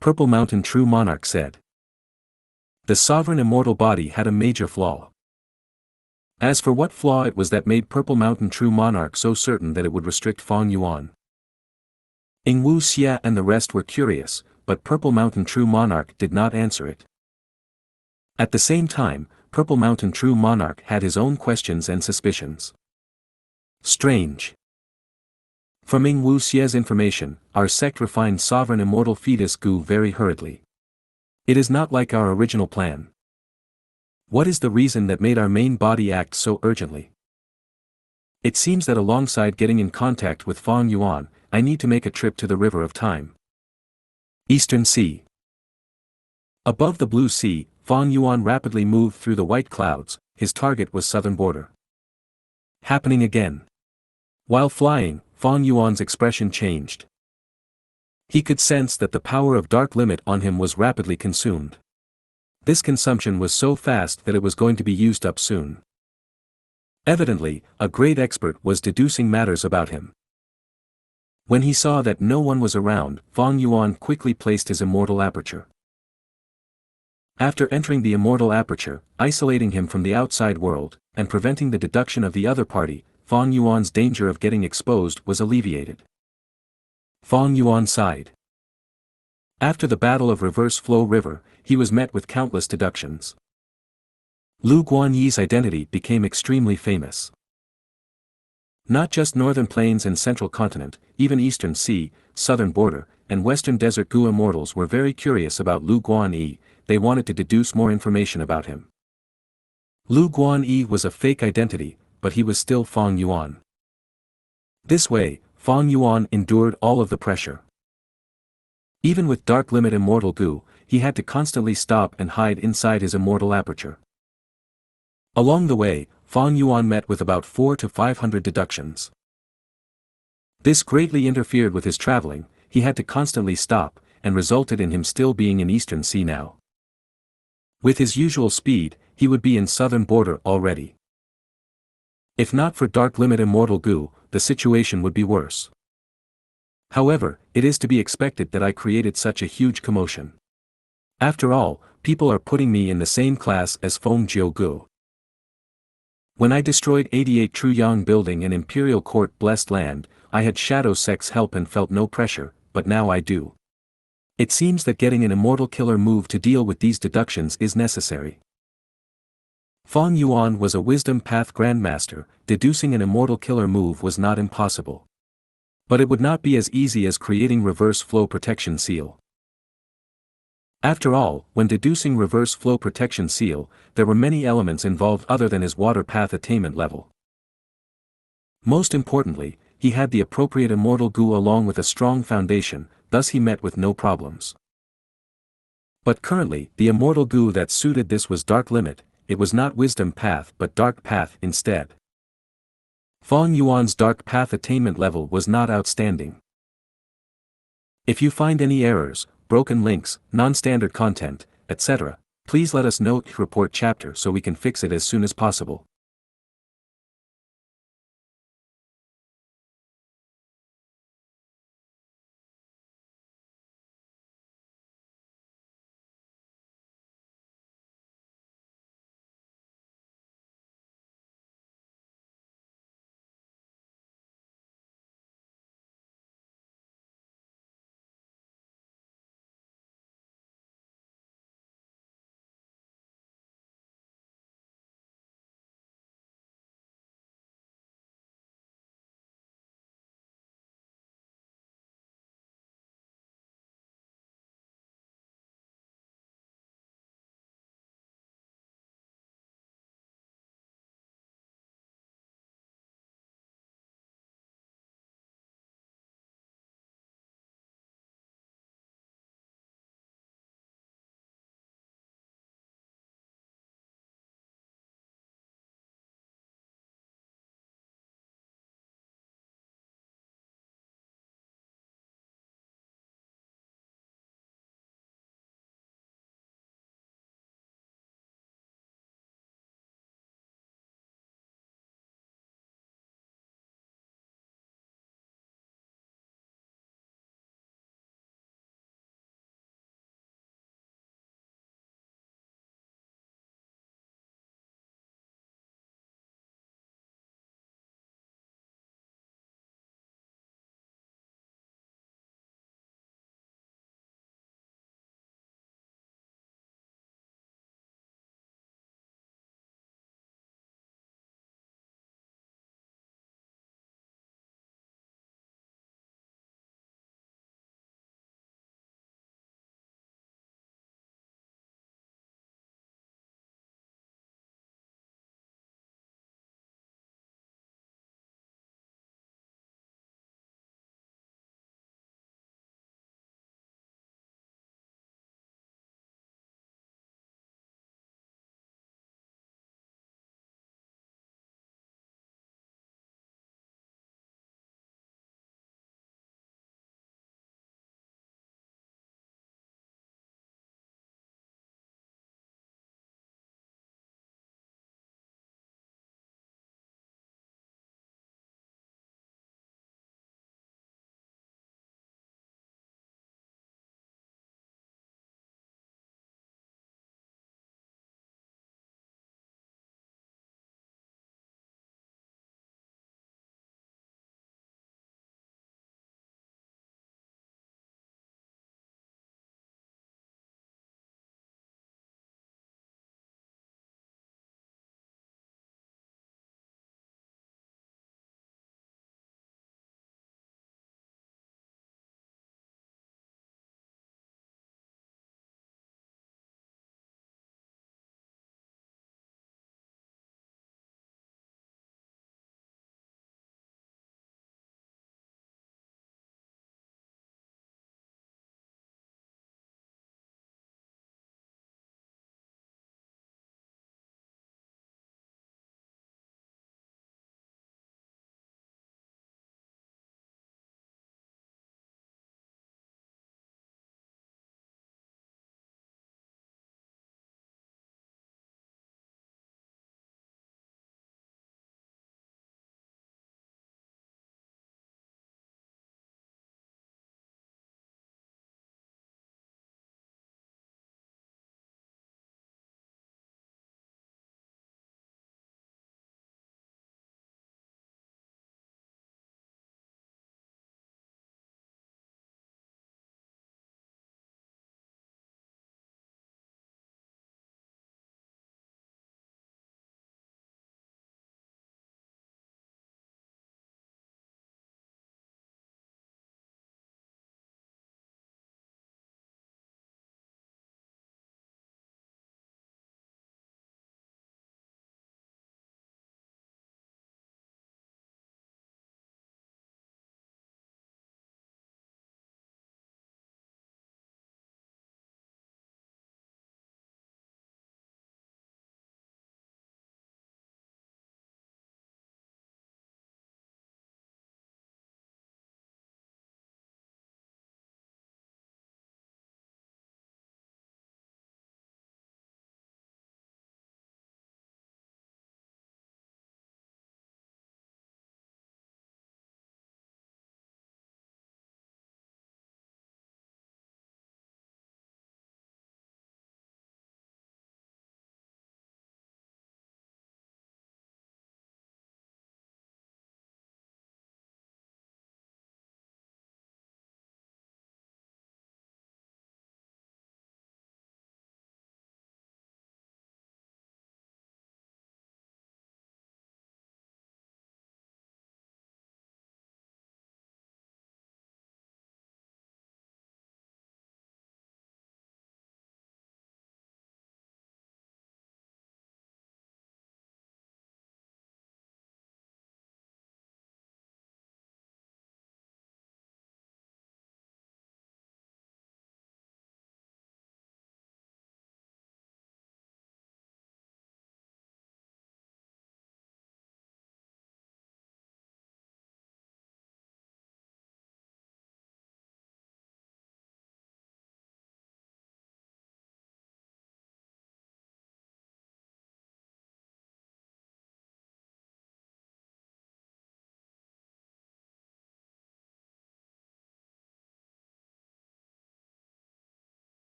Purple Mountain True Monarch said. The sovereign immortal body had a major flaw. As for what flaw it was that made Purple Mountain True Monarch so certain that it would restrict Fang Yuan. Wu Xie and the rest were curious, but Purple Mountain True Monarch did not answer it. At the same time, Purple Mountain True Monarch had his own questions and suspicions. Strange. From Ming Wu Xie's information, our sect refined sovereign immortal fetus Gu very hurriedly. It is not like our original plan. What is the reason that made our main body act so urgently? It seems that alongside getting in contact with Fang Yuan, I need to make a trip to the River of Time. Eastern Sea. Above the blue sea, Fang Yuan rapidly moved through the white clouds. His target was southern border. Happening again. While flying, Fang Yuan's expression changed. He could sense that the power of dark limit on him was rapidly consumed. This consumption was so fast that it was going to be used up soon. Evidently, a great expert was deducing matters about him. When he saw that no one was around, Fang Yuan quickly placed his immortal aperture. After entering the immortal aperture, isolating him from the outside world, and preventing the deduction of the other party, Fang Yuan's danger of getting exposed was alleviated. Fang Yuan sighed. After the Battle of Reverse Flow River, he was met with countless deductions. Lu Guanyi's identity became extremely famous. Not just Northern Plains and Central Continent, even Eastern Sea, Southern Border, and Western Desert Gu immortals were very curious about Lu Guanyi. They wanted to deduce more information about him. Lu Guanyi was a fake identity, but he was still Fang Yuan. This way, Fang Yuan endured all of the pressure. Even with Dark Limit Immortal Gu, he had to constantly stop and hide inside his immortal aperture. Along the way, Fang Yuan met with about 400 to 500 deductions. This greatly interfered with his traveling. He had to constantly stop, and resulted in him still being in Eastern Sea now. With his usual speed, he would be in Southern Border already. If not for Dark Limit Immortal Gu, the situation would be worse. However, it is to be expected that I created such a huge commotion. After all, people are putting me in the same class as Feng Jiu Gu. When I destroyed 88 Truyang Building and Imperial Court Blessed Land, I had Shadow Sect's help and felt no pressure, but now I do. It seems that getting an immortal killer move to deal with these deductions is necessary. Fang Yuan was a Wisdom Path Grandmaster. Deducing an immortal killer move was not impossible. But it would not be as easy as creating Reverse Flow Protection Seal. After all, when deducing Reverse Flow Protection Seal, there were many elements involved other than his water path attainment level. Most importantly, he had the appropriate immortal Gu along with a strong foundation, thus he met with no problems. But currently, the immortal Gu that suited this was Dark Limit. It was not Wisdom Path but Dark Path instead. Fang Yuan's Dark Path attainment level was not outstanding. If you find any errors, broken links, non-standard content, etc., please let us know. Report chapter so we can fix it as soon as possible.